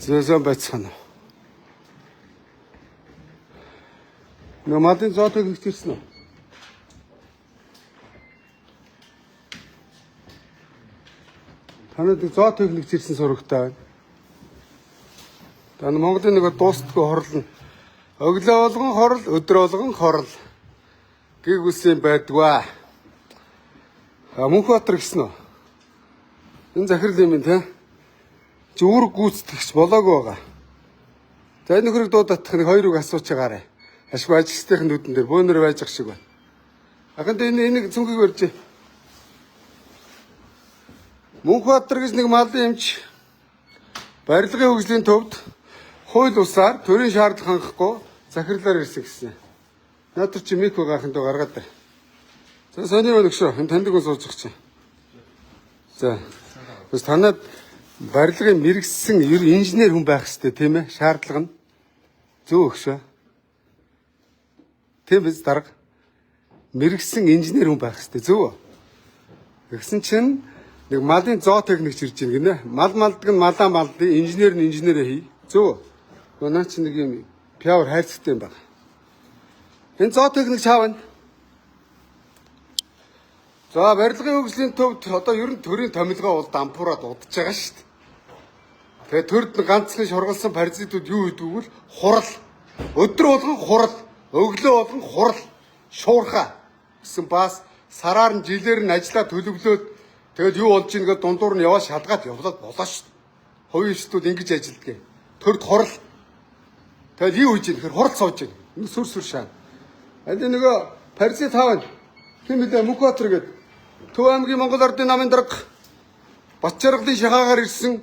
Зөөсөн байцгаана. Нэг малын зоо техник ирсэн үү? Танад зоо техник ирсэн сурагтай байна. Таны Монголын нэг дуустдаггүй хорлно. Өглөө болгон хорл, өдөр болгон хорл. Гэг үсэн байдгаа. Мөнхбаатар гэсэн үү? Энэ захирал юм те. Чи үүрэг гүйцэтгэгч болоогүй байгаа. За энэ нөхрийг дуудах нэг хоёр үг асууж байгаарэ. Ашгүй ажилчдын нүдэн дээр бөөнөр байж ах шиг байна. Аханд энэ цүнхийг барьж. Мөнхбаатар гэж нэг малын эмч барилгын хөгжлийн төвд хууль усаар төрийн шаардлага хангахгүй захирлаар ирсэн гэсэн. Наадар чи мик байгаахын доо гаргаад байна. За сони өнөгшөө энэ таньдаг ус суучих чинь. За. Бас танад барилгын мэрэгсэн инженер хүн байх хэрэгтэй тийм ээ? Шаардлага нь зөв өгшөө. Тийм биз дарга. Мэрэгсэн инженер хүн байх хэрэгтэй зөв. Тэгсэн чинь нэг малын зоо техникч ирж байна гинэ. Мал малдаг нь малаа малдыг, инженер нь инженерээ хий. Зөв. Наа чи нэг юм пиавар хайрцагтай юм байна. Энэ зоо техник чаав байна. За барилгын хөгжлийн төвд одоо ер нь төрийн томилгоо бол дампуураад удаж байгаа шүү дээ. Тэгээ төрд ганцхан шургалсан паразитууд юу гэдэг вэ? Хурал. Өдөр болгон хурал, өглөө болгон хурал, шуурхаа гэсэн бас сараар нь жилээр нь ажиллаа төлөвлөөд тэгэл юу болж ийнгээ дундуур нь яваа шалгаад явлаад болоо шүү дээ. Хувийн эрхтүүд ингэж ажилддаг. Төрд хурал. Тэгэл юу хийж ийм гэхээр хурал сууж байна. Нэг сүр шаана. Энд нөгөө паразит хаав. Хин мэдээ Мөнхбаатар гэдэг Төв аймгийн Монгол Ардын намын дарга Батчаргалын шахаагаар ирсэн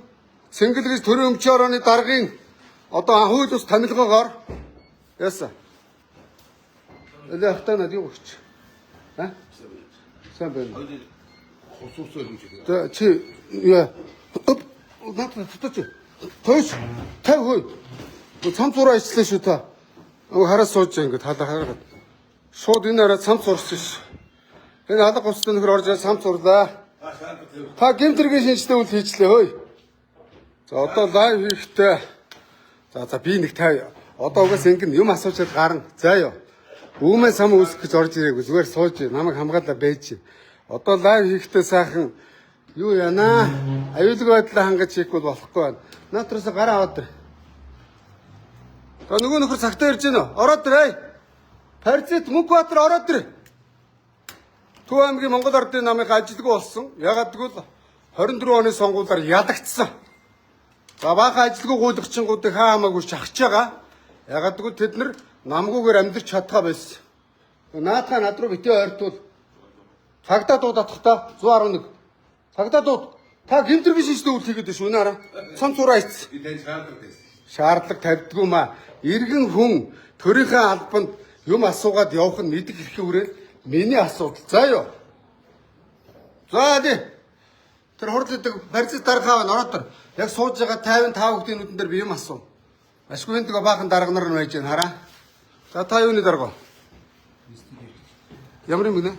Цэнгэл гэж төрийн өмчийн орооны даргын одоо хууль ус томилгоогоор яасан. Эле хатанад юу гэж? А? Сайн байна. Хосуусаа юм шиг. За чи яа. Надад фоточ. Тойш. Тав хой. Цам зураа ичлээ шүү та. Хараа сууж ингэ хараад. Шууд энэ араа цам зурсан ш. Энэ алга густай нөхөр орж сам сурлаа. Та гэмтэргийн шинжтэй үйл хийчлээ хөөе. За одоо лайв хийхдээ. За би нэг тав. Одоо угаас ингэн юм асуучаад гарна. За ёо. Үүмээ сам үүсгэх гэж орж ирээгүй. Зүгээр сууж намайг хамгаалаа байж. Одоо лайв хийхдээ сайхан юу яана? Аюулгүй байдлаа хангаж хийхгүй болохгүй байна. Наатраас гараа аваад ир. За нөгөө нөхөр цагтаа ирж гэнэ. Ороод ир. Паразит Мөнхбаатар ороод ир. Төв аймгийн Монгол Ардын намыг ажилгүй болсон. Ягаад гэвэл 24 оны сонгуулиар ядагдсан. За баахан ажилгүй гуйлагчингуудыг хаа хамаагүй шахаж байгаа. Ягаад гэвэл тэд нар намгүйгээр амьдрч чадхаа байсан. Наатаа над руу битээ ойртвол цагдаа дуудах та 111. Цагдаа дууд. Та гэмтэргийн шинжтэй үйл хийгээд шүү нэ хараа. Цам цураа ийц. Би тань шаардлага тавьсан. Шаардлага тавьдгүй маа. Иргэн хүн төрийнхөө албанд юм асуугаад явах нь мэдэх хэрэг үрэл миний асуудал. За ёо. За дээ. Тэр хурлаадаг паразит дарга ороод төр. Яг сууж байгаа 55 хүүхдийн нүдэн дээр би юм асуу. Ашгүй энэ баахан дарга нар нь байж гэн хараа. За та юуны дарга? Ямар юм гинэ?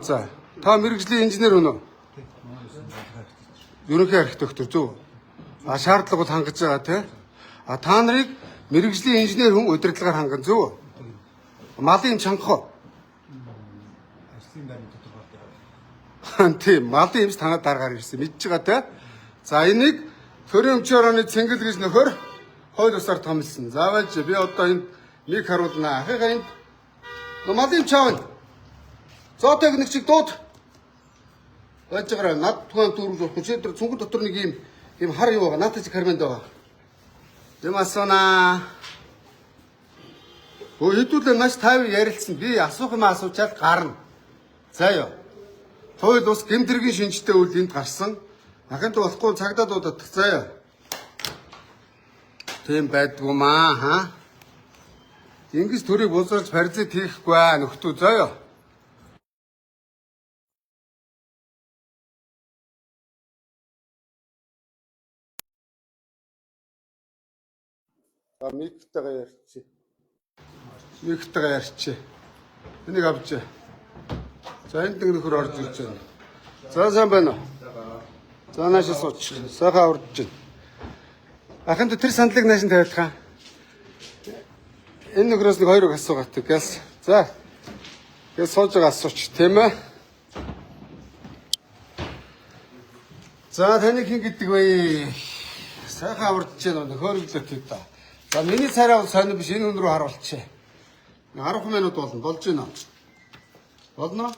За. Та мэрэгжлийн инженер өнөө? Ерөнхий архитектор зөв. Шаардлага бол хангаж байгаа тий. Та нарыг мэрэгжлийн инженер хүн удирдлагаар ханган зөв. Малын чанхаа. Тийм, малын эмч танаа дараагаар ирсэн. Мэдж байгаа те. За энийг төрийн өмчийн орооны Цэнгэл гэж нөхөр хууль усаар томилсон. Заавалж би одоо энд нэг харуулнаа. Ахыгаа энд малын чаавн. Зоо техникчиг дууд. Байж байгаа над тухайн дүүрэг хүчээр цүнхэр дотор нэг юм хар юу байгаа. Наатаж харманд байгаа. Юм асуунаа. Хэдүүлээ маш тайван ярилцсан. Би асуух юм асуучаад гарна. За ёо. Хууль ус гэмтэргийн шинжтэй үйл энд гарсан. Аханд болохгүй цагдаа дуудах. За ёо. Тийм байдгүй маа хаа. Ингэж төрийг булзарч паразит хийхгүй аа нөхдөө за ёо. Миктэйгээ ярьчих. Миктэйгээ ярьчих. Энийг авч. За энэ нөхөр орж ирж байна. За сайн байна уу? За наашаа сууч. Сайхан аварж байна. Ахын тэр сандлыг нааш нь тавиулах. Энэ нөхрөөс нэг хоёрыг асуугаат гээс. За. Гээс сууж байгаа асууч тийм ээ. За таны хин гэдэг вэ? Сайхан аварж байна. Хөөрөглөө төв та. За миний царай бол сонир биш энэ хүн рүү харуулчих. 10 минут болно. Болж байна. Болно.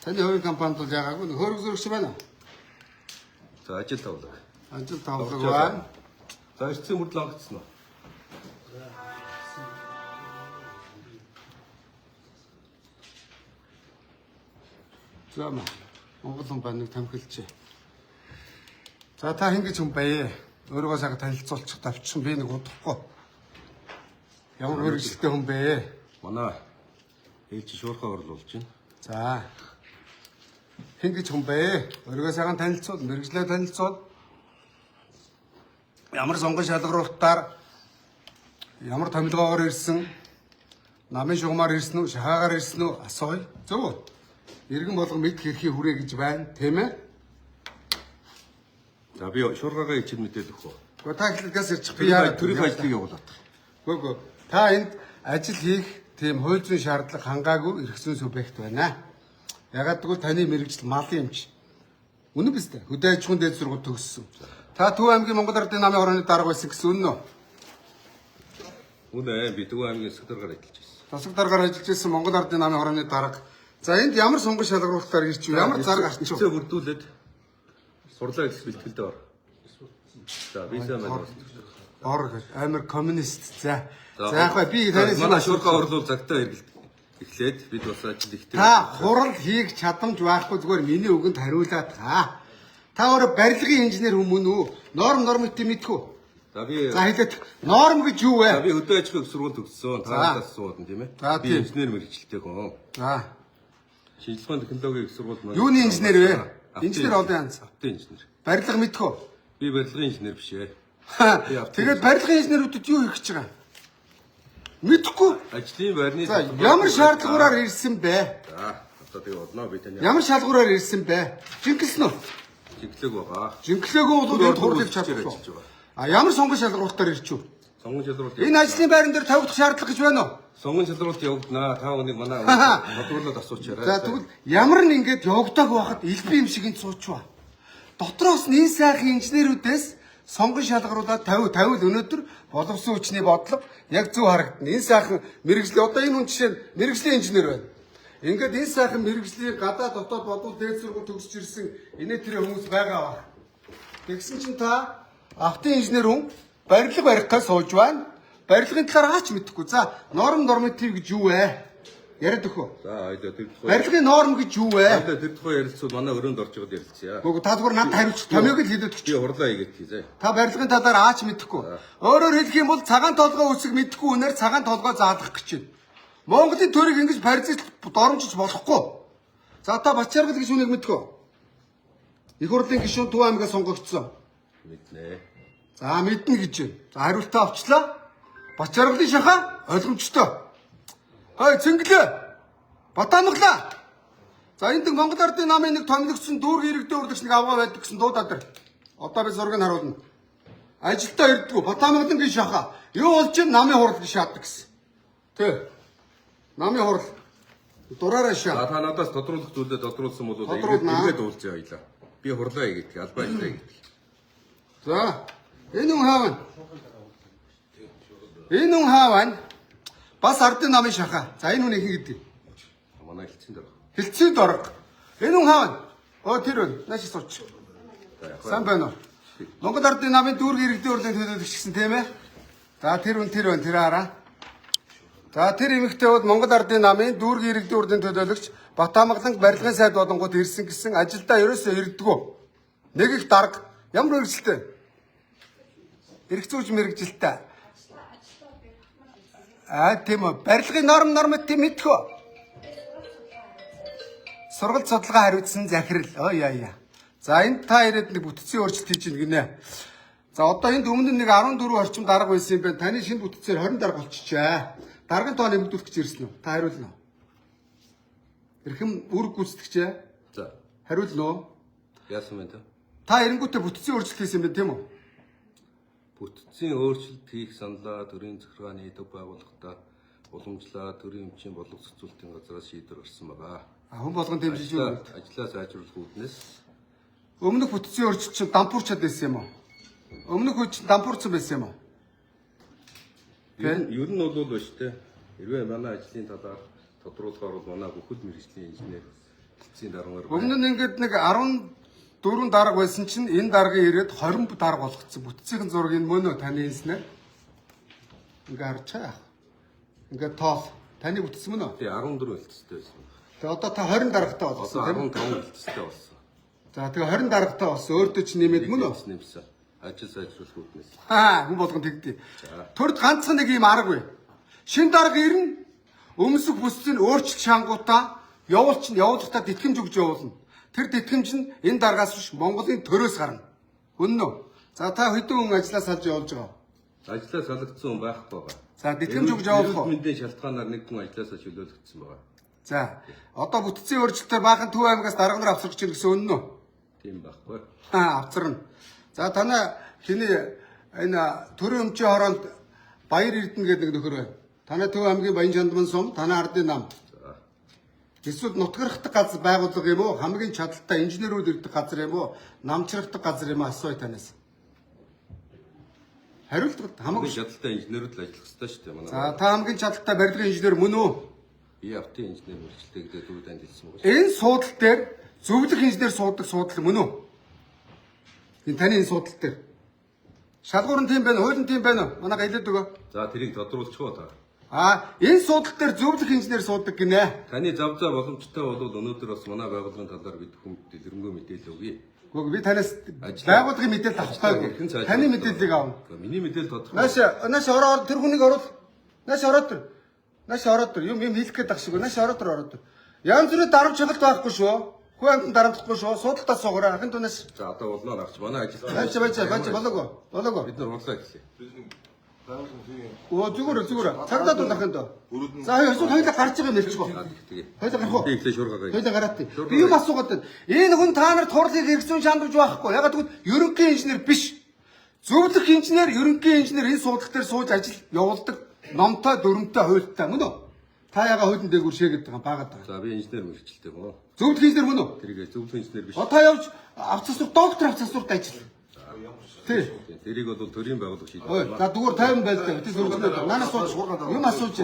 Таны хувийн компанид бол яагаагүй хөөрөг зөрөгч байна. За ажил тавлаг. Ажил тавлаг байна. За ирсэн мөрдөл онгоцсон уу? За Монгол хүн байна нэг тамхилчээ. За та хин гэж хүн бай. Өөрийгөө сайхан танилцуулчих тавьчихсан би нэг удахгүй. Ямар мэрэгчлээ хүн бэ? Манай ээлж шуурхаа орлуулж байна. За. Хин гэж хүн бэ? Өөрийгөө сайхан танилцуул, мэрэгчлээ танилцуул. Ямар сонгон шалгаруулалтаар ямар томилгоогоор ирсэн, намын шугамаар ирсэн үү, шахаагаар ирсэн үү асууя. Зөв үү? Иргэн болгон мэд хэрхий хүрээ гэж байна, тийм ээ? За би шуурхаагаа ичил мэдээд өгөх үү? Гэхдээ та хэлдгээс ирчих би яа төрийн ажлыг явуулаад. Гүг. Та энд ажил хийх тийм хууль зүйн шаардлага хангаагүй эрх зүйн субъект байна. Ягаад гэвэл таны мэрэгжил малын юмч. Үнэн биз дээ. Хөдөө аж ахуйн дээд сургууль төгссөн. Та Төв аймгийн Монгол Ардын намын хорооны дарга байсан гэсэн үнэн үү? Үнэ би Төв аймгийн секретаргаар ажиллаж байсан. Тасаг даргаар ажиллаж байсан Монгол Ардын намын хорооны дарга. За энд ямар сонгон шалгаруулалтаар ирч вэ? Ямар зарга арч вэ? Эцээ бүрдүүлээд сурлаа эхлэх бэлтгэлдээ ор. За би сайн байна. Ор амар коммунист. За яг би танаас манай шуурхаа орлуул цагтаа эхлээд бид бас ажил ихтэй. та хурал хийх чадамж байхгүй зүгээр миний үгэнд хариулаад та. Та өөрөө барилгын инженер хүмүүн үү? Нормыг мэдхүү. За би За хэлээд норм гэж юу вэ? За би хөдөө аж ахуйн сургууль төгссөн. Таадаас суудан тийм ээ. За, Би тийм. инженер мэрэгчлээ хүн. За. Шинжилгээний технологийн их сургууль маань. Юуны инженер вэ? Инженер олон янз. Автын инженер. Барилга мэдхүү. Би барилгын инженер биш ээ. Тэгээд барилгын инженерүүдэд юу хийх гэж байгаа? Мэдхгүй. Ажлын байрны За ямар шаардлагаараар ирсэн бэ? За одоо тэгээ бодноо би таны Ямар шалгуураар ирсэн бэ? Жингэлсэн үү? чиглэг байгаа. Жинглээгөө бол энэ турлыг ажиллаж чадахгүй. байгаа. А ямар сонгон шалгууртаар ирчихв? Сонгон шалралт. Энэ ажлын байран дээр тавигдах шаардлага гэж байна уу? сонгон шалралт явагдана. Та өнийг манай бодлуулаад асуучаарай. За тэгвэл ямар нэг ингэж явагдааг байхад элбэг юм шиг энэ суучваа. Дотроос нь энэ сайхан инженерүүдээс сонгон шалгаруулаад 50 өнөөдөр боловсон хүчний бодлого яг зөв харагдана. Энэ сайхан мэрэгжлийн одоо энэ хүн жишээ нь мэрэгжлийн инженер байна. Ингээд энэ сайхан мэрэгжлийн гадаа дотоод бодвол дээд сургууль төгсөж ирсэн инээ тэр хүмүүс байгаа ба. Тэгсэн чинь та автын инженер хүн барилга барихтаа сууж байна. Барилгын талаар аач мэдэхгүй. За норматив гэж юу вэ? Яриад өгөө. За ойлоо тэр тухай. Барилгын норм гэж юу вэ? Одоо тэр тухай ярилцвал манай өрөөнд орж байгаад ярилцъя. Гүг та зүгээр надад хариулчих. Томьёог л хэлээд өгч. Би хурлаа хийгээд хийзээ. Та барилгын талаар аач мэдэхгүй. Өөрөөр хэлэх юм бол цагаан толгой үсэг мэдэхгүй үнээр цагаан толгой заалгах гэж байна. Монголын төрийг ингэж паризд доромжиж болохгүй. За та Бачаргал гэж үнийг мэдхүү. Их хурлын гишүүн Төв аймгаас сонгогдсон. Мэднэ. За мэднэ гэж байна. За хариултаа авчлаа. Бачаргалын шахаа ойлгомжтой. Хой цэнгэлээ. Батамглаа. За энд Монгол Ардын намын нэг томилогдсон дүүрэг иргэдийн урлагч нэг авгаа байдаг гэсэн дуудаад ир. Одоо би зургийг харуулна. Ажилдаа ирдгүү Батамглан гэж шахаа. Юу болж юм намын хурал гэж шаадаг гэсэн. Тэ. Намын хурал. Дураараа За шаа. та надаас тодруулах зүйлээ тодруулсан бол Тодруулнаа. ингээд уулзъя хоёлаа. Би хурлаа хийгээд албаа ажиллаа хийгээд. За энэ хүн хаавна. Энэ хүн хаавна. Бас Ардын намын шахаа. За энэ хүн их гэдэг. Манай хэлцэн дээр. Хилцээ дорог. Энэ хүн хаавна. Оо тэр хүн нааш сууч. Сан байна уу? Монгол Ардын намын дүүрэг иргэдийн урлагийн төлөөлөгч гэсэн тийм ээ. За тэр хүн тэр хараа. За тэр эмэгтэй бол Монгол Ардын намын дүүрэг иргэдийн урлагийн төлөөлөгч Батамглан барилгын сайд болонгууд ирсэн гэсэн ажилдаа ерөөсөө ирдэггүй. Нэг их дарга ямар мэрэгчлээ? Ирэх зүйч мэрэгжилтэй. Тийм үү. Барилгын норматив мэдхүү. Сургалт судалгаа хариуцсан захирал. Ой яа. За энд та ирээд нэг бүтцийн өөрчлөлт хийж гинэ. За одоо энд өмнө нэг 14 орчим дарга байсан юм байна. Таны шинэ бүтцээр 20 дарга болчихжээ. Даргын тоо нэмэгдүүлэх гэж ирсэн үү? Та хариулна уу? Эрхэм үүрэг гүйцэтгэгчээ. За Хариулна уу? яасан бэ та? Та эренгүүтээ бүтцийн өөрчлөлт хийсэн юм байна тийм үү? Бүтцийн өөрчлөлт хийх саналаа төрийн захиргааны төв байгууллагатай уламжлаа төрийн өмчийн бодлого зохицуулалтын газраас шийдвэр гарсан байгаа. Хүн болгон дэмжиж юу? Ажлаа сайжруулах үүднээс Өмнөх бүтцийн өөрчлөлт чинь дампуурчаад байсан юм уу? Өмнөх үе чинь дампуурсан байсан юм уу? ер нь бол биш те. Хэрвээ манай ажлын талаар тодруулахаар бол манай бүхэл мэргэжлийн инженер хэлцгийн даргаар Өмнө нь ингээд нэг 14 дарга байсан чинь энэ дарга ирээд 20 дарга болгоцсон. Бүтцийн зургийг мөнөө таны хэлснээр ингээ харж байгаа. Ингээ тоол таны бүтцэн мөн үү? тий 14 хэлцтэй байсан. Тэгээ одоо та 20 даргатай Одоо болсон тийм үү? 15 хэлцтэй болсон. За тэгээ 20 даргатай болсон. Өөртөө ч нэмээд мөн үү? Нэмсэн. Ажил сайжруулах үүднээс. Хүн болгон тэгдэ. Төрд ганцхан нэг юм аргагүй. Шин дарга ирнэ. Өмсөх бүсцийг өөрчлөлт шангуудаа явуулахдаа тэтгэмж өгж явуулна. Тэр тэтгэмж нь энэ даргаас биш Монголын төрөөс гарна. Үнэн үү? За та хэдэн хүн ажлаа салж явуулж байгаа? Ажлаа салгагдсан хүн байхгүй байгаа. За тэтгэмж өгж явуулах уу? Мэндийн шалтгаанаар нэг хүн ажлаасаа чөлөөлөгдсөн байгаа. За одоо бүтцийн өөрчлөлтөөр баахан Төв аймагаас дарга нар авсарч ирэх гэсэн үнэн үү? Тийм байхгүй. Авцарна. За танаа хиний энэ төрийн өмчийн хороонд Баяр Эрдэнэ гэдэг нэг нөхөр байна. Танай Төв аймгийн Баян Чандман сум, танай ардын нам. Эсвэл нутгархдаг газар байгууллага юм уу? Хамгийн чадaltaй инженерүүд ирдэг газар юм уу? Намчрахдаг газар юм уу? Асууя танаас. Хариулт Хамгийн чадaltaй инженерүүд л ажиллах хэрэгтэй шүү дээ манай. За та хамгийн чадaltaй барилгын инженер мөн үү? Би автын инженер мэргэжилтэй гэдэг дөрөв танд хэлсэн байгаа шүү. Энэ суудал дээр зөвлөх инженер суудаг суудал мөн үү? Энэ таны энэ суудал дээр. Шалгуур нь тийм байна, хууль нь тийм байна. Манайга хэлээд өгөө. За тэрийг тодруулчих уу та. Энэ суудал дээр зөвлөх инженер суудаг гинэ. Таны завзаа боломжтой бол өнөөдөр бас манай байгууллагын талаар бид хүмүүст дэлгэрэнгүй мэдээлэл өгье. Гэхдээ би танаас байгууллагын мэдээлэл авах байхгүй. Таны мэдээллийг авна. Миний мэдээлэл тодорхой. Нааш ороод тэр хүнийг оруул. Нааш ороод тэр. Юм хийх гээд ах шиг. Нааш ороод тэр. Янз бүрийн дарамт чагалт байхгүй шүү. Хүн амтнд дарамтлахгүй шүү. Суудалтаа суугаараа. Ахын тунаас. За одоо болно агч. Манай ажил. Бач болоогүй. Бид нар уулзаа гэлээ. Зүгээр. Цагдаа дунд ахын доо. За хоёулаа гарч байгаа юм хэлчихгүй. Хоёулаа гарах уу? Би ихлэ шуурга гая. Хоёулаа гараад. Би юм асуугаад байна. Энэ хүн та нарт хурлыг хэрэгцүүн шаандуулж байхгүй. Ягаад гэвэл ерөнхий инженер биш. Зөвлөх инженер, ерөнхий инженер энэ суудлах дээр сууж ажил явуулдаг. Номтой, дүрмтэй, хуультай мөн үү? Та яга хуулийн дээгүүр шээгээд байгаа баагаад байгаа. За би инженер мэргэжилтэй гоо. Зөвлөх инженер мөн үү? Тэрийг зөвлөх инженер биш. Одоо явж авцасур доктор авцасурт ажил. Тий. Тэрийг бол төрийн байгууллага шийдэх. За зүгээр 50 байл та битээ зөвлөснөө. Манаас сууж юм асууж.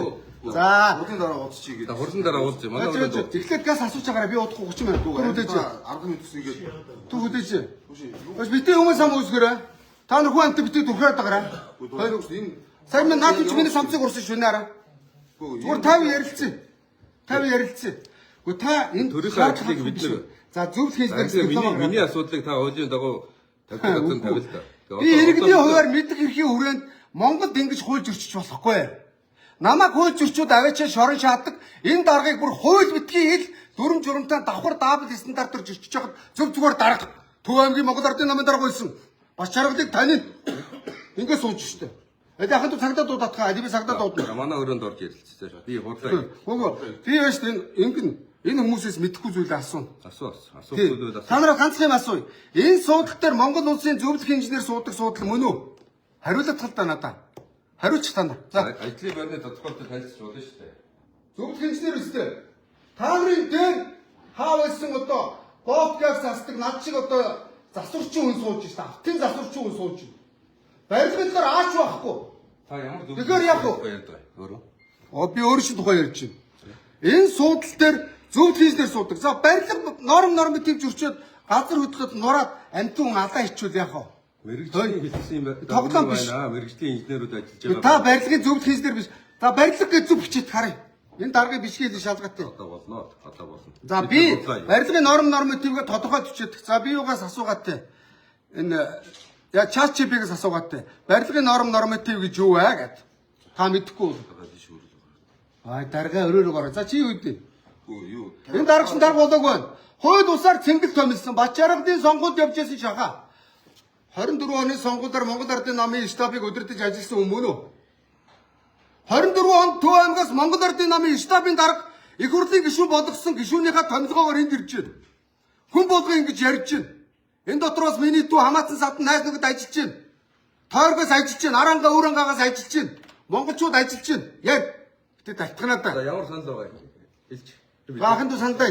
За. Хурлын дараа уудчих гээд. Хурлын дараа уулзъя. Манай урд. Тэгэхээр газ асууж байгаараа би удахгүй 30 минут түрүүлээж. 10 минут үсгээд. Түрүүлээж. Өөс битээ хүмүүс сам үүсгэрээ. Та нар хүн амт битээ түрхээд байгаараа. Энэ Сайн минь наад чи миний самцыг урсан шүнээрээ. Зүгээр 50 ярилцсан. Гэхдээ та энэ төрийн ажлыг бид нар за зөвлөх инженер миний асуудлыг та хуулийн дагуу тавьдаг тавил та. Би иргэний хуваар мэддэг эрхийн хүрээнд Монголд ингэж хууль зөрчиж болохгүй. Намайг хууль зөрчүүд аваачаа шорон шаадаг. Энэ даргыг бүр хууль битгий хэл дүрм журамтай давхар даабл стандартаар зөрчиж байхад зөв зүгээр дарга. Төв аймгийн Монгол Ардын намын дарга болсон. Бас чаргалыг тань ингэ сууж штэ. Яхад цагдаа дуудатгаа би цагдаа дуудана. Манай өрөөнд орж ярилцсан шээ. Би хурлаа. Би яаж энэ хүмүүсээс мэдэхгүй зүйлээ асууна. Асуух зүйлүүд асуу. Та нараа ганцхан юм асууя. Энэ суудлал дээр Монгол улсын зөвлөх инженер суудаг суудлал мөн үү? Хариулт тал та надаа. Хариулчих та нар. За ажлын байрны тодорхойлолтыг танилцуулж болно шүү дээ. зөвлөх инженер үстэй. Та нарын дээр хаа байсан одоо подкаст асдаг над шиг одоо засварчин хүн сууж шээ. Автын засварчин хүн сууж. Барилгын дээр аач байхгүй. Та ямар зөв. Тэгэхээр яг уу. Өөрөө. Би өөрөө чинь тухай ярьж байна. Энэ суудлал дээр зөвлөх инженер суудаг. За барилга норматив зөрчөөд газар хөдлөлт нураад амтун алаа хичүүл яах вэ? Мэргэжлийн хэлсэн юм байна. Тоглоом биш. Мэргэжлийн инженерүүд ажиллаж байгаа. Та барилгын зөвлөх инженер биш. Та барилга гэж зөв бичиж харъя. Энэ даргыг бишгээл шалгаатай. Одоо болно. За би барилгын нормативгээ тодорхой бичээд. За би юугаас асуугаатай. Энэ чат чипээс асуугаатай. Барилгын норматив гэж юу вэ гэд. Та мэдэхгүй. Дарга өрөөрөө гараа. За чи юу үдээ? юу? Энэ дарга шин дарга болоогүй байна. Хууль усаар цэнгэл томилсон. Бачаргадын сонгуульд явж ясан шаха. 24 оны сонгуулиар Монгол Ардын намын штабыг удирдах ажилласан хүн мөн үү? 24 онд Төв аймгаас Монгол Ардын намын штабын дарга их хурлын гишүүн болгосон гишүүнийхээ томилгоогоор энд ирж байна. Хүн болгоо ингэж ярьж байна. Энэ дотроос миний дүү хамаатан сад найз нөхөд ажиллаж байна. Тойргоос ажиллаж байна. Аранга өөрөнгаагаас ажиллаж байна. Монголчууд ажиллаж байна. Яг тэ талтганаа За да. ямар санал байгаа юм? Хэлж. Баахан дүү сандаа.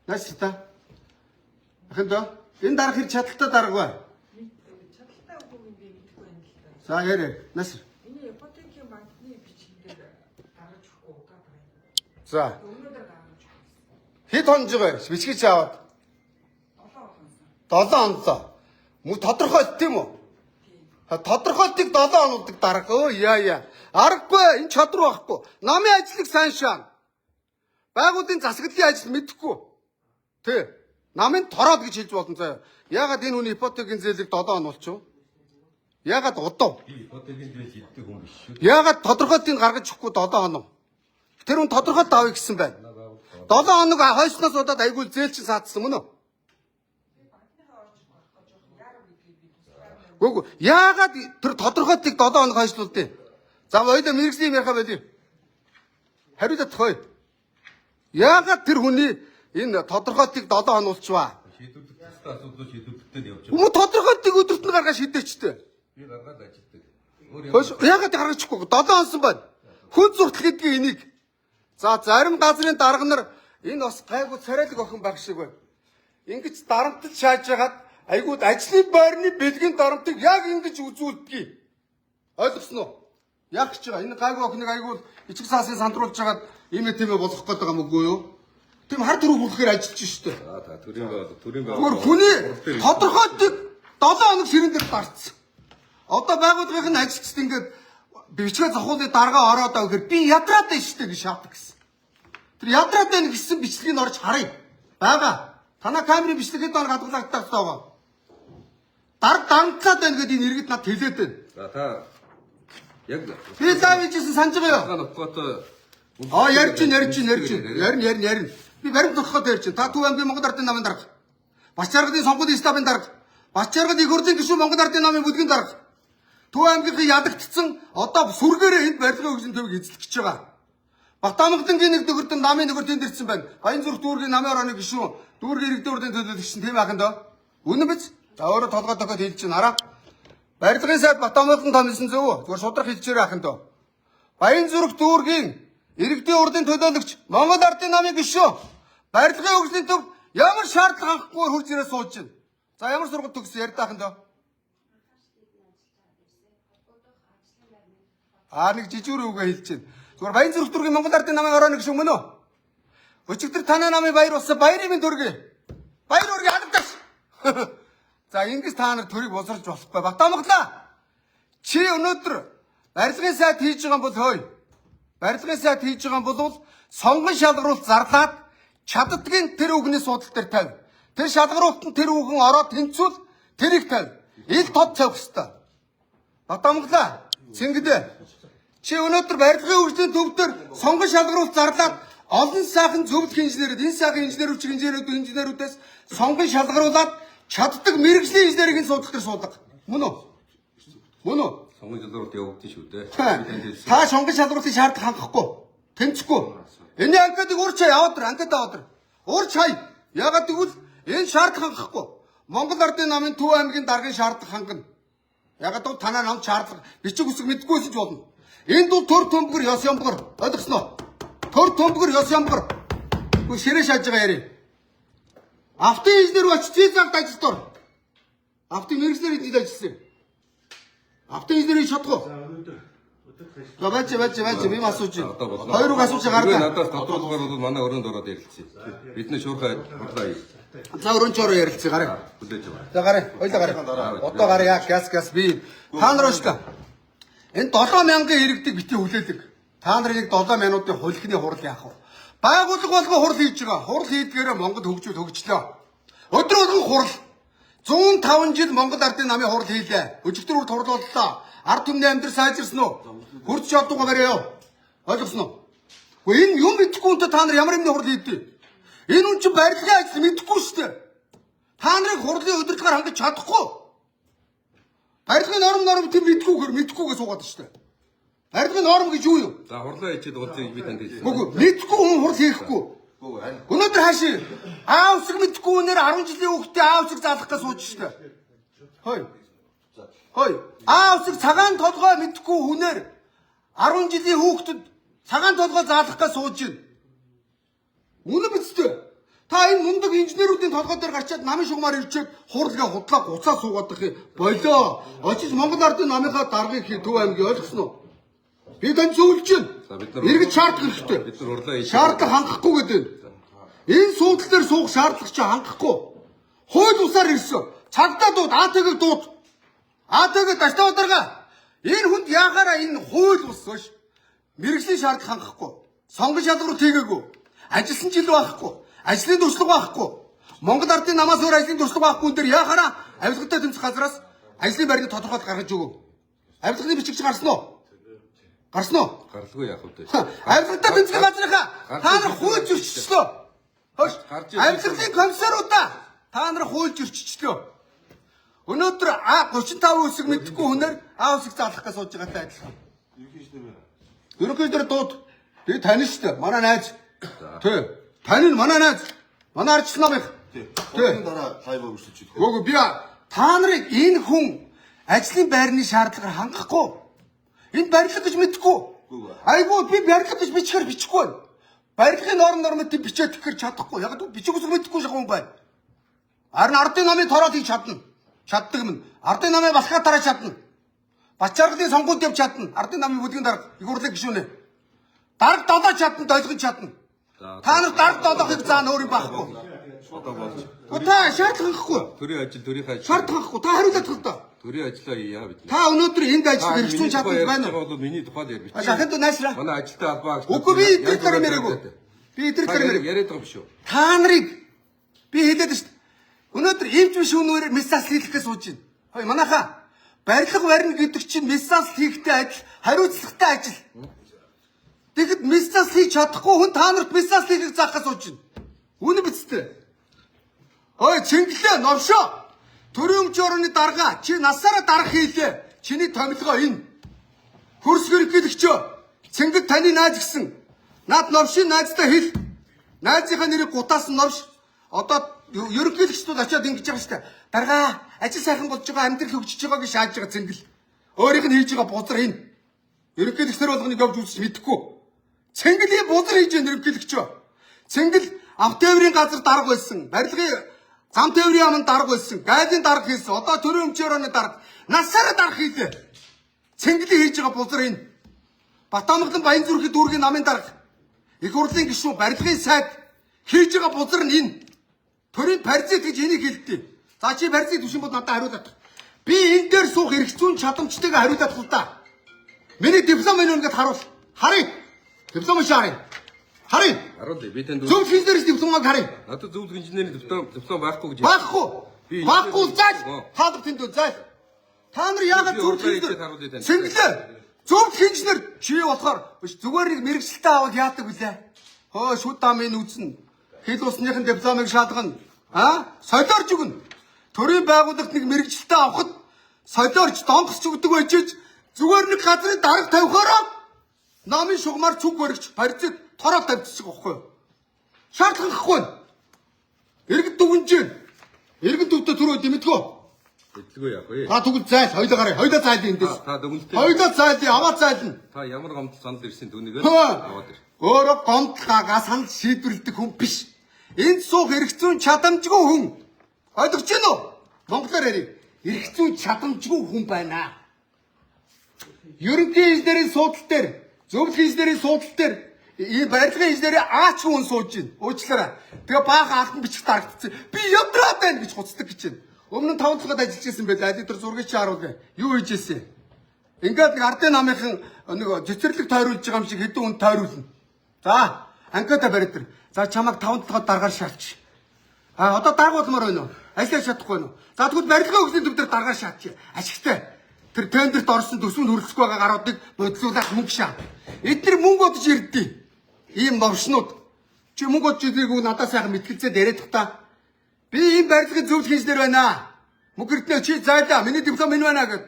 Нааш та. Ахын дөө. Энэ дарга хэр чадaltaй дарга бай. Чадaltaй үгүй юм би мэдэхгүй байна л да. За ярэ. Нааш. Энэ ипотекийн банкны бичгээр гаргаж өгөхгүй удаа байна. За. Өнөөдөр гаргаж өгсөн. Хэд хонж байгаа? Бичгийч аваад. 7 хоног. Мөн тодорхойлт тийм үү? Тодорхойлтыг 7 хоногдаг дарга. Өө яа. Аргагүй энэ чадвар байхгүй. Намын ажлыг сайн шаана. Байгууллагын засаглалын ажил мэдэхгүй. Тэ. Намын тороод гэж хэлж болно заяа. Ягаад энэ хүний ипотекийн зээлийг 7 хоног болчихв? Ягаад удав? Би ипотекийн зээл шийддэг хүн биш шүү. Ягаад тодорхойлтыг гаргаж өгөхгүй 7 хоног? Тэр хүн тодорхойлт авъя гэсэн байна. 7 хоног хойсноос удаад айгүй зээл чинь саадсан мөн үү? Гүг яагаад тэр тодорхойлтыг 7 хоног хойшлуулдیں۔ За хоёул мэрэгжлийн ярих байли. Хариулт тохой. Яагаад тэр хүний энэ тодорхойлтыг 7 хоногулчваа? Шийдвэрлэх төстэй асуудлыг шийдвэрлэхдээ явж байгаа. Хүмүүс тодорхойлтыг өдөрт нь гаргаж шийдээчтэй. Би гаргаад ажилладаг. Өөр юм. Хөөс яагаад гаргаж өгөхгүй 7 хонсон байна. Хүн зуртал гэдгийг энийг. За зарим газрын дарга нар энэ бас гайгүй царайлаг охин байх шиг байна. Ингэж дарамтд шааж хагаад айгууд ажлын байрны бэлгийн дарамтыг яг ингэж үзүүлдэг. Ойлгосноо? Яг ч байгаа. Энэ гайгүй охиныг айгууд ичиг саасын сандруулж хагаад ийм тийм болох гээд байгаа юм үгүй юу? Тийм хар төрөв бүхээр ажиллаж штэ. За та төрийн байгаль. Гүр хүний тодорхойлтыг 7 хоног ширэн дээр дарцсан. Одоо байгууллагын ажилчид ингээд бичгээ зохиолын дарга ороод байгаа гэхээр би ядраад байна штэ гэж шаарддаг гэсэн. Тэр ядраад байна гэсэн бичлэгийг орж харъя. Бага. Танаа камерын бичлэгэд дор хадгалагддаг байгаа. Дарга дантлаад байна гэдэг энэ иргэд над хэлээд байна. За та яг Би заавичсэн санаж байгаа юу? нөхөтэй Ярьж. Ярин. Би баримт нөхөд ярьж. Та Төв аймгийн Монгол Ардын намын дарга. Бачааргын сонгуульын стабын дарга. Бачааргын их хурлын гишүүн Монгол Ардын намын бүлгийн дарга. Төв аймгийн ядагдцсан одоо сүргээрээ энд барилгын хөгжлийн төвийг эзлэх гэж байгаа. Батамгдангийн нэг дөрөлтөн намын нөгөө тэнд ирсэн байна. Баянзүрх дүүргийн намын орооны гишүүн дүүргийн иргэдийн урдын төлөөлөгч нь тийм ахын доо. Үнэн биз? За өөрөө толгой тохиод хэлж чинь хараа. Барилгын сайд Батамгдан томилсон зөв. Зүгээр шудрах хэлчихээр ахын доо. Баянзүрх дүүргийн иргэдийн урдын төлөөлөгч Монгол Ардын намын гишүүн барилгын хөгжлийн төв ямар шаардлага хангахгүй хурж ирээ сууж байна. За ямар сургууль төгссөн ярьдаг ахын доо. Нэг жижигэр үгээ хэлж чинь. Зүгээр Баянзүрх дүүргийн Монгол Ардын намын орооны гишүүн мөн үү? Өчигдөр танай намын баяр болсон баярын минь дөргөө. Баяр өргө хадагдаж. За ингэж та нар төрийг босорж болохгүй. Батамглаа. Чи өнөөдөр барилгын сайд хийж байгаа бол хөөе. Барилгын сайд хийж байгаа бол сонгон шалгаруулалт зарлаад чаддгийн тэр үгний судал дээр тавь. Тэр шалгаруулалтанд тэр үгэн ороод тэнцвэл тэрийг тавь. Ил тод тавих хэвээр. Батамглаа. Цэнгдэ. Чи өнөөдөр барилгын хөгжлийн төв дээр сонгон шалгаруулалт зарлаад олон сайхан зөвлөх инженерүүд, энэ сайхан инженерүүдээс сонгон шалгаруулад чаддаг мэрэгжлийн инженерийн судал дээр суудаг. Мөн үү? Мөн үү? сонгон шалгаруулалт явагдсан шүү дээ. Та сонгон шалгаруулалтын шаардлага хангахгүй. Тэмцэхгүй. Энэ анкетыг урьж хай аваад анкет аваад. Урьж хай. Ягаад гэвэл энэ шаардлага хангахгүй. Монгол Ардын намын Төв аймгийн даргын шаардлага хангана. Ягаад гэвэл танаа намд шаардлага бичиг үсэг мэдгүйсэн ч болно. Энд бол төр төмбөр ёс ямбар. Ойлгосноо? Төр төмбөр ёс ямбар. Гү ширээ шааж байгаа яри. Автын инженер очиж цэцэгт ажилд ор. Автын мэрэгчлэр энд ажилласан. Автын инженерийг шатгуу. За байж би асууж байна. Хоёр үг асууж Гаргаа. гаргаа. Надаас тодруулгаар бол манай өрөөнд ороод ярилцъя. Бидний шуурхай хурлаа. За өрөнчөөр ярилцъя гараа. Хүлээж байгаа. За гараа. Ойлоо гараа. Одоо гараа газ би. Та нар өштэй. Энэ 7000 иргэдэг бити хүлээдэг. Та нарын нэг 7 минутын хулхны хурал яах вэ? Байгууллага болгоо хурал хийж байгаа. Хурал хийдгээрээ Монгол хөгжлөө. Өдөр болгон хурал. 105 жил Монгол Ардын намын хурал хийлээ. Өчигдөр урд хурлууллаа. Ард түмний амьдрал сайжирсан уу? Хурц чаддуугаа барьяа. Ойлгосноо? Гэхдээ энэ юм мэдэхгүй үнтэй та нар ямар юмны хурал хийдэй? Энэ хүн чинь барилгын ажил мэдэхгүй шүү дээ. Та нарыг хурлын өдөртгөр хангаж чадахгүй. Барилгын норм тийм мэдхгүйгээр суугаад шүү дээ. Барилгын норм гэж юу юм? За хурлаа хийчихэд уулзъя би танд хэлсэн. Үгүй мэдхгүй хүн хурал хийхгүй. Гүү харин Өнөөдөр хаашаа аав усыг мэдхгүй үнээр 10 жилийн хүүхдээ аав усыг заалах гэж сууж штэ. Хой. Аав усыг цагаан толгой мэдхгүй үнээр 10 жилийн хүүхдэд цагаан толгой заалах гэж сууж байна. Үнэ биз дээ. Та энэ мундаг инженеруудын толгой дээр гарчаад намын шугамаар ирчээд хурлаа худлаа гуцаа суугаад их болоо. Очиж Монгол ардын намынхаа даргыг Төв аймгийн ойлгосноо. Би тань зөвлөж байна. Иргэд шаардах хэрэгтэй. Бид нар урлаа хийж Шаардлага хангахгүй гэдэг. Энэ суудлын дээр суух шаардлага чи хангахгүй. Хууль усаар ирсэн. Цагдаа дууд, АТГ дууд. АТГ даштай ударга. Энэ хүнд яахаараа энэ хууль ус биш. Мэргэжлийн шаардлага хангахгүй. Сонгон шалгуур тийгээгүй. Ажилласан жил байхгүй. Ажлын туршлага байхгүй. Монгол ардын намаас өөр ажлын туршлага байхгүй энэ яахаараа авилгатай тэмцэх газраас ажлын байрны тодорхойлт гаргаж өгөө. Авилганы бичигч гарсан уу? Гарсан уу? гаралгүй яах вэ? Авилгатай тэмцэх газрынхаа та нар хууль зөрчилчлөө. Хөөш. Авилгын комиссаруудаа та нар хууль зөрчилчлөө. Өнөөдөр А35 үсэг мэдхгүй хүнээр А үсэг заалах гэж сууж байгаатай адилхан. Ерөнхийдөө дууд би тань шүү дээ. Манай найз. Тий. Тань нь манай найз. Манай арчлал намынх. тий. Одоогийн дараа лайв өргөжлөж идэх. Гүг би та нарыг энэ хүн ажлын байрны шаардлагаар хангахгүй. Энэ барилга гэж мэдхгүй. Айгуу би барилга гэж бичихээр бичихгүй байна. Барилгын норм нормыг бичээд тэгэхээр чадахгүй. Яг л бичих үсэг мэдхгүй шахав юм байна. Харин ардын намын тороод хийж чадна. Чаддаг юм. Ардын намын басхаа тараа чадна. Бачааргын сонгуульд явж чадна. Ардын намын бүлгийн дарга их урлаг гişүнэ. Дарга долоо чадна, долгон чадна. Та нар дарга долоохыг заана өөр юм байхгүй. Одоо болж. Та шаардлага хангахгүй. Төрийн ажил, төрийнхээ ажил. Шаардлага хангахгүй. Та хариулаад тал та. Төрийн ажлаа яа бид. Та өнөөдөр энд ажил хэрэгжүүлж чаддаг байна уу? бол миний тухайд ярь. Ахад найсра. Манай ажилтай албаа. Үгүй би идэвхтэй дараа мэрэгүү. Би идэвхтэй дараа мэрэг. Яриад байгаа биш үү? Та нарыг би хэлээд шүү дээ. Өнөөдөр эмч биш үнээр мессаж хийх гэж сууж байна. Хөөе манайхаа барилга барина гэдэг чинь мессаж хийхтэй ажил, хариуцлагатай ажил. Тэгэхэд мессаж хийж чадахгүй хүн та нарт мессаж хийхийг заах гэж сууж байна. Үнэ биз дээ. Хөөе Чингэлээ новшоо. Төрийн өмч орны дарга чи насаараа дарга хийлээ. Чиний томилгоо энэ. Хөрс хөргөлөгчөө. Цингэл таны найз гисэн. Наад новшийн найзтай хэл. Найзынхаа нэрийг гутаасан новш. Одоо ерөнхийлөгчдүүд очиод ингэж байгаа шүү дээ. Дарга ажил сайхан болж байгаа, амьдрал хөгжиж байгааг шааж байгаа Цингэл. Өөрийнх нь хийж байгаа бузар энэ. Ерөнхийлөгчдөр болгоныг явж үзэж мэдэхгүй. Цингэлийн бузар хийж байгаа ерөнхийлөгчөө. Цингэл автоэврийн газар дарга байсан. Барилгын зам тээврийн аманд дарга байсан. Гайлын дарга хийсэн. Одоо төрийн өмчөөрөний дарга. Насаараа дарга хийлээ. Цингэлийн хийж байгаа бузар энэ. Батамглан Баян зүрхийн дүүргийн намын дарга. Их хурлын гишүүн барилгын сайд хийж байгаа бузар нь энэ. Төрийн паразит гэж энийг хэлдэг. За чи паразит биш юм бол надад хариулаад. Би энэ дээр суух эрхцүүн чадамжтайг хариулаад л да. Миний диплом энэ ингээд харуул. Харъя. Диплом шаарай. Харъя. Харуулъя. Би танд зөв инженерийн дипломыг харъя. надад зөвлөх инженерийн диплом байхгүй гэж. Багхгүй. Би Багхгүй зайл. Оо. Хаалт тэнд зайл. Та нар яагаад Би зөв урдлаа инженер? хийж харуулъя тань. Цэнгэлээ. Зөв инженер чи болохоор зүгээр нэг мэрэгчлээ аваад яадаг вүлээ. Хөө шүд дамын үзнэ. Хэл усныхын дипломыг шалгана. Солиорч өгнө. Төрийн байгууллагт нэг мэрэгчлээ авахд солиорч донгосч өгдөг байжж зүгээр нэг газрын дарга тавихаараа намын шугамар цүг баригч паразит тороо тавьчихсан байхгүй юу? Шаардлага гэхгүй. Иргэд дүгнэж байна. Иргэд төвдө түрүү дэмэдгөө. Эдлгүй яах вэ? Та тэгвэл зайл, хоёлоо гараа. Хоёлоо зайл эндээс. Та дүгнэлтэй. Хоёлоо зайл, аваад зайлна. Та ямар гомдол санал ирсэн түүнийг аваад ир. Өөрөө гомдлогоо санал шийдвэрлэдэг хүн биш. Энд суух эрхцүүн чадамжгүй хүн. Ойлгож байна уу? Монголоор ярив. Эрхцүүн чадамжгүй хүн байна. Ерөнхий инженерийн суудлал дээр, зөвлөх инженерийн суудлал дээр барилгын инженерийн аач хүн сууж байна. Уучлаарай. Тэгээ баахан алтан бичих дарагдсан. Би ядраад байна гэж хуцдаг гэж байна. Өмнө нь 5 цагаад ажиллаж байсан байл. Аль дээр зургийг чи харуулъя. Юу хийж ийсэн? Ингээд нэг ардын намынхан нэг цэцэрлэг тойруулж байгаа юм шиг хэдэн хүн тойруулна. За, анкета бариад тэр. За чамайг 5 толгойд даргаар шаалч. Одоо даргуулмаар байна уу? Ажиллаж чадахгүй байна уу? За тэгвэл барилгын хөгжлийн төв дээр даргаар шаалч. Ашигтай. Тэр тендерт орсон төсвөнд хүрэлцэхгүй байгаа гаруудыг бодлуулаад мөнгө шаа. Эдгээр мөнгө бодож ирдээ. Ийм новшнууд. Чи мөнгө бодож ирдэггүй надад сайхан мэтгэлцээд яриад та. Би ийм барилгын зөвлөх инженер байна. Мөнгөртнөө чи зайлаа. Миний диплом энэ байна гэд.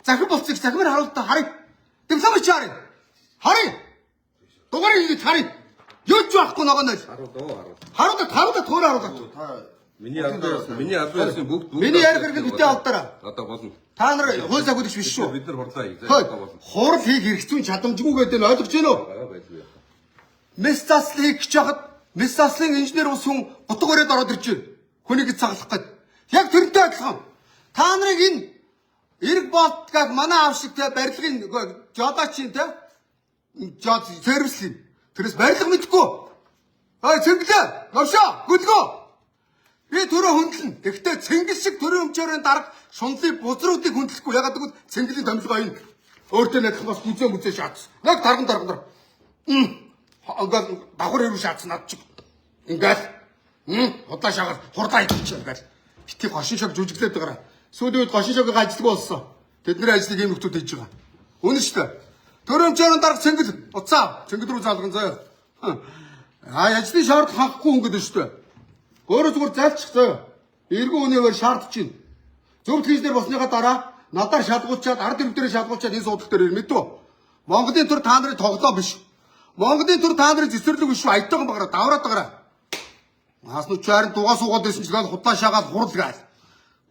Захин болцыг захимаар харуул та харъя. Диплом чи харъя. Харъя. Дугаарыг хийж харъя. Ёж байхгүй нөгөө нь. Харуулаа. Төөрөө харуулаа. Та Миний албан бүгд Миний ярих хэрэг нь битээ авдараа. одоо болно. Та нар хууль загварч биш шүү. Бид нар хурлаа хийх. Хөөе. Хурал хийх хэрэгцүү чадамжгүй гэдэг нь ойлгож байна уу? Байлгүй. Мес заслыг хийж хахад мес заслын инженер ус хүн утга өрөөд ороод ирж байна. Хүнийг цаглах гээд. Яг тэрнтэй адилхан. Та нарыг энэ эрг болт гад манай аав шиг те барилгын жодочин те жод сервислин. Тэрээс барилга мэдгүй. Цэнгэлээ. Новшоо. Гүлгөө. Би төрөө хөндлөн. Гэхдээ цэнгэл шиг төрөө өмчөөрийн дарга шунлын бузруудыг хөндлөхгүй. Ягаад гэвэл цэнгэлийн томилгоо энэ. Өөртөө найдах бас мүзээ шаацсан. Яг дарган. Ингээд давхар хэрүү шаацсан над чиг. Ингээд удаа шагаар хурдаа идчих ингээд. Бити гошин шог жүжиглээд байгаа. Сүүлийн үед гошин шогийг ажилтг болсон. Тэдний ажлыг ийм нөхдүүд хийж байгаа. Үнэн шүү дээ. Төрөө өмчөөрийн дарга цэнгэл уцаа. Цэнгэл рүү залган заяа. Ажлын шаардлага хангахгүй хүн гэдэг шүү дээ. Өөрөө зүгээр зайлчих заяа. Эргэн үнээр шаардж чинь. Зөв хийснээр болсныхаа дараа надаар шалгуулчаад ард ирмдэрээ шалгуулчаад энэ суудлах дээр мэдв. Монголын төр та нарын тоглоо биш. Монголын төр та нарын цэцэрлэг биш шүү. Аятайхан багаараа давраад байгаараа. Хаснууд чарын дугаа суугаад байсан ч гал хутлаа шагаад хурал гаал.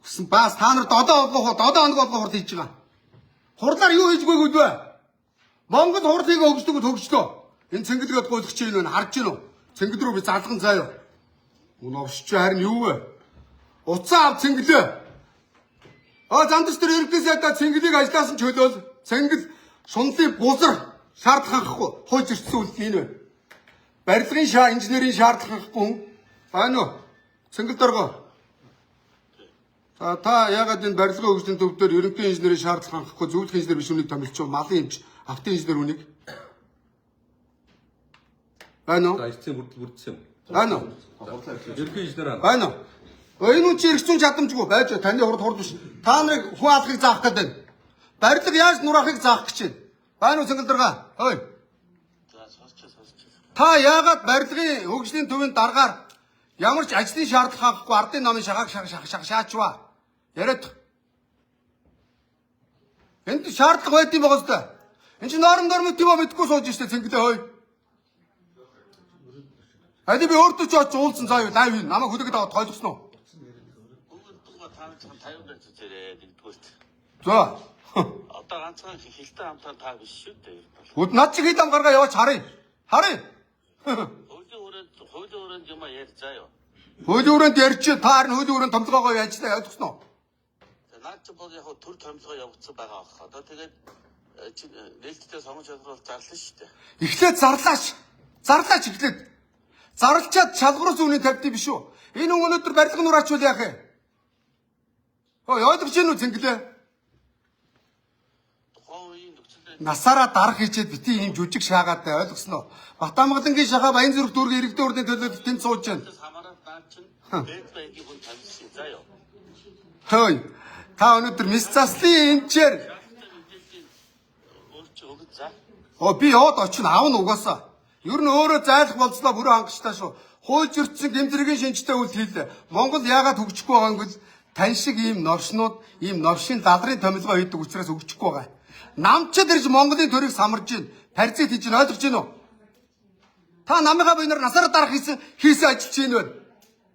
Гэсэн баас та нар додоо оног болгоо хурал хийж байгаа. Хурлаар юу хийж байгаагүй вэ? Монгол хурлыг хөгжлөө. Энэ цэнгэлгээд гуйлах чинь энэ харж гинөө. Цэнгэл рүү би залган заяа. Уновч харин юу вэ? Уцаа ав цэнгэлээ. Зандч тэр ерөнхийдөө сайдаа цэнгэлийг ажилласан ч хөлөөл цэнгэл шунлын бузар шаардлага хангахгүй хойж ирсэн үйл энэ байна. Барилгын инженерийн шаардлага хангахгүй хүн байна уу? Цэнгэл дөргөө. Та ягаад энэ барилгын хөгжлийн төв дээр ерөнхий инженерийн шаардлага хангахгүй зөвлөх инженер биш үнийг томилж байгаа малын эмч автын инженер үнийг байна уу? Эцсийн бүрдсэн юм. Байна уу? Ерхий инженер аа. Байна уу? Энэ үн чи эргцүүн чадамжгүй байж таны хурд биш. Та нарыг хүн алхахыг заах гэдэг байна. Барилга яаж нураахыг заах гэж байна. Байна уу цэнгэл дөргөө? Хөөе. Та яагаад барилгын хөгжлийн төвийн дараагаар ямар ч ажлын шаардлага хангахгүй ардын намын шагааг шаачваа. Яриад. Энд шаардлага байт юм байгаа зү. Энд чи норм тийм мэдгүй сууж штэ цэнгэлээ хөөе. Хadi би өөртөө ч очиж уулзсан заа юу лайв юм. Намайг хүлээгээд аваад тойлгосон уу? За. Одоо ганцхан хилтэй хамтаа та биш шүү дээ. Үд над чи хил ам гаргаа яваач харъя. Харъя. Хуулийн өрөөнд юм ярьж заяа. Хуулийн өрөөнд ярьж та харин хуулийн өрөөнд томилгоогоо яажлаа ойлгосон уу? Наад чи бол яг төр томилгоо явагдсан байгаа бах. Одоо тэгээд чи нээлттэй сонгож чадвар зарлаа шүү дээ. Эхлээд зарлаач эхлээд. Зарлчаад шалгуурс үнийн тавьдсан биш үү? Энэ өнөөдөр барилга нураач үл яах вэ? Ойлгож гин үү цэнгэлээ? Насаараа дарах хийчээд бити ийм жүжиг шаагаад ойлгосон уу? Батамгалангийн шахаа Баян зүрх дүүргийн иргэдийн урдын төлөөлөлт тэнд сууж байна. Хамаараа наад чин бэдбэгийн хүн тамилсан заяа. Хөөе. Та өнөөдөр мис заслын энчээр өөрчөө за. Би яваад очино аав нь угаасаа. Ер нь өөрөө зайлах болцлоо бүрэн хангачтай шүү. Хууль зөрчсөн гэмтрийн шинжтэй үйл хийлээ. Монгол яагаад хөгжихгүй байгаа юм бол тань шиг ийм новшнууд, ийм новшин дадрын томилгоо хийдэг учраас хөгжихгүй байгаа. Намчид ирж Монголын төрийг самарж гин, паразит хийж гин ойлгож гин үү? Та намынхаа буйнаар насаараа дарах хийсэн ажил чинь байна.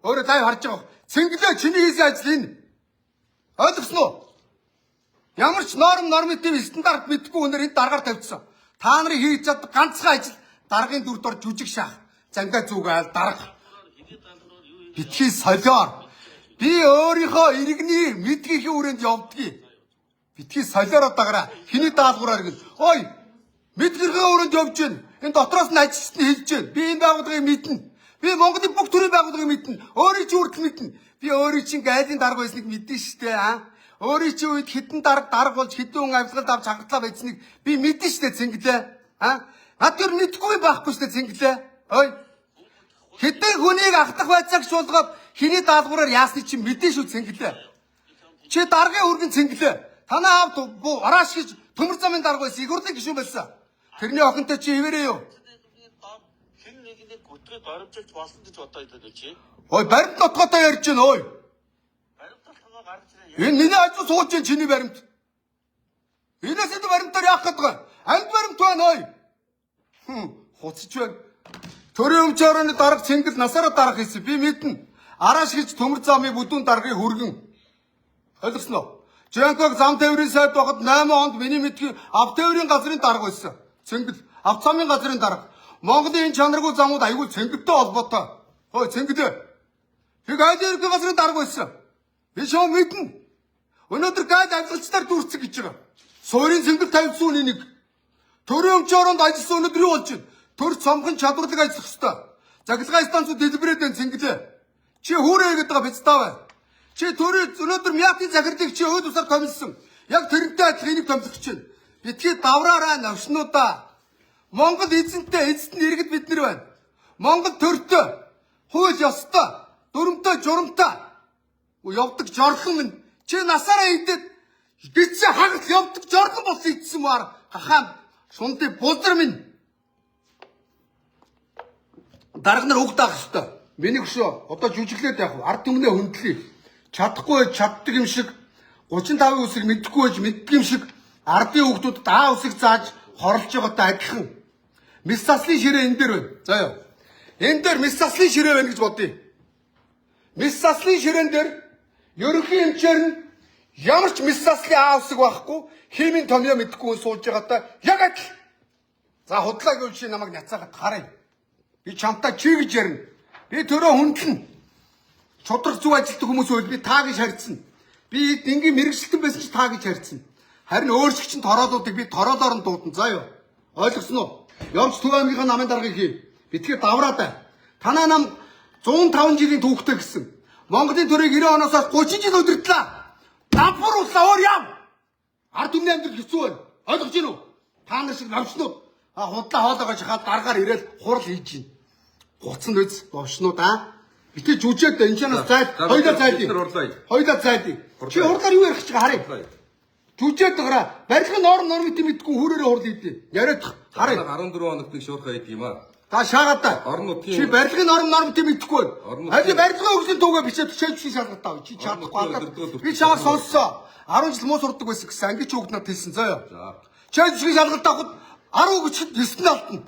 Өөрөө лайв харж байгаа. Цэнгэлээ чиний хийсэн ажил энэ. Ойлгосон уу? Ямар ч норматив стандарт мэдгүй өнөр энэ дараагаар тавьчихсан. Та нарын хийж чаддаг ганцхан ажил даргын дүрд ор жүжиг шаах. Зангай зүгээл дарга. Битгий солиор. Би өөрийнхөө иргэний мэдгийнхээ үрээнд явдгийг. Битгий солиороо дагаараа хэний даалгавраар гэл. Ой! Мэдгэрхээ өрөөнд явж гин. Энэ дотроос нь ажилчны хэлж гин. Би энэ байгууллагыг мэднэ. Би Монголын бүх төрлийн байгууллагыг мэднэ. Өөрийн чинь хүртэл мэднэ. Би өөрийн чинь гайлын дарга байсныг мэднэ шүү дээ. Өөрийн чинь үед хитэн дарга болж хитэн хүн авилгалд авч хагартлаа байсныг би мэднэ шүү дээ цэнгэлээ. Над тэр мэдгүй байхгүй шүү дээ цэнгэлээ. Ой. Хитэн хүнийг ахтах байцаагч болгоод хэний даалгавраар яасны чинь мэдэн шүү цэнгэлээ. Чи даргын өргөн цэнгэлээ. Танаа аав арааш гэж төмөр замын дарга байсан. Игурлын гишүүн байсан. Тэрний охинтой чи хിവэрээ юу? Хэн нэгнийг гүтгэж оромжилж болсон гэж бодоод байдаг чи. Ой, баримт нотготой ярьж гин ой. Баримт толгоо гарч ирээ. Энэ миний ажил сууж гин чиний баримт. Энэсэд баримтаар яах гээд байгаа? Амьд баримт байна ой. Хуцж байна. Төрийн өмчөөрөний дарга Цэнгэл насаараа дарга хийсэн. Би мэднэ. Араш гэж төмөр замын бүдүүн даргыг хүргэн. Ойлгосноо? Жанког зам тээврийн сайд байхад 8 онд миний мэдхийн ав тээврийн газрын дарга байсан. Цэнгэл ав замын газрын дарга. Монголын энэ чанаргүй замууд аягүй Цэнгэлтэй холбоотой. Хөөе Цэнгэл. Тэг айлын ерхий газрын дарга байсан. Би шоо мэднэ. Өнөөдөр гайд авилгалчдаар дүүрцэг гэж байгаа. Суурийн Цэнгэл тавьсан үний нэг. Төрийн өмчөөрөнд ажилласан өнөөдөр юу болж байна? Төр цомхон чадварлаг ажиллах ёстой. Захилгаан станцууд дэлбэрээд байна Цэнгэлээ. Чи хүүрээ гэдэг байгаа биз таа. Чи төрийн өнөөдөр мяатын захирлыг чи өөд усаар томилсон. Яг тэрнтэй адилхан энийг томилох гэж байна. Битгий давраараа навшнуудаа. Монгол эзэнтэй эзэд нь иргэд бид нар байна. Монгол төртөө хууль ёстой, дүрмтэй, журамтай. Явдаг жорлон минь чи насаараа идээд гिचээ хагас явдаг жорлон болсон идсэн маар хахаан шунды бузар минь. Дарга нар үг даах ёстой. Миний хөшөө одоо жүжиглээд яах вэ? Ард түмнээ хөндлөе. Чадахгүй байж чаддаг юм шиг 35 үсэг мэдхгүй байж мэддэг юм шиг ардын хүүхдүүдэд аа үсэг зааж хорлож байгаатай адилхан. Мис заслын ширээ энэ дээр байна. За яа. Энэ дээр мис заслын ширээ байна гэж бодъё. Мис заслын ширээн дээр ерөнхий эмчээр нь ямар ч мис заслын аа үсэг байхгүй химийн томьёо мэдхгүй суулж байгаатай яг адил. За худлаа гэвэл чи намайг няцаагаад харъя. Би чамтай чи гэж ярина. Би төрөө хүндлэн. Чудраг зүг ажилтдаг хүмүүс байл би таа гэж харьцсан. Би энгийн мэрэгчлэн байсан ч таа гэж харьцсан. Харин өөрсгч нь тороолуудыг би тороолоор нь дуудан. За юу. Ойлгосон уу? Явж Төв аймгийнхаа намын даргаыг хий. Битгий давраа бай. Танаа нам 105 жилийн түүхтэй гэсэн. Монголын төрийг 90 оноос 30 жил удирдлаа. Давхар улсаа өөр яв. Ард түмний амьдрал хэцүү байна. Ойлгож гин үү? Та нар шиг навчнууд худлаа хоолойгоо шахаад даргаар ирээл хурал хийж гин. Гуцсан үз новшнууд битээ жүжээд энэ чанаас зайд хоёлаа зайдыг. Хоёлаа зайдыг. Чи хурлаар юу ярих гэж харъя. Жүжээд байгаа. Барилгын нормыг мэдгүй хүрээрээ хурал хийдээ. Яриад харъя. 14 хоногт нэг шуурхай хийх юм аа. Та шаагаад та. Чи барилгын нормыг мэдгүй. Харин барилгын хөгжлийн төвөө бичээд чийдсэн шалгалтаа. Чи чадахгүй. Би чамаас сонссоо. 10 жил муу сурдаг байсан гэсэн анги ч хүүгд надад хэлсэн заяа. Чийдсэн шалгалтаа авахд 10 гэж 9 алдна.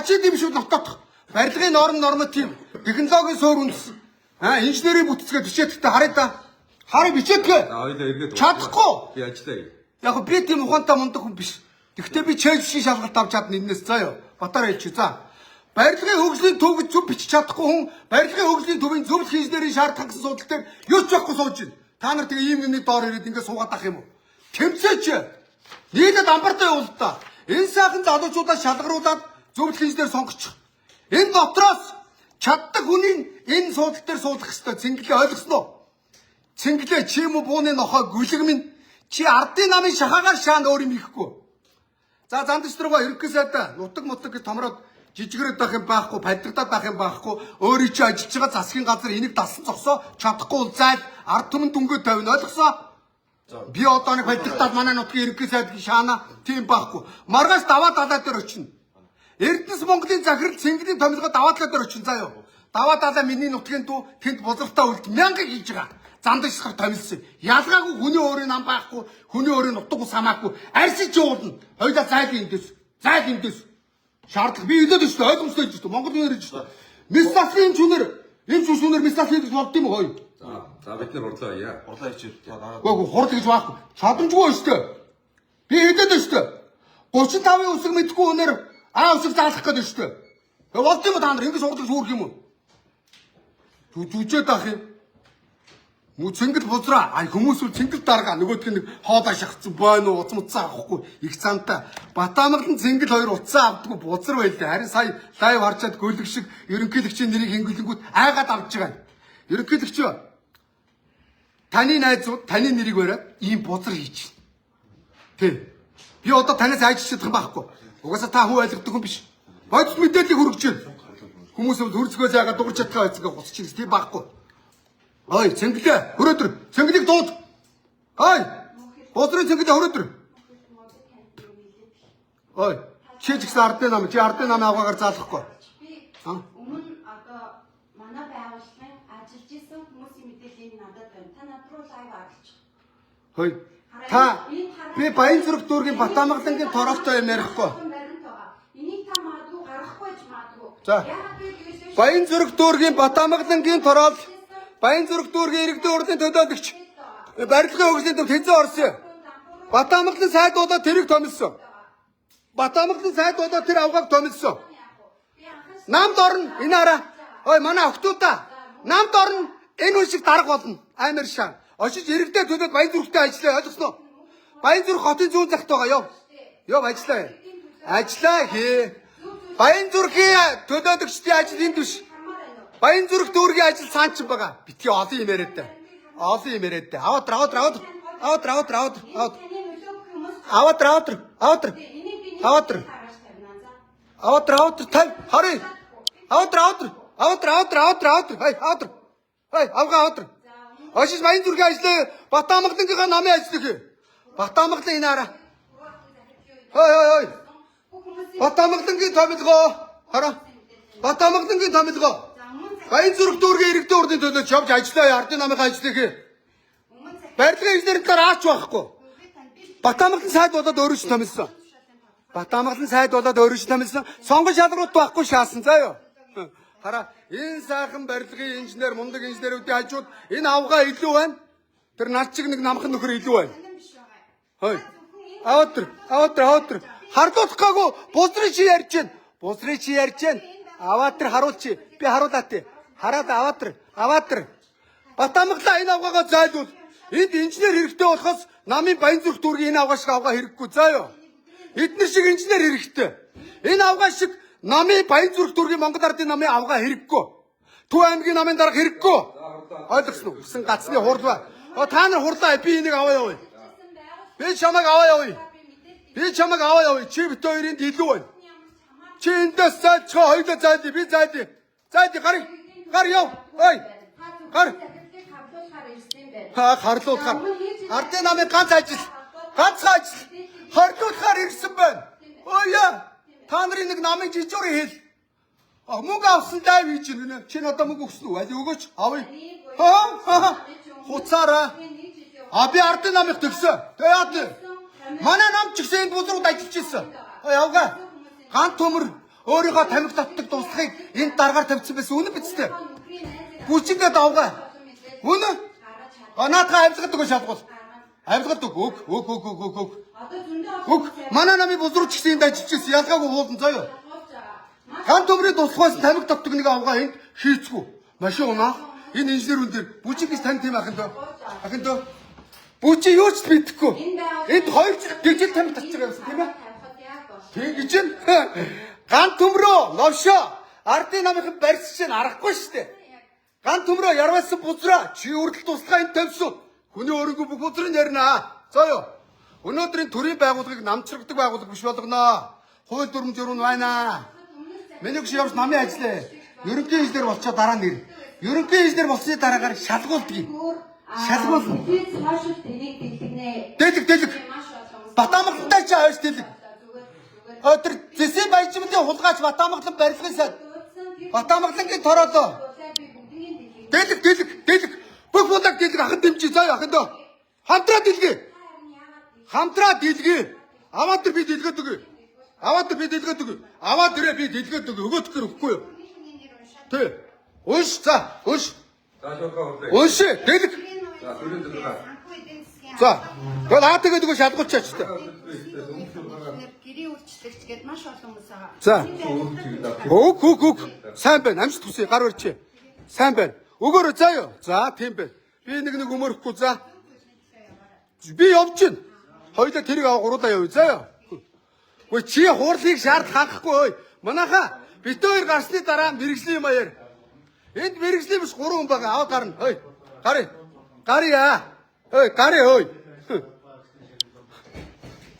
Чи тийм шүү нотоодох. Барилгын норматив, технологийн суур үндэс. Инженерийн бүтцгээ бичээдтэй харъя да. Харъя бичээдгээ. Хоёлаа эргээд чадахгүй. Би ажиллая. Яг би тийм ухаантай мундаг хүн биш. Гэхдээ би чэйжшин шалгалт авч чадна энэс заяа. Батар хэлчих. За. Барилгын хөгжлийн төв гэж зөв бичиж чадахгүй хүн барилгын хөгжлийн төвийн зөвлөх инженерийн шаардлага гэсэн судал дээр юу ч байхгүй сууж байна. Та нар тэгээ ийм юмний доор ирээд ингээд суугаад ах юм уу? Тэмцээч. Нийтэд амбартай явуул та. Энэ сайхан залуучуудаа шалгаруулад зөвлөх инженер сонгочих. Энэ дотроос чаддаг хүний энэ суудлын дээр суулгах ёстой. Цэнгэлээ ойлгосноо? Цэнгэлээ чи юм уу бууны нохой гүлэг минь чи ардын намын шахаагаар шаан өөр юм ихгүй. За зандч руугаа ерөнхий сайдаа нутаг мутаг гэж томроод жижигрээд байх юм байхгүй, паддагдаад байх юм байхгүй. Өөрөө чи ажиллаж байгаа засгийн газар энийг дасан зогсоо чадахгүй улзаад ард түмэн дүнгээ тавина ойлгосоо? Би одоо нэг паддагдаад манай нутгийн ерөнхий сайдын шаана тийм байхгүй. Маргааш даваа далаа дээр очино. Эрдэнэс Монголын захирал Цэнгэлийн томилгоо даваа далаа дээр очино заяа. Даваа далаа миний нутгийн дүү тэнд бузартаа үлд мянга хийж байгаа. Зандагсахаар томилсон. Ялгаагүй хүний өөрийн нам байхгүй, хүний өөрийн нутаг ус хамаагүй. Арьсч уулна. Хоёлаа зайлын эндээс. Зайл эндээс. Шаардлага би хэлээд өштэй ойлгомжтой гэж шүү. Монгол нэр гэж шүү. Мистасын чүнэр, энэ чүнэр мистасын гэж болд юм уу? За бид нар хурлаа яа. Хурлаа хийчих. Гоо хурд гэж байхгүй. Чадамжгүй өштэй. Би хэлээд өштэй. 35-ын үсэг мэдгүй өнөр үсэг заалах гэдэг өштэй. Болд юм та нар ингэж урдлаж үүрх юм уу? Жүжээд ах юм. Муу Цэнгэл бузраа. Хүмүүс үл Цэнгэл дарга нөгөөдг нэг хоолоо шахацсан бойно уц муцсан авахгүй их цаантай. Батамгалан Цэнгэл хоёр уцаа авдаггүй бузар байлаа. Харин сая лайв харчаад гөлөг шиг ерөнхийлөгчийн нэрийг хингэлэнгүүт айгаад авч байгаа. Ерөнхийлөгч таны найзууд таны нэрийг бариад ийм бузар хийж байна. Тэг. Би одоо танаас айж чадах юм байхгүй. Угаасаа та хүн ойлгодог хүн биш. Бодит мэдээллийг хүргэж байна. Хүмүүс хөрцгөө заагаад дуурч чадхаа байцгаа гусчих тийм байхгүй. Ой, Цэнгэлээ хөрөөдөр. Цэнгэлийг дууд. Ой. Бузрын Цэнгэлээ хөрөөдөр. Ой. Чи ч гэсэн ардын нам, чи ардын нам аваагаар заалахгүй. Би өмнө одоо манай байгууллагын ажиллаж исэн хүмүүсийн мэдээллийг надад байна. Та над руу лайв оруулчих. Хөөе. Та би Баянзүрх дүүргийн Батамгалангийн тороолтой юм ярихгүй. Энийг та магадгүй гаргахгүй ч магадгүй. За. Баянзүрх дүүргийн Батамгалангийн тороол Баянзүрх дүүргийн иргэдийн урдын төлөөлөгч барилгын хөгжлийн төвд хэзээ орсон. Батамгалан сайдуудаа тэрийг томилсон. Батамгалан сайдуудаа тэр авгааг томилсон. Намд орно энэ хараа. Ой манай охтуудаа намд орно энэ хүн шиг дарга болно. Амар шаа. Очиж иргэдээ төлөөд Баянзүрхтэй ажиллая ойлгосноо. Баянзүрх хотын зүүн захт байгаа ёо. Ёо ажиллаа. Ажиллаа хээ. Баянзүрхийн төлөөлөгчдийн ажил энд биш. Баянзүрх дүүргийн ажил цаан ч байгаа. Битгий олон юм яриад та. Олон юм яриад та. Аваад. Тав. Харъя. Хай, авгаа. Очиж Баянзүрхийн ажлаа Батамгалангийнхаа намын ажиллах. Батамгалан энэ хараа. Хой. Батамгалангийн томилгоо. Хараа. Батамгалангийн томилгоо. Баянзүрх дүүргийн иргэдийн урдын төлөө явж ажиллаа. Ардын намынхаа ажиллах. Барилгын инженерийн дараа аач байхгүй. Батамгалан сайд болоод өөрөө ч томилсон. Сонгон шалрууд байхгүй шаасан заа юу. Хараа. Энэ сайхан барилгын инженер, мундаг инженерүүдийн хажууд энэ авгаа илүү байна. Тэр нарчиг нэг намхан нөхөр илүү байна. Хой. Аваад. Хардуулахгүй бузрын чи ярьж байна. Аваад тэр харуулчи. Би харуулаа тий. Хараад аваад. Батамгалаа энэ авгаагаа зайлуул. Энд инженер хэрэгтэй болохоос намын Баянзүрх дүүргийн энэ авгаа шиг авгаа хэрэггүй заа юу. Эднэр шиг инженер хэрэгтэй. Энэ авгаа шиг намын Баянзүрх дүүргийн Монгол Ардын намын авгаа хэрэггүй. Төв аймгийн намын дарга хэрэггүй. Ойлгосноо? Усан гацны хурлаа. Та нар хурлаа би энийг аваа явъя. Би чамайг аваа явъя. Чи бит хоёрын илүү байна. Чи эндээс зайд чи хоёулаа зайд би зайд. Зайд гар яв. Ой. Гар. Харлуулахаар. Ардын намын ганц ажил. Харлуулахаар ирсэн байна. Ой яа. Та нарын нэг намын жижигурын хэл. Мөнгө авсан даа би чинь. Чи надад мөнгө өгсөн үү? Али өгөөч. Авъя. Хуцаараа. Би ардын намыг төгсөө. Тэгээд манай нам ч гэсэн энд бузрууд ажиллаж ирсэн. Явгаа. Ган төмөр өөрийнхөө тамхи татдаг дуслахыг энд даргаар тавьсан байсан. Үнэн биз дээ. Бүжиглээд авгаа. Үнэн. Наадхаа амьсгалдаг шалгуул. Амьсгалдаг. Өг. Манай намын бузрууд ч гэсэн энд ажиллаж ирсэн. Ялгаагүй уулан заа юу. Ган төмрийн дуслахаас тамхи татдаг нэг авгаа энд хийцгүй. Машин унаа. Энэ инженерүүн дээр бүжиг гэж тань тийм ахын дөө. Бүжи юу ч бидэхгүй. Энд хоёр гижил тамхи татчих юмсан тийм ээ. Тэгж ин ган төмрөө новшоо ардын намынхан барьс чинь арахгүй штэ. Ган төмрөө ярвалсан бузраа чи үрдэл туслахаа энд тавьсан. Хүний өөрөнгөө бүх бузрын ярина. Зөө юу. Өнөөдрийн төрийн байгууллагыг намчрагдаг байгууллага биш болгоно. Хууль дүрм журм байна. Миний гүш явж намын ажиллаа. Ерөнхий инженер болчоо дараа нэр. Ерөнхий инженер болсны дараагаар шалгуулдаг. Дэлэг. Батамгалантай ч авч дэлэг. Тэр зэсийн баяжмын хулгайч Батамгалан барилгын сайд. Батамгалангийн тороолоо. Дэлэг. Бүх булаг дэлэг ахын дэмжиж заа ахын дөө. Хамтраа дэлгээ. Аваад тэр би дэлгээд өгье. Аваад тэр би дэлгээд өгье. Өгөөдгөр өгөхгүй юу? Тэ. Унш. Унш. Дэлэг. За. Тэгвэл тэгээд үгүй шалгуулчаач та. Гэрийн үйлчлэгч гээд маш олон хүмүүс байгаа. За. Өг. Сайн байна. Амжилт хүсье. Гар өрчээ. Сайн байна. Өгөөрөө заа юу. За, тийм байна. Би нэг өмөрөхгүй за. Би явж гин. Хоёулаа тэрийг аваа гуруулаа явъя заа юу. Үгүй чи хуурлыг шаардлага хангахгүй ой. Манайха бит хоёр гарсны дараа мэрэгжлийн юм аяар. Энд мэрэгжлийн биш 3 хүн байгаа. Аваа гарна. Ой. Гарья. Ой.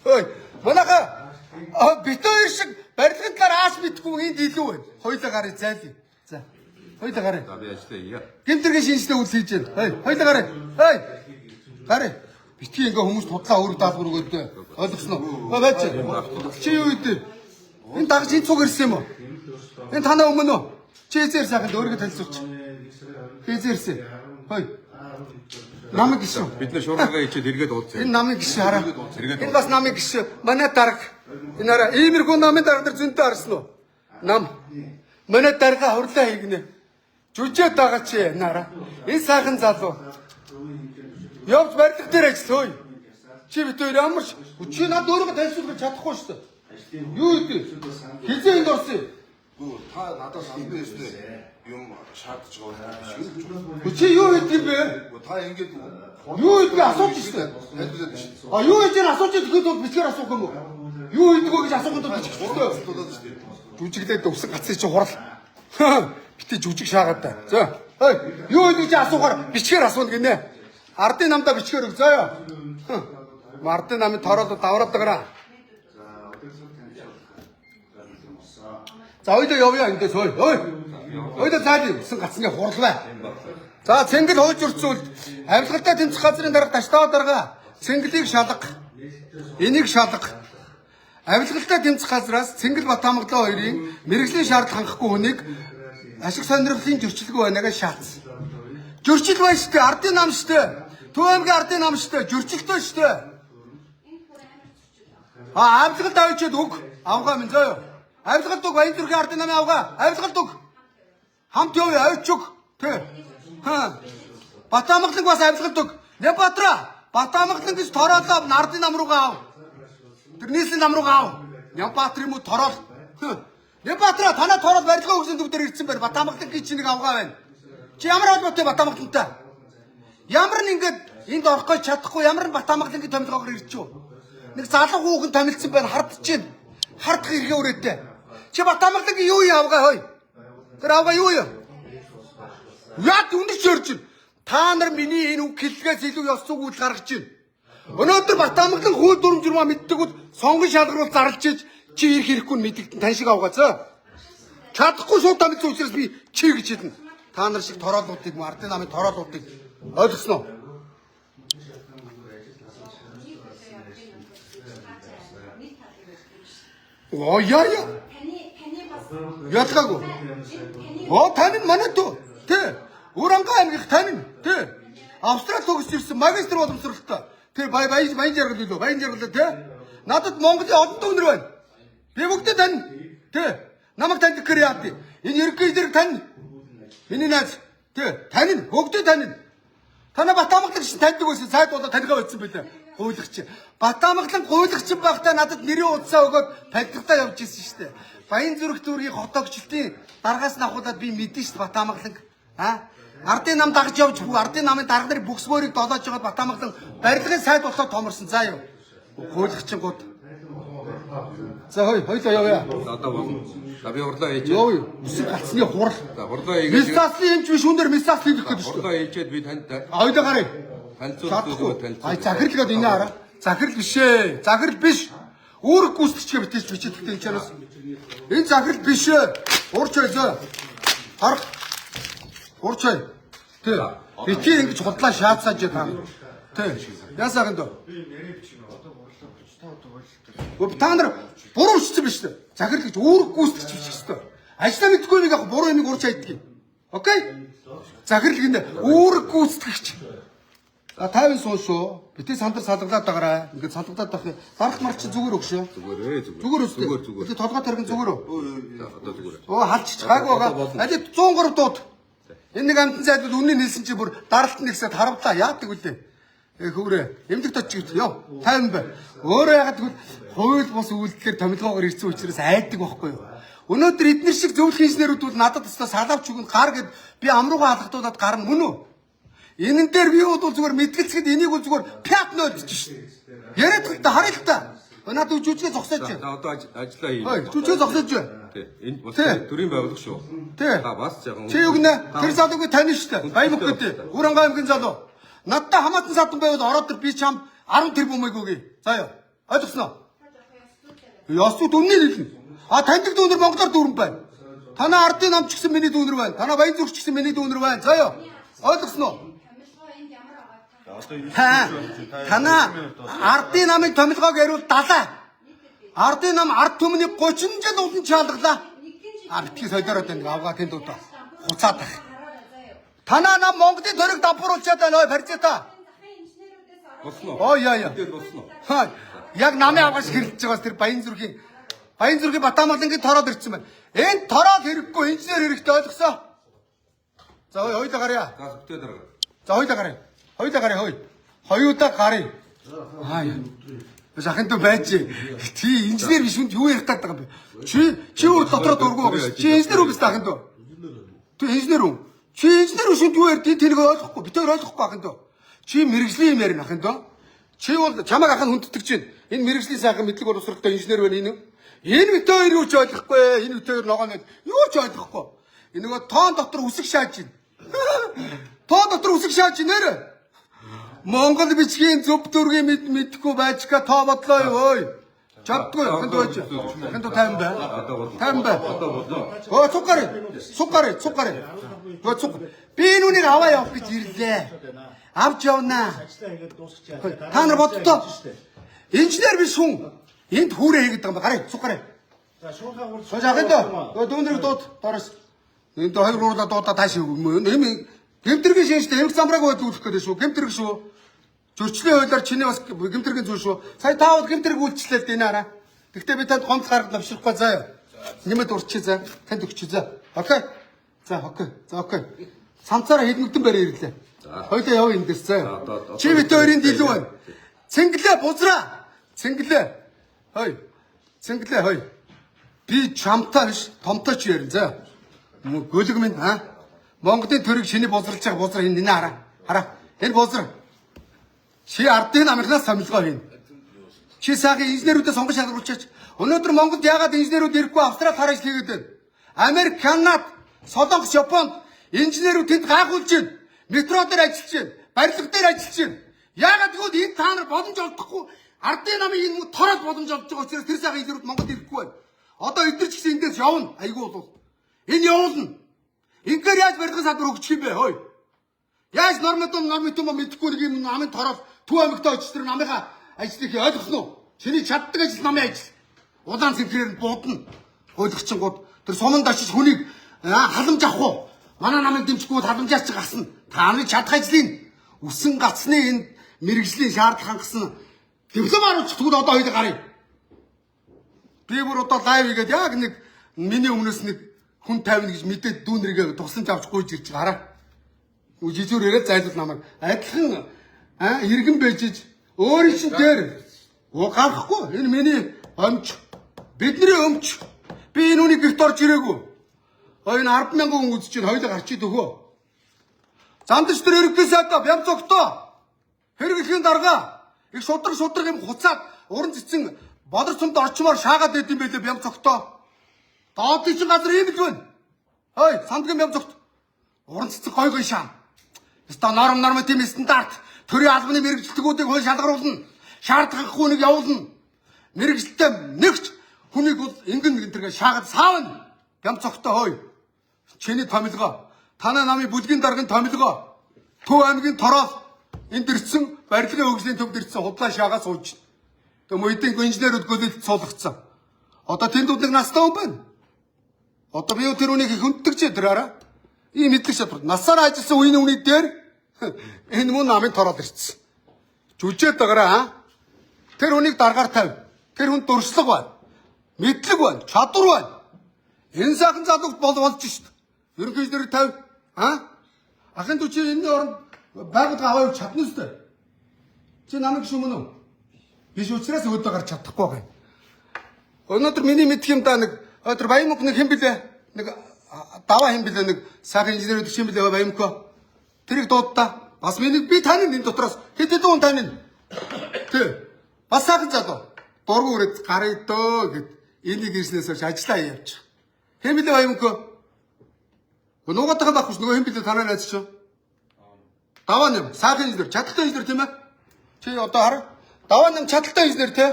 Ой. Манайха бит хоёр шиг барилгын талаар ааш мэдгүй энд илүү байна. Хоёулаа гарыг зайлъя. За. Хоёулаа гарыг. За би ажиллая. Гэмтэргийн шинжлэх үйл хийж байна. Хоёулаа гарыг. Гарыг. Битгий ингээ хүмүүс тудлаа өөр даалгавар өгөөдөө. Ойлгосноо. Байж. Чи юу гэдэг? Энэ дагж энэ цуг ирсэн юм уу? Энэ танаа өмнө үү? Чи эзэр сайханд өөрийгөө танилцуулч. Эзэрсэн. Хой. Намын гişүү. Бид нэ шуурга ичээд эргээд уудсан. Энэ намын гişүү хараа. Энэ бас намын гişүү. Манай дарга. Энэ хараа иймэрхүү намын дарга нар зөнтөө харсан уу? Нам. Манай дарга хурлаа хийгнэ. Жүжээд байгаа чи нараа. Энэ сайхан залуу. Явж барилга дээр ажиллаа. Чи бид хоёр ямар ч чи над өөрөө танилцуулж чадахгүй шүү дээ. Юу гэдэг? Хизээ энд орсон. Та надаас хамгийн өстэй юм шаардж байгаа юм шиг. Чи юу гэдэг юм бэ? Та ингэж Юу гэдэг асууж шүү дээ. хэлбэлээд шүү. А юу гэж асууж идэхэд бол бичгээр асуух юм уу? Юу гэдэг вэ гэж асуухад бол бичих шүү дээ. Жүжиглээд өвсөн гацыг чи хурал. Битээ жүжиг шаагаад та. За. Хөөе. Юу гэдэг чи асуухаар бичгээр асууна гинэ. Ардын намдаа бичгээр өг заяа. Ардын намын тороолоо давраад байгаараа. За хоёул явъя эндээс хөөе. Хөөе. Хоёул заалаа өвсөн гацны хурал бай. За цэнгэл хууж өрцүүлд авилгалтай тэмцэх газрын дарга таштаа дарга цэнгэлийг шалга. Энийг шалга. Авилгалтай тэмцэх газраас Цэнгэл Батамглаа хоёрын мэрэгжлийн шаардлага хангахгүй хүнийг ашиг сонирхлын зөрчилгүй байнагаа шаац. Зөрчил байна шүү дээ. Ардын нам шүү дээ. Төв аймгийн ардын нам шүү дээ. Зөрчилтэй шүү дээ. Авилгалд авчиад өг. Авгаа минь заяа. Авилгалд өг Баян зүрхийн ардын намын авгаа. Авилгалд өг. Хамт явъя авч өг. Тэ. Батамглан бас авилгалд өг. Небатра. Батамглан гэж тороолоо ардын нам руугаа ав. Тэрнээс нам руугаа ав. Нямбатар юм уу тороол. Нямбатра танаа тороол барилга өгсөн төв дээр ирсэн байна. Батамглан гэж чи нэг авгаа байна. Чи ямар холбоотой Батамглантай? Ямар нэг ингэж энд орох гэж чадахгүй ямар нэг Батамглангийн томилгоогоор ирчихв. Нэг залуу хүүхэн томилсон байна хардж чинь. Хардах эргээ өрөөтэй. Чи Батамглангийн юу явгаа хөөе. Тэр авгаа юу юм? Яг үнэж өрж чинь. Та нар миний энэ үг хэллэгээс илүү ёс зүг үйл гаргаж чинь. Өнөөдөр Батамглан хууль дүрм журмаа мэддэг бол сонгон шалгаруул зарлж иж чи ирэх хэрэггүй мэддэгтэн тань шиг авгаацаа. Чадахгүй шууд тамилсан учраас би чи гэж хэлнэ. Та нар шиг тороолуудыг ардын намын тороолуудыг ойлгосноо. Оо яа. Таны бас Ялгаагүй. Оо тань манай дүү. Тэ. Уранга аймгийнх тань. Тэ. Австрали төгсөж ирсэн магистр боловсролтой. Тэр баян жаргал илүү. Баян жаргал тэ. Надад Монголын олон дүүнэр байна. Би бүгдээ тань. Тэ. Намайг танд гэхээр яа вэ? Энэ ерөнхий зэрэг тань. Миний найз. Тэ. Тань. Бүгдээ тань. Танаа Батамглан гэсэн таньдаг байсан. Сайд болоо танихаа утсан байлаа. Гуйлагч. Батамглан гуйлагч байхдаа надад нэрийн удсаа өгөөд пальтгатаа явж ирсэн шүү дээ. Баян зүрх дүүргийн хотогчлтын даргаас нь авахудаад би мэдэн шүү дээ Батамглан. Ардын нам дагж явж бүх ардын намын дарга нарын бүксмөрийг долоож жагаад Батамглан барилгын сайд болоод томорсон. За юу. Гуйлагчингууд. За хоёлоо явъя. Одоо болно. За би хурлаа хийж. Йоо, үсэг гацны хурал. За хурлаа хийгээд. Мисасын юмч биш өндөр мисас хийх гэж шүү. Хурлаа хийчээд би танд Хоёлоо гарыг. танилцуулах танилцуулах. Ай захирлгээд энэ хараа. Захирал биш ээ. Захирал биш. Үүрэг гүйцэтгэжгээ битэж бичээдтэй энэ чанаас. Энэ захирал биш ээ. Урч байзаа. Харах. Урч бай. Тэ. Битгий ингэж худлаа шаацааж байгаа. Тэ. Ясаахан дөө. Та нар буруу бичсэн биз дээ. Захирал гэж үүрэг гүйцэтгэж бичих ёстой. Ажлаа мэдгүй нэг яг буруу юмыг урч хайдаг юм. Окей? Захирал гинэ үүрэг гүйцэтгэгч. За 50 суун шүү. Битээ сандар салгалаад байгаарай. Ингээд салгалаад байх юм. Дарах марч зүгээр өгшөө. Зүгээр өстэй. Битээ толгой тархин зүгээр өө. За одоо зүгээр. Оо халчих гайг байгаа. Аль 103 дууд. Энэ нэг амтан зайдууд үнийн хэлсэн чи бүр даралт нэгсэд харавлаа. Яадаг үлээ. Хөврөө. Эмдэгт очиж яв. 50 бай. Өөрөө ягаад гэвэл хууль бус үйлдэлээр томилгоогоор ирсэн учраас айдаг байхгүй юу? Өнөөдөр эдгээр шиг зөвлөх инженерүүд бол надад өстой салавч өгөн гар гэд би амруугаа алгадуулаад гарна мөн үү? Энэн дээр би бол зүгээр мэдгэлцэхэд энийг бол зүгээр пят нөөлдөж шин. Яриад л та харъя л та. Надад жүжигээ зогсоож байна. За одоо ажиллаа хий. Жүжигээ зогсоож байна. Тий. Энд бас төрийн байгууллага шүү. Тий. Та бас жаахан. Чи юу гинэ? Тэр залууг тань шүү дээ. Баян мөхөд. Уранга аймгийн залуу. Надтай хамаатан садан байвал ороод тэр би чам 10 тэрбумыг өгье. За ёо. Ойлгосноо? Ясууд өмнө нь хэлнэ. Таньдаг дүүнэр Монголоор дүүрэн байна. Танаа ардын намч гэсэн миний дүүнэр байна. Танаа баян зүрх гэсэн миний дүүнэр байна. За ёо. Ойлгосноо? Танаа ардын намын томилгоог яриул 70. Ардын нам ард түмний 30 жил улан чаалглаа. Битгий солиороод байна. Авгаа тэнд удаа. Хуцаад байх. Танаа нам Монголын төрөг давхруулчаад байна ой Парзита. Босноо. Оо яа. Тэгэл босноо. Яг намын авгаш хэрэлж байгаас тэр баян зүрхийн Баянзүргийн Батамгалангийн тороод ирсэн байна. Энэ тороод хэрэггүй инженер хэрэгтэй ойлгосоо. За хоёулаа гарья. За зүгтээ дарга. За хоёулаа гарья. Хоёулаа гарья хой. Хоёудаа гарья. Аа яа. Захын дөө байж. Чи инженер биш үнд юу ярих гэдэг юм бэ? Чи өөр дотроо дургу байгаа. Чи инженер үү биш захын дөө? Ти инженер үү? Чи инженер биш үнд юу ярьдгийг тэнэг ойлгохгүй. Бид хоёр ойлгохгүй ахын дөө. Чи мэрэгжлийн юм ярина ахын дөө. Чи бол чамаг ахын хүндтгэж чинь. Энэ мэрэгжлийн сайхан мэдлэг боловсролтой инженер байна энэ. Энэ бит хоёр юу ч ойлгохгүй. Энэ бит хоёр ногоонод юу ч ойлгохгүй. Энэ нөгөө тоон дотор үсэг шааж байна. Тоон дотор үсэг шааж нэрэ. Монгол бичгийн зөв дүргийн мэдхгүй байж ка тоо бодлоо юу ой. Чаддгүй хэнт байж. Хэнт тайм бай. Тайм бай. Оо цугаарай. Оо цуг. Би нүнийг аваа явах гэж ирлээ. Авч явнаа. Та нар боддоо. Инженер биш хүн. Энд хүүрээ хийгээд байгаа юм ба. Гараа цугаарай. За шуурхаа уул. Сожаахын дөө. Дүүнэрийг дууд доороос. Энд хоёр руула дуудаа тааш юм. Гэмтэргийн шинжтэй эмх замбрааг үйлдвэрлэх гэдэг шүү. Гэмтэрэг шүү. Зөрчлийн хуулиар чиний бас гэмтэргийн зүйл шүү. Сая таавал гэмтэрэг үйлчлээд энэ хараа. Гэхдээ би танд гомц гаргаж навшрахгүй заа. Нэмэд урчи заа. Танд өгч заа. Окей. За окей. Самцаараа хэдмэгдэн барь ирлээ. Хоёлаа яв эндээс заа. Чи бит хоёрын дийлүү байна. Цэнгэлээ бузраа. Цэнгэлээ хой. Би чамтай биш, томтой ч ярина заа. Гөлөг минь Монголын төрийг шиний бузралж байгаа бузар энэ хараа. Энэ бузар. Чи ардын амирнаас самилгоо хийнэ. Чи сайхан инженерүүдэд сонгож шалгаруулчих. Өнөөдөр Монголд яагаад инженерүүд ирэхгүй Австрал хараач хийгээд байна? Америк, Канада, Солонгос, Японд инженерүүд тэнд гайхуулж байна. Метро дээр ажиллаж байна. Барилга дээр ажиллаж байна. Яагаад гэвэл энэ та нар боломж олдохгүй ардын намын энэ тороод боломж олж байгаа учраас тэр сайхан инженерүүд Монголд ирэхгүй байна. Одоо эдгээр ч гэсэн эндээс явна. Айгүй бол. Энэ явуулна. Ингээр яаж барилгын салбар өгчих юм бэ? Хөөе. Яаж нормитум мэдэхгүй нэг юм намын тороод Төв аймагтаа очиж тэр намынхаа ажлыг ойлгосноо. Чиний чаддаг ажил намын ажил. Улаан цэнхрээр буудна. Ойлгочихгод тэр суманд очиж хүнийг халамж авах уу? Манай намын дэмжихгүй халамжаач гасна. Тааны чадах ажлын үсэн гацны энэ мэрэгжлийн шаардлага хангасан диплом харуулчих тэгвэл одоо хоёул гарыг. Би бүр одоо лайв хийгээд яг нэг миний өмнөөс нэг хүн 50 гэж мэдээд дүүнэргээ тусламж авч гуйж ирж гараа. Жижүүр ирээд зайлуул намайг адилхан иргэн бэжиж өөрийн чинь дээр гарахгүй. Энэ миний өмч. Бидний өмч. Би энэ үнийг гэрт орж ирээгүй. Энэ 10,000 хүн үзэж чинь хоёул гарчиж өгөө. Зандч тэр иргэдээс одоо бям цогтоо. Хэрэглэхийн дарга их шудраг юм хуцаад уран цэцэн бодор цомд орчмоор шаагаад байд юм байлээ бям цогтоо. Доодын чинь газар ийм л байна. Хой, сандгийн бям цогт. Уран цэцэг гой шаа. Ста норм тийм стандарт. Төрийн албаны мэрэгчлэгүүдийг хууль шалгаруулна. Шаардлагагүй нэг явуулна. Мэрэгчлэлтэй нэгч хүнийг бол ингэн тэргээ шаагаад саавна. Бям цогтой хой. Чиний томилгоо. Танай намын бүлгийн даргын томилгоо. Төв аймгийн торол энд ирсэн барилгын хөгжлийн төвд ирсэн худлаа шаагаа сууж. Тэг мөйдийн инженерүүд гөлөлд суулгацсан. Одоо тэнд нэг настай хүн байна. Одоо би тэр үнийг хүнддэг ч тэр хараа. Ийм мэдлэг чадвар. Насаараа ажилласан үеийн үний дээр энэ мөн намын тороод ирсэн. Жүжээд байгаараа тэр хүнийг даргаар тавь. Тэр хүн дуршлаг байна. Мэдлэг байна. Чадвар байна. Энэ сайхан залууг болж шít. Ерөнхий инженер тавь. Ахын дүү чи энэ оронд байгуулга аваа явуулж чадна үстэй. Чи намайг шүү мөн үү? Биш учраас өөдөө гарч чадахгүй байна. Өнөөдөр миний мэдх юм да нэг өдөр Баямк нэг хэм блэ? Нэг даваа хэм блэ нэг сайхан инженерүүд хэм блэ Баямко. Тэрийг дуудаа. Бас миний би таны энэ дотроос хэд хүн таны. Тэ. Бас сайхан залуу. Дургу үрээд гарыг дөө гэд энийг ирснээс хойш ажиллаа явж. Хэм блэ Баямко? Нуугатайгаа байхгүй ш нөгөө хэм блэ танаа найз чинь. Даваа нэм сайхан инженер, чадaltaй инженер тийм ээ. Чи одоо хар. Даваа нэм чадaltaй инженер тий.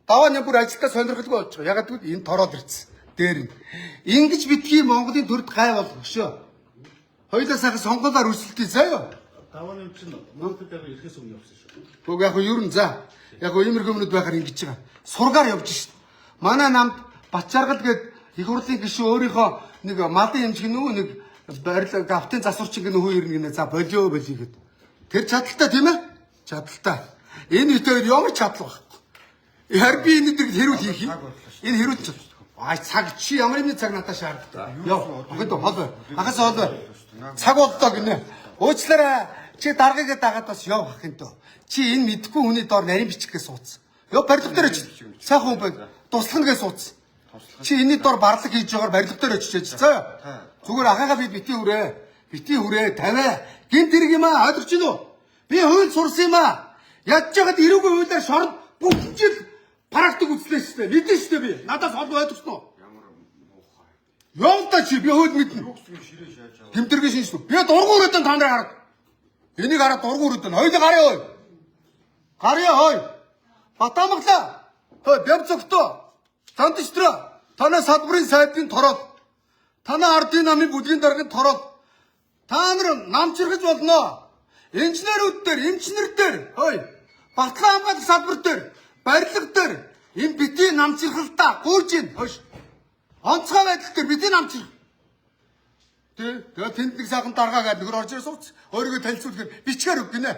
Даваа нэм бүр ажилдаа сонирхолтой болж байгаа. Ягаад гэвэл энэ тороод ирсэн. Дээр нь. Ингиж битгий Монголын төрд гай болох шүү. Хоёулаа сайхан сонгуулаар үргэлжлүүлээ заяа. Даваа нэм чинь Монголд яг ирэхээс өмнө явсан шүү. Төг яг юу юм за. Яг иймэрхүү юмнууд байхаар ингэж байгаа. Сургаар явж шít. Манай намд Батчаргал гээд их хурлын гишүүн өөрийнхөө нэг малын эмчиг нүү нэг барилга гавтын засварчин гэнэ хүү ирнэ гэнэ за болио гэд. Тэр чадaltaй тийм ээ? Чадaltaй. Энэ хэд хоёр ямар чадал баг. Яар би энэ дээр хэрүүл хийх юм. Энэ хэрүүл ч. Цаг чи ямар юм цаг надад шаарддаг. Йоо. Огт хоол. Агаас хоол. Цаг боллоо гинэ. Уучлаарай. Чи даргаыг дагаад бас яв ах юм дөө. Чи энэ мэдгүй хүний доор нарийн бичгээс сууц. Йоо барилга дээр очив. Сайхан хүн байна. Туслах нэгээ сууц. Чи энэний доор барлаг хийж байгаагаар барилга дээр очиж заа. Зүгээр ахаага би бити хүрээ тавиа. Гинт хэрэг юм аа ойлгож байна уу? Би хууль сурсан юм аа. Ядж жахад эрүүгүй хуулиар шорон бүх жил практик үзлээ шүү дээ. Мэдэн шүү дээ би. Надаас хол ойлгосноо. Ямар та чи би хууль мэднэ. Тэмдэргээ шинжлэх. Би дургуураад та нарыг хараад. Энийг хараад дургуураад байна. Хоёул гарья ой. Гарья хой. Батамглаа. Хой бяв зөгтөө. Цантштраа. Танай салбарын сайдын тороод. Танай ардын намын бүлгийн даргын тороод. Та нар намчирхаж болно. Инженерүүд дээр, эмчнэр дээр, хой. Батлан хамгаалах салбар дээр, барилга дээр энэ бити намчирхалтаа гуйж ийн. Хойш. Онцгой байдал дээр бити намчирх. Тэгээ тэнд нэг сайхан даргаа гэдэг нөр орж ирсэн сууц. Өөрийгөө танилцуулахаар бичгээр өг гинэ.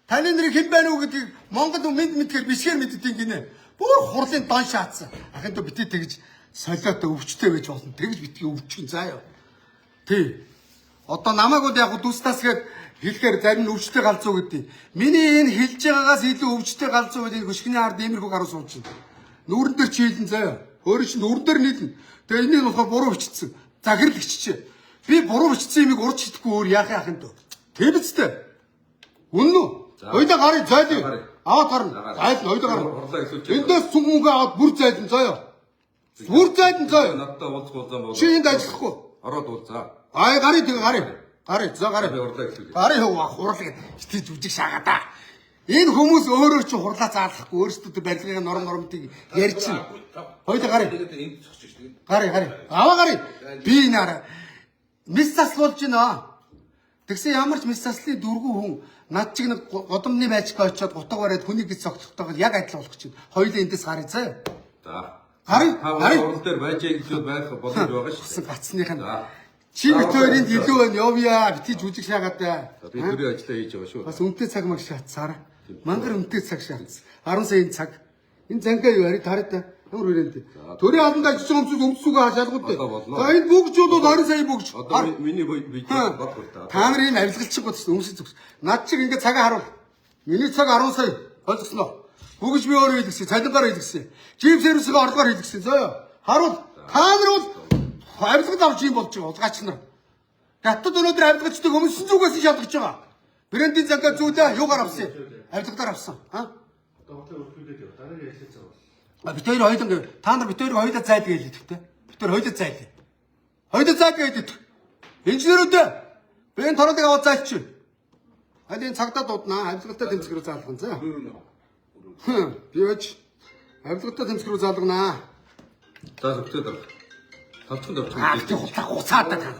Таны нэрийг хэн байна уу гэдгийг Монгол мэдхээр бичгээр мэддэг гинэ. Бүр хурлын дан шаацсан. Ахын дөө бити тэгж солиотой өвчтэй байж болно. Тэгж битгий өвчгөн заяа. Тий. Одоо намайг бол яг дүүстас гээд хэлэхээр зарим нь өвчтэй галзуу гэдэг. Миний энэ хэлж байгаагаас илүү өвчтэй галзуу гэдэг хөшгөний ард иймэрхүү гаруй сууж байна. Нүүрэн дээр чи хэлэн заяа. Өөрөө чи нүүрэн дээр нийлнэ. Тэгээ энийг болохоор буруу бичсэн. Захирал биччихэ. Би буруу бичсэн юмыг урд шидэхгүй өөр яах юм дөө. Тэг үстэй. Үнэн үү? Хоёулаа гарыг зайлъя. Аваад гарна. Зайлна хоёулаа гарна. Эндээс цүнх мөнгө аваад бүр зайлна заяа. Бүр зайлна заяа. Надтай уулзах зам бол. Чи энд ажиллахгүй. Ороод уулзаа. Аа гарыг тэгээ гарыг. Гарыг за гарыг. Би урлаа гэсэн. Гарыг хурлаа гэдэг жүжиг шаагаа да. Энэ хүмүүс өөрөө ч хурлаа заалахгүй өөрсдөө барилгын нормтыг ярьж чинь. Хоёулаа гарыг. Тэгээд энд зогсож шүү дээ. Гарыг. Аваа гарыг. Би наараа мис заслуулж байна. Тэгсэн ямар ч мис заслын дөрвөн хүн над чиг нэг годомны байцгаа очиод гутаг бариад хүнийг гэж цогцохдоо яг адил болох чинь. Хоёулаа эндээс гарыг заа. За. Гарыг. Урал дээр байж илүү байх боломж байгаа шүү. Гацсных нь. Чи бит хоёрын илүү байна. Явъя. Бити жүжиг шаагаад да. Би төрийн ажиллаа хийж байгаа шүү. Бас үнэтэй цаг маг шатсаар. Мангар үнэтэй цаг шатс. 10 саяын цаг. Энэ зангаа юу ари тараад ямар хүрээнд. Төрийн албанд ажиллаж байгаа хүмүүс өмсгөө хаашаалгууд. За энэ бүгжүүд бол 20 сая бүгж. Одоо миний видео бод хүртээ. Та нарын энэ авилгалч бод өмсөж зүгс. Над чиг ингээ цагаа харуул. Миний цаг 10 сая. Ойлгосноо. Бүгж би өөрөө хэлгсэн. Цалингаар хэлгсэн. Жим сервисийн орлогоор хэлгсэн. Зөө. Харуул. Та нар бол авилгал авч юм болж байгаа улгаач нар. Хятад өнөөдөр авилгалчдаг өмсөн зүгээс шалгаж байгаа. Брендийн зангаа зүйлээ юугаар авсан? Авилгалаар авсан. Одоо хотлоо өргөдөө дараагийн ажил цаа. Бид хоёр хоёулаа та нар бид хоёрыг хоёулаа зайлгаа хэлээд тэ. Бид хоёр хоёулаа зайлаа. Хоёулаа зайлгаа хэлээд. Инженерүүдээ би энэ торолыг аваад зайлчих. Аль энэ цагдаа дууднаа. Авилгалтай тэмцэх рүү заалгана заа. Би өч авилгалтай тэмцэх рүү заалганаа. За зөвхөн даа. Талцхан давчих. Тэг хуцаа хуцаад та.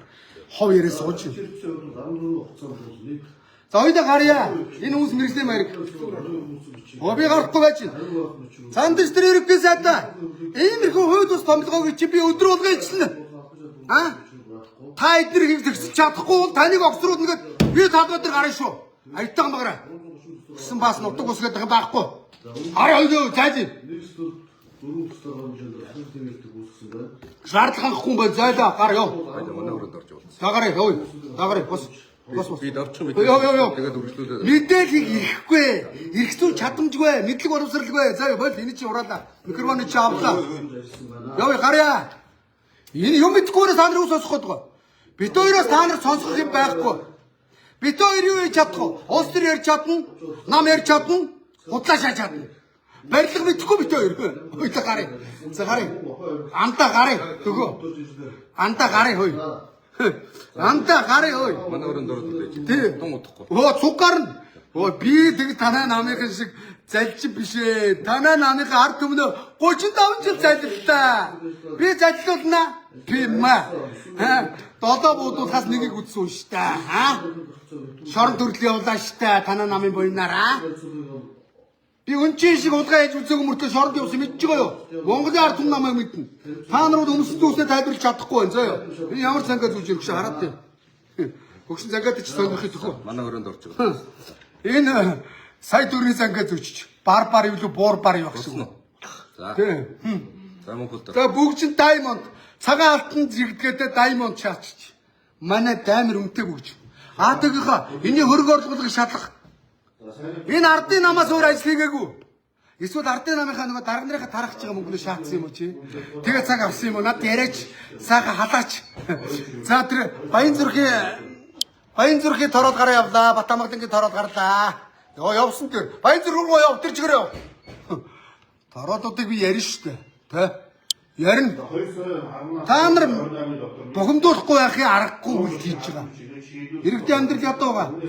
Хов ярээ сууж. Хэрэгцээ өөр 14 хугацаанд бол нэг За хоёулаа гарья. Энэ хүмүүс мэрэгчлээ маяг. Би гарахгүй байж байна. Цандш тэр иргэс ада. Иймэрхүү хууль ус томилгоог чи би өдрө болгоо ичсэн. Та эднэр хийх чадахгүй бол таныг огцрууд нэгэд би талбай дээр гарна шүү. Аятан багаараа. Гэсэн бас нутаг ус гэдэг байхгүй. Гараа хоёул зайлъя. нэгсэл 4 тусгаар хэмжээнд асуулт нэмэлтийг үүсгэсэн байна. Шаардлага хангахгүй бай зайлаа гар ёо. Манай өрөөнд орж уулзсан. Дагараа хөөе. Дагараа бос. Би давчих мэт. Йоо. Тэгээд үргэлжлүүлээд. Мэдээлэл ирэхгүй. Ирэхцүү чадамжгүй. Мэдлэг боловсралгүй. За бол энэ чи ураалаа. Микрофоны чи авлаа. Яа гарья. Энэ юм мэдгүйрээ та нар ус сонсох гэдэг. Бид хоёроос та нар сонсох юм байхгүй. Бид хоёр юу хийж чадах вэ? Улс төр ярьж чадна, нам ярьж чадна, худлаа шааж чадна. Барилга мэдхгүй бид хоёр. Хоёулаа гарья. За гарья. Андаа гарья. Төгөө. Андаа гарья хөөе. Андаа гарья хөөе. Манай өрөөнд ороод байж. Тий. Тун удахгүй. Оо цуг гарна. Оо би тэг танай намынхан шиг залчин биш ээ. Танай намынхан ард түмнөө 35 жил заллаа. Би заллуулна. Би ма. Додоо буудуулахаас нэгийг үтсэн шүү дээ. Шорон төрөл явуулаа шүү дээ. Танай намын буйнаараа. Би өнчийн шиг удаа хийж үзээгүй мөртөө шоронд явсан мэдж байгаа юу? Монголын ард түмэн намайг мэднэ. Та нар бол өмсөж зүсээ тайлбарлаж чадахгүй байна заа юу? Би ямар цангаа зүүж ирэх шиг хараад тийм. Өгсөн цангаад чи сонирхох төхөө. Манай өрөөнд орж байгаа. Энэ сая дөрвийн цангаа зүүчих. бар юу буур бар юу гэсэн үг. За. Тийм. За мөн хөлдөө. За бүгд чинь diamond цагаан алтан зэрэгдгээдээ diamond шаачиж. Манай даймер үнэтэй бүгж. Төгийнхөө энэ хөрөг орлогыг шатлах. Энэ ардын намаас өөр ажил хийгээгүй. Эсвэл ардын намынхаа нөгөө дарга нарынхаа тарахж байгаа мөнгөний шаацсан юм уу чи? Тэгээ цаг авсан юм уу? Над яриач, сайхан халаач. За тэр Баян зүрхийн тороод гараа явлаа. Батамагдангийн тороод гарлаа. Явсан тэр. Баян зүрх руу яв, тэр чигээр яв. Тороодуудыг би ярина шүү дээ. Тэ? Ярина. Та нар бухимдуулахгүй байхын аргагүй үйл хийж байгаа. Иргэдийн амьдрал ядуу байгаа.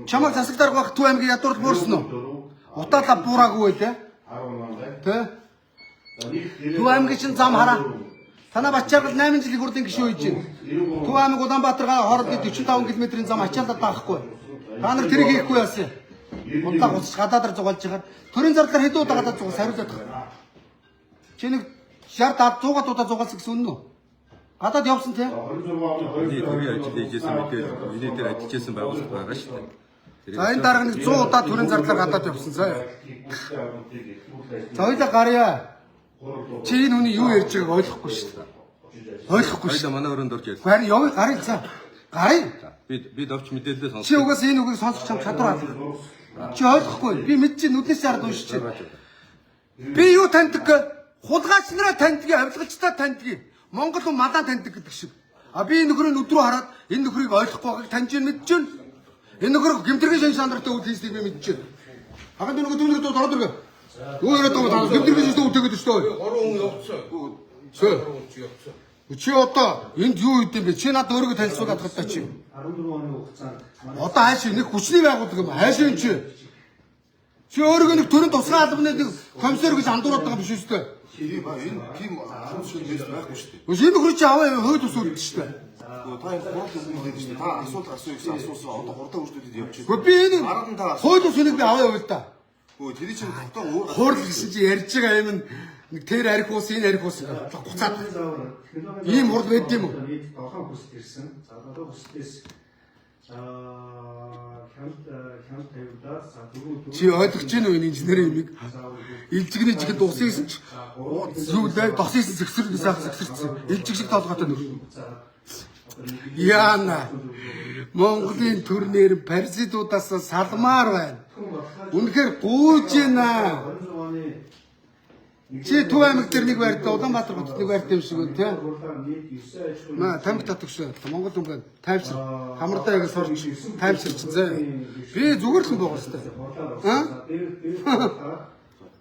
Чамайг засагдар байх Төв аймгийн ядуурл буурсан уу? Утаалаа буураагүй байлаа. Тэ? Төв аймгийн чинь зам хараа. Танаа Бачааргал 8 жилийн хурлын гишүүн хийж байна. Төв аймаг Улаанбаатаргаа хоорондын 45 км-ийн зам ачаалаад даахгүй. Та нар тэрийг хийхгүй яасан. Унтаа гуцж гадаадаар зугаалж байгаа. Төрийн зардлаар хэдэн удаа гадаад зугаас хариулаад байгаа. Чи нэг 60 100 удаа зугаалсан гэсэн үнэн үү? Гадаад явсан тий? Миний төрийн ажил хийжсэн мэдээ миний дээр ажиллаж байсан байгууллага байгаа шүү дээ. За энэ дарга нэг 100 удаа төрийн зардлаар гадаад явсан заа. За хоёлаа гарья. Чи энэ хүний юу ярьж байгааг ойлгохгүй шүү дээ. Ойлгохгүй шүү. Хоёлаа манай өрөөнд орж ярьсан. Харин явъя гарья за. Гарья. Би давч мэдээлэлээ сонссон. Чи угаас энэ үгийг сонсох чам чадвар алга. Чи ойлгохгүй. Би мэдчихээн нүднээс хараад уншиж байна. Би юу таньдаг гэ? Хулгайч нараа таньдаг, авилгалчдаа таньдаг. Монгол хүн малаа таньдаг гэдэг шиг. Би энэ нөхрийн өдрөө хараад энэ нөхрийг ойлгохгүй байгааг таньж мэдэж байна. Энэ нөхөр гэмтэргийн шин шандартай үйл хийснийг би мэдэж байна. Хагад нөгөө дүүнээ дөрөв дөрөв. Дүүнээ дөрөв гэмтэргийн шин үтэйгээд шүү дээ. 3 хүн явцсан. Чи одоо энд юу хийдэм бэ? Чи надад өөрийгөө танилцуулаад гадаа чи. 14 оны хугацаанд Одоо хайш нэг хүчний байгууллага юм. Хайш юм чи. Чи өөрийгөө нэг төрийн тусгай албаны нэг комиссар гэж андуураад байгаа биш үстэй. Тийм ба энэ тийм харамс шиг байхгүй шүү дээ. Энэ нөхөр чи аваа хойд ус үлдсэн шүү дээ. Та энэ гурав хүн байдаг шүү дээ. Та асуулт асуу гэсэн асуусан одоо хурдан үрдүүдэд явж байна. Гэхдээ би энэ хойд ус үнийг би аваа явуул та. Хөө тэр чинь хотоо өөр Хурл гэсэн чи ярьж байгаа юм нэг тэр арх ус энэ арх ус буцаад. Ийм хурл байд юм уу? нийт 7 хүсэлт ирсэн. За 7 хүсэлтээс хяналт тавьдаа за 4 Чи ойлгож байна уу энэ инженерийн юмыг? Илжигний жигэд усыйсан ч юу лээ досыйсан зэгсэр сайхан зэгсэрсэн. Илжиг шиг толгойтой нөх. Яана. Монголын төрнээр паразитуудаас салмаар байна. Үнэхээр гүйж байна. 26 оны Чи Төв аймаг дээр нэг байртай Улаанбаатар хотод нэг байртай юм шиг байна тий. нийт 9 аж ахуйн Маа тамхи татах шүү. Монгол хүн байна. Тайвшир. Хамрдаа ингэ сурч тайвширч зэ. Би зүгээр л хүн байгаа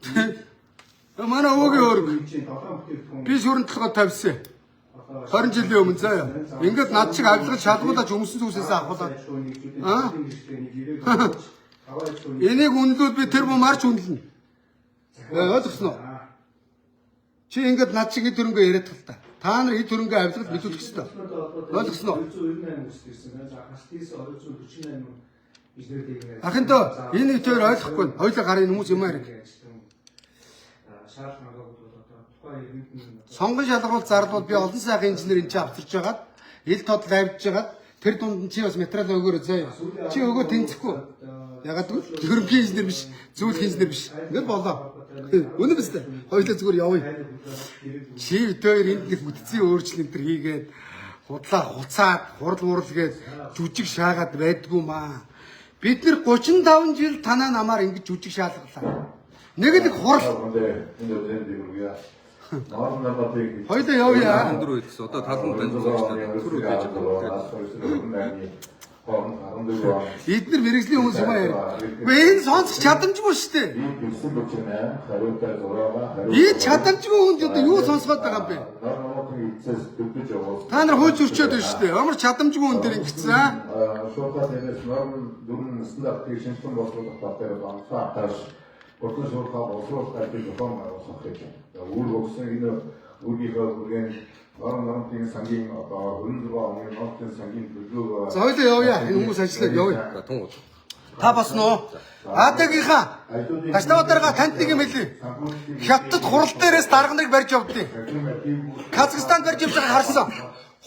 хэвээр. Манай өвөгийн өрг. Би шүрэн толгой тавьсан. 20 жилийн өмнө заяа. Ингээд над шиг авилгаж шалгуулж өмсөн зүйлсээс авахлаа. Энийг үнэлүүд би тэр бом марч үнэлнэ. Ойлгосноо? Чи ингээд над шиг хэд хөрөнгө яриад тал та. Та нар хэд хөрөнгө авилгал мэдүүлэх ёстой. Ойлгосноо? 298 хүсэлт ирсэн. За гастис 248 Ахынтоо энэ үгээр ойлгохгүй. Хоёулаа гарын хүмүүс юм аа. Сонгон шалгуулт зардвал би олон сайхан инженер энэ чи авчирч байгаад ил тодл авчиж байгаад тэр дунд нь чи бас материал өгөөрэй заяа. Чи өгөө тэнцэхгүй. Ягаад гэвэл хөрөнгөний инженер биш, зөвлөх инженер биш. Ингээд болоо. Үнэн биз дээ. Хоёулаа зүгээр явъя. Чи өдөр энд нэг бүтцийн өөрчлөлт төр хийгээд худлаа хуцаад хурал мурал гээд жүжиг шаагаад байдгүй маа. Бид нэр 35 жил танаа намаар ингэж жүжиг шаалгалаа. Нэг л хурал. Хоёулаа явъя. Өндөр үедс одоо талан тань зурчтай төр үдээж байгаа. Эдгээр мэрэгжлийн хүмүүс юм аа. Энэ сонсох чадамжгүй шүү дээ. Энэ чадамжгүй хүнд одоо юу сонсгоод байгаа юм бэ? Та нар хөөж өрчөөд байна шүү дээ. Ямар чадамжгүй хүн дээр ингэсэн аа? Pourquoi je parle en France avec les femmes en Afrique? Où l'océan est où il va bien. Orang ting sangging atau hunduwa orang ting sangging dulu. За хоёулаа явъя. Энэ хүмүүс ажиллаад явъя. За тун уу. Та басноо. Атагийнхаа Таштавдарга танд нэг юм хэлээ. Хятад хурал дээрээс дарганыг барьж явдیں۔ Казахстанд барьж явж байгааг харсан.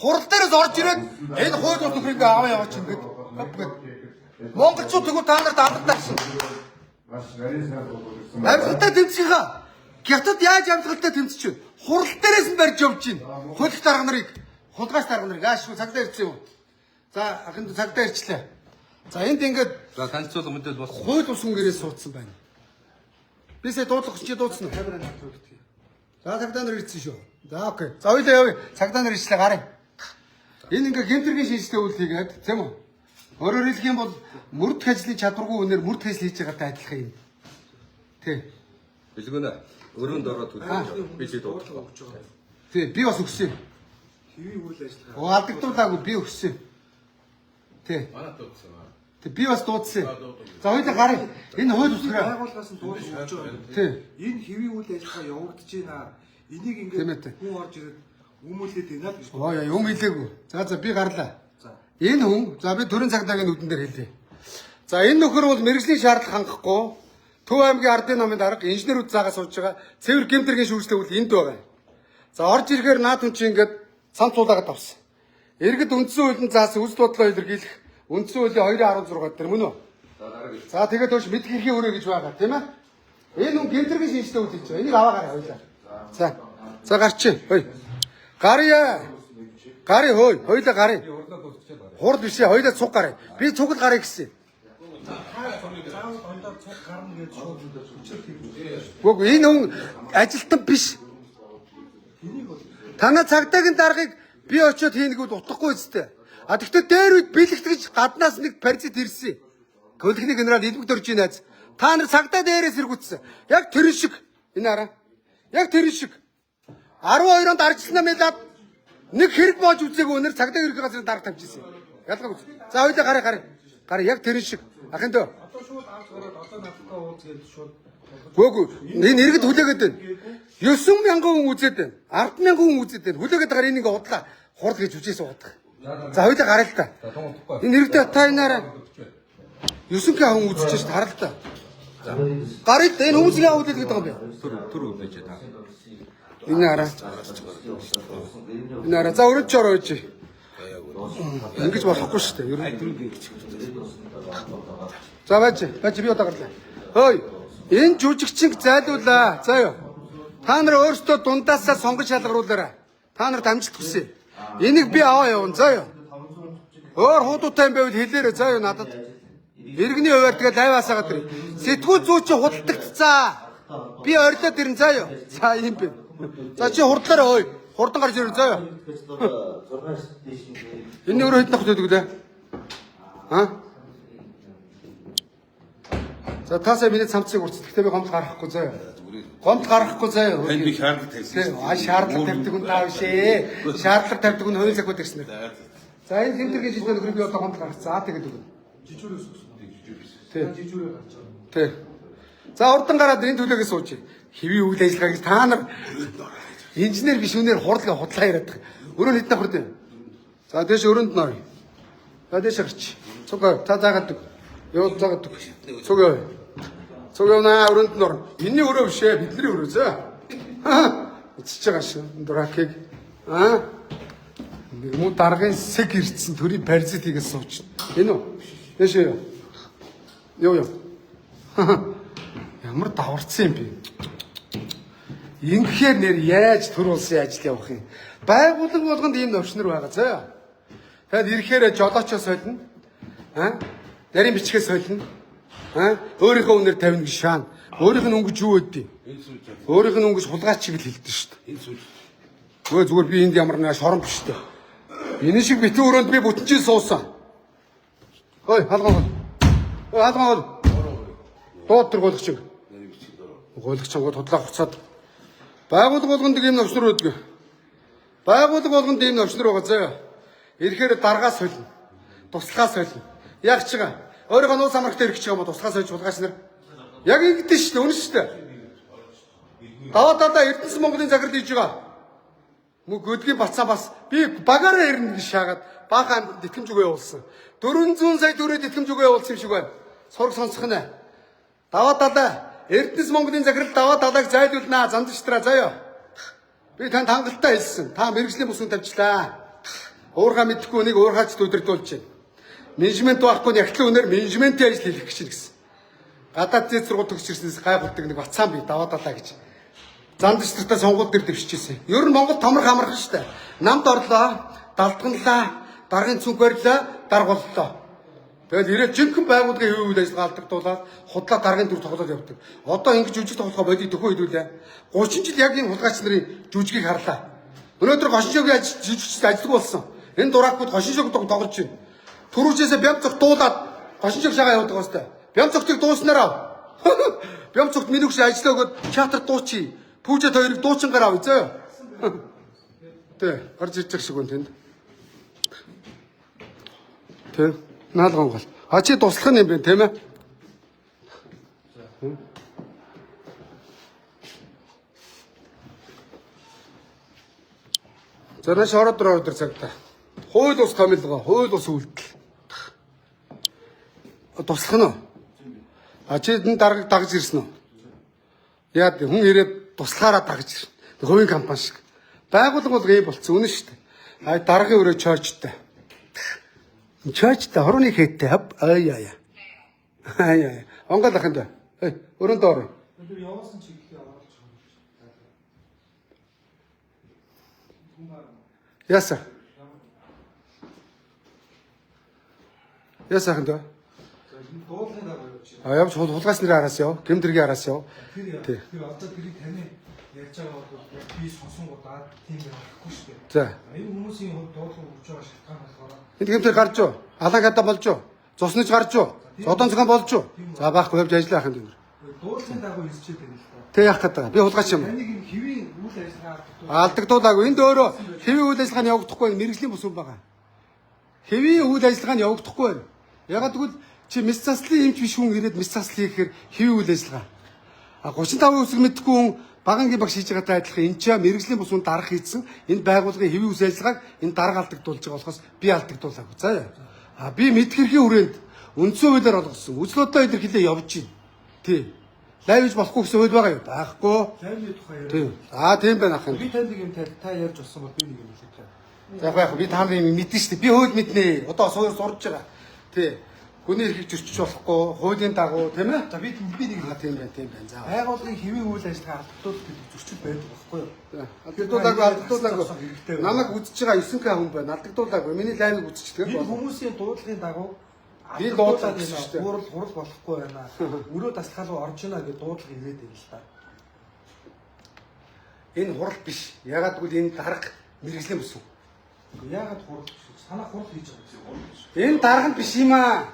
Хурал дээрээс орж ирээд энэ хууль бус нөхрийг аваа яваач ингээд. Монголчууд тэгвэл та нарт алдартай шин. Маш нарийн сайн тулгуурласан. Амжилттай тэмцэхээ. Хятад яаж амжилттай тэмцэж байна? Хурал дээрээс нь барьж явж байна. Хөлх дарга нарыг, хулгайч дарга нарыг аашгүй цагдаа ирсэн юм. За ахын цагдаа ирчлээ. За энд ингээд За танилцуулга мэдээлэл болсон. хууль ус гэрээс суудсан байна. Би сая дуудлах чи дуудсан уу? Камерын хатруу гэх. За цагдаа нар ирсэн шүү. За окей. За хоёлаа явъя. Цагдаа нар ирчлээ гарыг. Энэ ингээ гэмтэргийн шинжтэй үйл хийгээд тийм үү? Өөрөөр хэлэх юм бол мөрдөх ажлын чадваргүй үнээр мөрдөх ажил хийж байгаатай адилхан юм. Тий. Билгүнэ. Өрөөнд ороод төлөв. Би чи дуудлаа. Тий, би бас өгсөн. хэвийн үйл ажиллагаа. Алдагдуулаагүй би өгсөн. Тий. Манайд дуудсан аа. Тий, би бас дуудсан. За хоёлаа гарыг. Энэ хууль усраа. Байгууллагаас нь дуудаж өгч байгаа. Тий. Энэ хэвийн үйл ажиллагаа явагдаж байна. Энийг Тийм ээ. ингээд хүн орж ирээд хүмүүлээд байна гэж. Оо яа, юм хэлээгүй. За би гарлаа. За. Энэ хүн за би төрийн цагдаагийн нүдэн дээр хэлье. За энэ нөхөр бол мэрэгжлийн шаардлага хангахгүй Төв аймгийн ардын намын дарга инженерүүд заагаас сууж байгаа цэвэр гэмтэргийн шүүжлээ үл энд байгаа. За орж ирэхээр наад хүн чинь ингээд цамц цуулаагаад авсан. Иргэд үндсэн хуулийн заасан үйл бодлоо илэрхийлэх үндсэн хуулийн 2.16 дээр мөн үү? За тэгээд тоош мэдх эрхийн өрөө гэж байгаа тийм ээ. Энэ хүн гэмтэргийн шинжтэй үйл хийж байгаа. Энийг аваагаа хоёлаа. За гарчи. Хөөе. Гарья. Гарья хөөе. Хоёлаа гарья. Хурд бишээ. Хоёлаа цуг гарья. Би цуг л гарья гэсэн. Гүг энэ хүн ажилтан биш. Танаа цагдаагийн даргыг би очиод хийнэгүүд утгахгүй үстэй. А тэгтээ дээр үед бэлэгтгэж гаднаас нэг паразит ирсэн. Төлөхний генерал элбэг дөржийн найз. Та нар цагдаа дээрээс иргүтсэн. Яг тэр шиг энэ хараа. Яг тэр шиг 12-онд арчилснаа мэлээд нэг хэрэг боож үзээгүй өнөр цагдаа ерхий газрын дарга тавьчихсан. Ялгаагүй. За хоёлаа гараа. Гараа яг тэр шиг. Ахын дөө. Одоо шууд авч гараад одоо надтай ууз гэж шууд. Гүг энэ иргэд хүлээгээд байна. 9,000 хүн үзээд байна. 10,000 хүн үзээд байна. Хүлээгээд байгаа энийг удлаа хурд гэж үжээс уудах. За хоёлаа гараа л та. Энэ иргэдээ та энаараа 9,000 хүн үзэж шít хараа л та. Гарыг энэ хүмүүсийг аваад хэлгээд байгаа юм бэ? Түр үлээж та. Энэ хараа. Энэ хараа. За өрөөж орооч. Ингэж болохгүй шүү дээ. Ер нь. За байж би удаа гарлаа. Хөөе. Энэ жүжигчин зайлуулаа. За юу. Та нар өөрсдөө дундаасаа сонгож шалгаруулаарай. Та нар дамжилт хүсье. Энийг би аваа явна. За юу. Өөр хуудуутай юм байвал хэлээрэй. За юу надад. Иргэний хуваар тэгээ лайваасаа гадар. Сэтгүүл зүй чи худалдагцсан. Би орилоод ирэн. За юу. За юм бэ. За чи хурдлаарай хөөе. Хурдан гарч ирэн. За юу. Энэ өөрөө хэд нах төлөг лээ? Аа? За таасаа миний цамцыг урц. Гэхдээ би гомдол гаргахгүй заяа. Гомдол гаргахгүй заяа. Танд би шаардлага тавьсан. А шаардлага тавьдаг хүн таа бишээ. Шаардлага тавьдаг хүн хууль закууд ирсэн. За энэ гэмтэргийн жилийн нөхөр би одоо гомдол гаргасан. За тэгээд өгнө. Жижүүрээс өгсөн. Тий. Жижүүрээ гарч байгаа. Тий. За урдан гараад энэ төлөөгөө сууж. Хэвийн үйл ажиллагаа гэж та нар инженер биш үнээр хурдлага худлаа яриад байгаа. Өрөө хэд нах хүрдэ? За дээш өрөөнд нор. За дээш гарч. Цуг та заагаад. Юу заагаад. Цуг яа. Цуг явна өрөөнд нор. Энэний өрөө биш ээ. Бидний өрөө зөө. Үтсэж байгаа шүү. Дуракийг. Аа. Нэг муу даргын сэг ирсэн төрийн паразит хийгээд сууч. Энэ үү? Дээш юу? Юу. Ямар даварцсан юм бэ? Ингэхээр нэр яаж төр улсын ажил явах юм? Байгууллага болгонд ийм новшнор байгаа зөө. Тэгэд ирэхээр жолоочоо солино. Аа? Нарийн бичгээ солино. Аа? Өөрийнхөө үнээр тавина гэж шаана. Өөрийнх нь өнгөж юу өгдөө? Өөрийнх нь өнгөж хулгайч чиг л хэлдэг шүү дээ. Зүгээр би энд ямар нэг шорон биш дээ. Энэ шиг битэн өрөөнд би бүтэнчийн суусан. Хөөе, халгаан. Хөөе, халгаан. Дууд төргөөлөх чиг. Гуйлгч гол худлаа хуцаад. Байгууллага болгонд ийм новшнор өгдөг. Байгууллага болгонд ийм новшнор байгаа заяа. Ирэхээр даргаас солино. Туслахаас солино. Яг ч байгаа. Өөрийнхөө нуус амрагтай ирэх ч юм уу туслахаас сольж хулгайч нар. Яг ингэдэж шүү дээ. Үнэн шүү дээ. Даваа Эрдэнэс Монголын захирал хийж байгаа. Мөн Gödгийн бацаа бас би багаараа ирнэ гэж шаагаад баахан амт тэтгэмж өгөө явуулсан. 400 сая төгрөг тэтгэмж өгөө явуулсан юм шиг байна. Сураг сонсох нэ. Даваа Эрдэнэс Монголын захирал даваа зайлуулнаа занджтраа заяа. Би танд хангалттай хэлсэн. Та мэрэгжлийн бүсгүн тавьчлаа. Уурхаа мэдхгүй нэг уурхаач өдөрдүүлж байна. Менежмент байхгүй ягтлын үнээр менежментийн ажил хийх гэж гэсэн. гадаад зэт сургууль төгсч ирснээс гайхалдаг нэг бацаан би даваад алаа гэж. Зам дэвштэй сонгуул дээр дэвшижсэн. Ер нь Монгол томрох амархан штэ. Намд орлоо, далдганлаа, даргын цүнх барьлаа, даргууллаа. Тэгэл ирээд жинхэнэ байгууллагын хэвийн үйл ажиллагаа алдагдуулаад худлаа даргын төр тоглоод явдаг. Одоо ингэж жүжиг тоглохоо бодий төхөө хэлүүлээ. 30 жил яг энэ хулгайч нарын жүжигийг харлаа. Өнөөдөр гошиншогийн жижигчд ажилтг болсон. Энэ дуракууд гошиншог тоглож байна. Түрүүчээсээ бям цогт дуулаад гошиншог шагаа явуулдаг бастай. Бям цогтыг дууснараа. Бям цогт минь өгш ажиллаа өгөөд театр дуучи. Пүүжэт хоёрыг дуучингаар авъя зөө. Тэ, гарч ирж байгаа шиг үн тэнд. Тэ, наалган гол. А чи туслах юм бэ, тийм ээ? Зэрэг шороод өдөр цагтаа. Хууль ус томилгоо, хууль ус үйлдэл. Туслах нь уу? А чи энэ даргаыг дагж ирсэн үү? Яа хүн ирээд туслахаараа дагж ирсэн. Хувийн компани шиг. Байгууллага бол ийм болцсон үнэн шүү дээ. А даргын өрөө чойчтой. Чойчтой хорооны хэттэй хав. Аяа. Аяа. Онгол ахын да. Өрөөнд ороо. Тэр явуулсан чиглэлээ оруулж байгаа. Яса. Яса ахын да. Дуулахын дараа юу чи? А явж хулгайч нарын араас яв. Гэмдэргийн араас яв. Тэр одоо тэрийг таны ярьж байгаа бол яг би сонсонгуудаа тийм болохгүй шүү дээ. За. Энэ хүмүүсийн хувьд дуулах өгч байгаа шалтгаан болохоор Энд гэмтэр гарч юу? Алан гадаа болж юу? Цуснаж гарч юу? Зодон цогон болж юу? За баахгүй явж ажиллах юм дэнэр. дуулахын дагуу хэлчихээд байна л да. Тэг яах гэдэг. Би хулгайч юм. Таныг энэ хэвийн үйл ажиллагаа Алдагдуулаагүй. Энд өөрөө хэвийн үйл ажиллагаа нь явагдахгүй мэрэгжлийн бүс байгаа. Хэвийн үйл ажиллагаа нь явагдахгүй байна. Ягаад гэвэл чи мэс заслын эмч биш хүн ирээд мэс засал хийхээр хэвийн үйл ажиллагаа. А 35% үсэг мэдхгүй хүн багангийн баг шийж байгаатай адилхан энэ ч мэрэгжлийн бүсүнд дарах хийсэн энэ байгууллагын хэвийн үйл ажиллагааг энэ дарга алдагдуулж байгаа болохоос би алдагдуулаагүй. За яа. А би мэд хэргийн хүрээнд үндсэн хуулиар олгосон. Үзлөөдөө илэрхийлээ явж байна. Тий. Лайвж болохгүй гэсэн хууль байгаа юу? Байхгүй. лайвны тухай яриа. Тий. Аа тийм байна ахын. Би танд нэг юм та ярьж болсон бол би нэг юм хэлээ. Яг би та нарын мэднэ шүү дээ. Би хууль мэднэ. Одоо сурж байгаа. Тий. Хүний эрхийг зөрчиж болохгүй, хуулийн дагуу тийм ээ? За би нэг Тийм байна. За. байгууллагын хэвийн үйл ажиллагаа алдагдуулах гэдэг зөрчил байдаг байхгүй юу? Алдагдуулаагүй. Намайг үзэж байгаа 9К хүн байна. Алдагдуулаагүй. Миний лайвыг үзчихдэг. Энэ хүмүүсийн дуудлагын дагуу Би дуудлага гэсэн шүү дээ. хурал болохгүй байна. Өрөө таслахаа руу орж ийна гэж дуудлага ирээд байна л та. Энэ хурал биш. Ягаад гэвэл энэ дарга мэрэгжлийн бүс. Яагаад хурал санаа хурал хийж байгаа юм. Энэ дарга биш юм аа.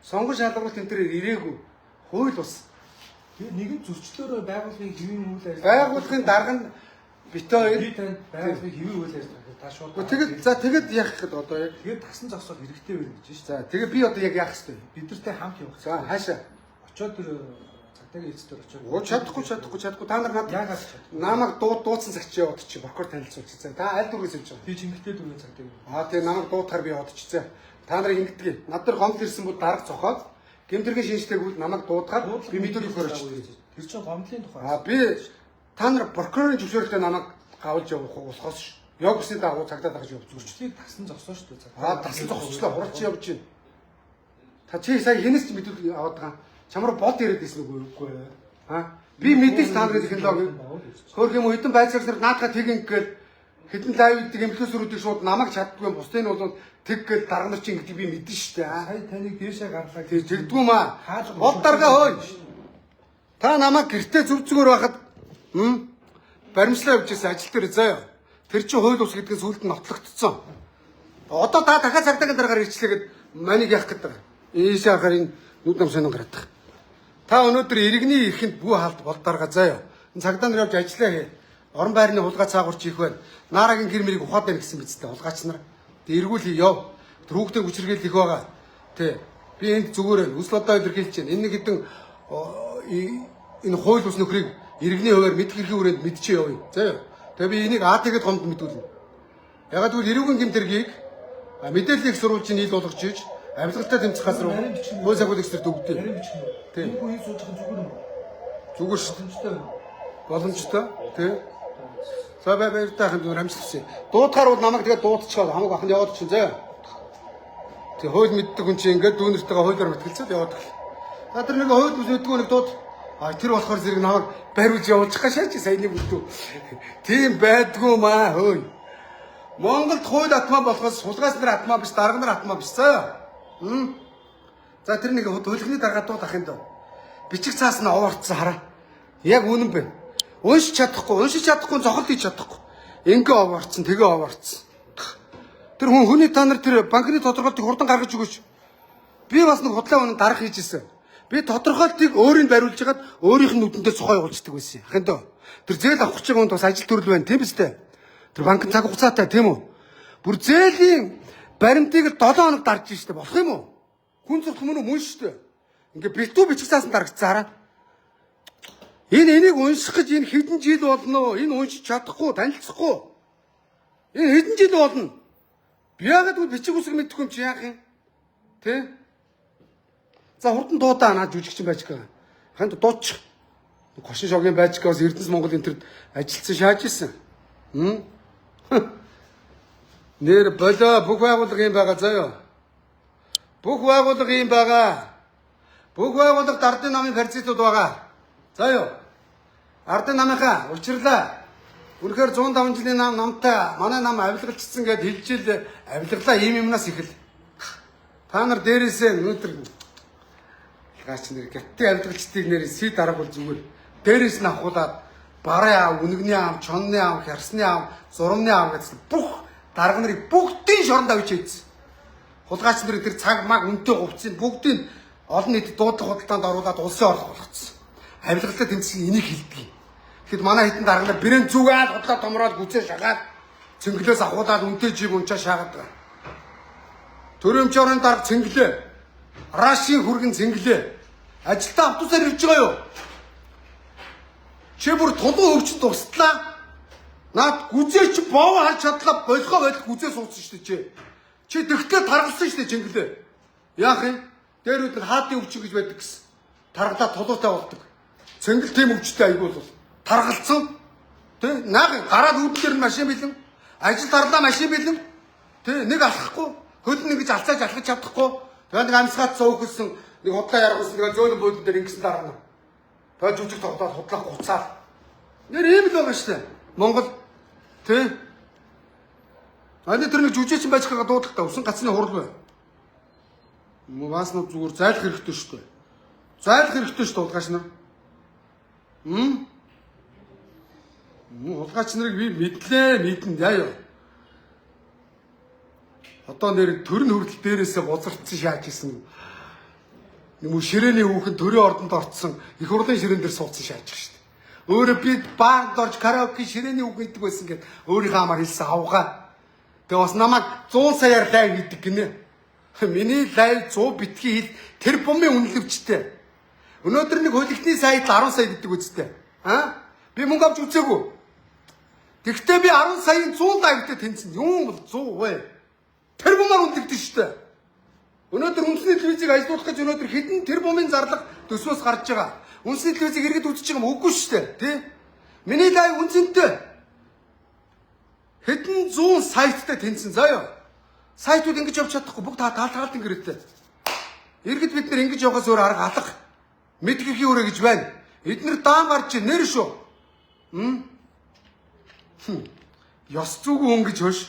Сонгон шалгуулалт энэ төр ирээгүй. Хууль ус. Би нэгэн зөрчлөөрөө байгууллагын хэвийн үйл ажиллагаа Байгууллагын дарга нь битээ би танд байгууллагын хэвийн үйл ажиллагаа та шууд тэгэд яах гэдэг одоо яг. тэгээд тасан зогсоод хэрэгтэй байна гэж шүү. За тэгээ би одоо яг яах хэвтэй. Бид нартай хамт явах. За хаашаа. Очоод тэр цагдаагийн эцэстээр очоод. Чадахгүй. Та нар Яагаад чадахгүй? намайг дуудсан цагч яваад чи прокурор танилцуулчих. За та аль дүүргээс явж байгаа. Би чингэтэй дүрийн цагдаа. Аа тэгээ намайг дуудахаар би явуулчих. Та нарыг ингэдэг. Над нар гомдол ирсэн бол дарга цохоод гэмтэргийн шинжтээгүүд намайг дуудахаар би мэдүүлэх өрөөч. Тэр чинь гомдлын тухай. Аа би та нар прокурорын зөвшөөрөлтөөр намайг гавж явах болохоос яг үсний дагуу цагдаа дагаж явуулж өгч. Зөрчлийг тасан зогсоо шүү дээ. Аа тасан зогсчлоо хуралч явж байна. Та чи сая хинээс ч мэдүүлэг аваад байгаа. Чамруу бод ирээд ирсэн үгүй ээ. Аа би мэдээж та нарын технологи хөөх юм хэдэн байцаагч нар наадхаа тэгин гээл хэдэн лайвддаг эмхлөөсөрүүдийг шууд намайг чаддгүй юм. Бусдын нь бол тэг гээл дарга нар чинь гэдэг би мэдэн штэ. Сая таныг дээшээ гарлаа. Тэг тэгдгүү маа. Бод дарга хөөе. Та намайг гэртээ зүг зүгээр байхад баримтлаа явж байсан ажил дээр заяа. Тэр чинь хууль ус гэдэг нь сүлд нь нотлогдсон. Одоо та дахиад цагдаагийн дараагаар ирчлээгээд манийг яах гэдэг. Ийшээ ахаар энэ нүд нам сонин гараад. Та өнөөдөр иргэний эрхэнд бүү хаалт бол дарга заяа. Энэ цагдаа нар явж ажиллаа хээ. Орон байрны хулгай цаагуурч их байна. Наарагийн гэр мэрийг ухаад байна гэсэн мэдтэй хулгайч нар. Тэг эргүүл яв. Тэр хүүхдээ хүчргээл их байгаа. Тэ. Би энд зүгээр үсэл одоо илэрхийлж байна. Энэ нэг хэдэн энэ хууль ус нөхрийг иргэний хуваар мэдх эрхийн хүрээнд мэдчихээ явъя. Заяа. Тэгээ би энийг АТ-д гомд мэдүүлнэ. Ягаад гэвэл эрүүгийн гэмтэргийг мэдээллийг сурвалж ийн ил болгож ийж авилгалтай тэмцэх газар хууль сахиулах эксперт өгдөө. Тийм. Энэ үеийн сууж байгаа зүгээр юм. Зүгээр шүү. Боломжтой. Боломжтой. Тийм. За баяртай ханд амжилттай. Дуудахаар бол намайг тэгээд дуудчихвал хамаг аханд яваад чинь заяа. Тэг хууль мэддэг хүн чинь ингээд дүүнэртэйгээ хуулиар мэтгэлцээд яваад гэл. За тэр нэг хойд үсэдгүй нэг дууд. Тэр болохоор зэрэг намайг бариулж явуулчих гэж шаач саяны бүлдүү. Тийм байдгүй маа хөөе. Монголд хууль атмаа болохоос сулгаас нар атмаа биш, дарга нар атмаа биш заа. За тэр нэг хөлгөний даргаадууд ах юм даа. Бичиг цаас нь овоорцсон хараа. Яг үнэн байна. Уншиж чадахгүй зохиол хийж чадахгүй. Ингээ овоорцсон, тэгээ овоорцсон. Тэр хүний та нар тэр банкны тодорхойлтыг хурдан гаргаж өгөөч. Би бас нэг худлаа үнэн дарах хийж ирсэн. Би тодорхойлтыг өөрийг бариулж хагаад өөрийнх нь нүдэндээ цохоо явуулчихдаг байсан. Ахын дөө. Тэр зээл авах гэж байгаа хүнд бас ажил төрөл байна, тийм биз дээ? Тэр банкны цаг хугацаатай, тийм үү? Бүр зээлийн баримтыг 7 хоног дарж штэ болох юм уу? Хүн зүрх мөн шүү дээ. Ингээ бэлтүү бичиг цаасан дарагдсан хараа. Энийг унших гэж энэ хэдэн жил болно. Энэ уншиж чадахгүй, танилцахгүй. Энэ хэдэн жил болно. Би яагаад гэвэл бичиг үсэг мэдхгүй юм чи яах юм? Тэ? За хурдан дуудаа наад жүжигчин байж байгаа. Ханд дуучих. Гошин шогийн байж байгаас Эрдэнэс Монгол энтерд ажилтсан шааж исэн. Нэр болоо бүх байгууллага юм байгаа заяа. Бүх байгууллага юм байгаа. Бүх байгууллага ардын намын паразитууд байгаа. Заяа. Ардын намынхаа учирлаа. Үнэхээр 105 жилийн намтай манай нам авилгалчсан гэд хэлжил авилгалаа ийм юмнаас ихэл. Та нар дээрээсээ өнөөдөр гаач нэр гаттын авилгалчдыг нэр сий дараагуул зүгээр. Дээрээс нь авахулаад бараа аав, үнэгний аав, чонны аав, хярсны аав, зурмны аав гэсэн бүх дарга нарыг бүгдийн шоронд авч ийдсэн. Хулгайч нар тэр цаг маг үнтэй хувцсыг бүгдийг олон нийтэд дуудлага худалдаанд оруулаад улсын орлого болгоцсон. Авилгалаа тэмцэх энийг хэлдэг. Тэгэхэд манай хэдэн дарга нар брэнд зүгээд худлаа томроод гүзээ шагаад цэнгэлээс авахулаад үнтэй жиг унчаа шаагаад байгаа. Төрөмч орны дарга цэнгэлээ. Рашийн хүргэн цэнгэлээ. Ажилтаа автобусаар ирж байгаа юу? Чи бүр тулгын өвчтөд туслаа. Наад гүзээ чи боов харж чадлаа болгоо байдал гүзээ суудсан шүү дээ чи. Чи тэгтлээ таргалсан шүү дээ цэнгэлээ. Яах юм? Дээр үд хаадын өвчин гэж байдаг гэсэн. Таргалаа тулуутай болдог. Цэнгэл тийм өвчтэй айгүй бол таргалцсан. Тэ наг гараад үүдээр машин бэлэн. Ажил дарлаа машин бэлэн. Тэ нэг алхахгүй. Хөлн нэг гэж алцааж алхаж чадахгүй. Тэгээд нэг амьсгаад цөөхөлсөн нэг худлаа яргуулсан тэгээд зөөлөн буудлын дээр ингэсэн дарна. Тэгээд жүжиг тогтоод худлаа гуцаад. Нэр ийм л байгаа шүү дээ. Монгол тэ. Аны тэр нэг жүжигчин байж байгаа дуудлагатай усан гацны хурал бай. Муугаас нь зүгээр зайлах хэрэгтэй шүү дээ. Зайлах хэрэгтэй шүү дээ улгаач нар. Улгаач нарыг би мэднэ яа. Одоо нэр төрн хүртэл дээрээсээ бузартсан шааж исэн. Юм ширээний хүүхэн төрийн ордонд орцсон их хурлын ширээн дээр суудсан шааж байгаа шүү дээ. Өөрөө би баард орж караоке ширээний хүүхэн иддэг байсан гэд өөрийнхөө амаар хэлсэн авгаа. Тэгээ бас намайг 100 саяар лайв хийдэг гинэ. Миний лайв 100 битгий хэл тэр бомын үнэлвчтэй. Өнөөдөр нэг хөлигтний сайд 10 сая гэдэг үстэй. Би мөнгө авч үзээгүй. Тэгвэл би 10 саяын 100 лайвтай тэнцэн. Юм бол 100 вэ? Тэр бомоор үнэлдэг шүү дээ. Өнөөдөр үндэсний телевизийг ажилуулах гэж өнөөдөр хэдэн тэр бомын зарлага төсвөөс гарч байгаа. Үндэсний телевизийг иргэд үзэж байгаа юм үгүй шүү дээ. Тэ? Миний лайв үнцэнтэй. Хэдэн 100 сайттай тэнцэн заяа. Сайтууд ингэж явж чадахгүй бүгд таалтгаалт ингэрэттэй. Иргэд бид нар ингэж явахаас өөр арга алга. Мэдгэхийн өрөө гэж байна. Эднэр даан гарч нэр шүү. Ёс зүг хүн гэж хөөш.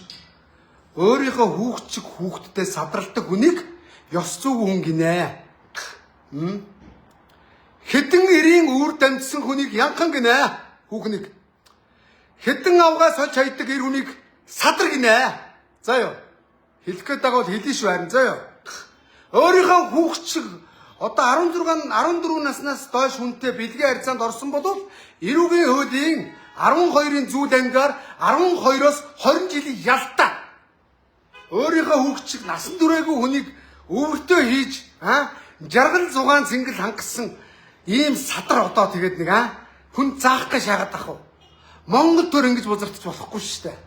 Өөрийнхөө хүүхчиг хүүхдтэй садралдаг хүнийг ёс зүг хүн гинэ. Хэдэн эрийн үүр дамжсан хүнийг янхан гинэ. Хүүхнийг. Хэдэн авгаас олж хайдаг эр хүнийг садар гинэ. За ёо. Хэлэх гээд байгаа бол хэлээ шүү харин заяа. Өөрийнхөө хүүхчиг одоо 14 наснаас доош хүнтэй бэлгийн харьцаанд орсон бол эрүүгийн хуулийн 12-ын зүүл ангиар 12-оос 20 жилийн ялтаа өөрийнхөө хүүхчиг насан туршаагүй хүнийг өвөртөө хийж жаргал зугаан цэнгэл хангасан ийм садар одоо тэгээд нэг хүн заах гэж шаагаад ах уу. Монгол төр ингэж бузартаж болохгүй шүү дээ.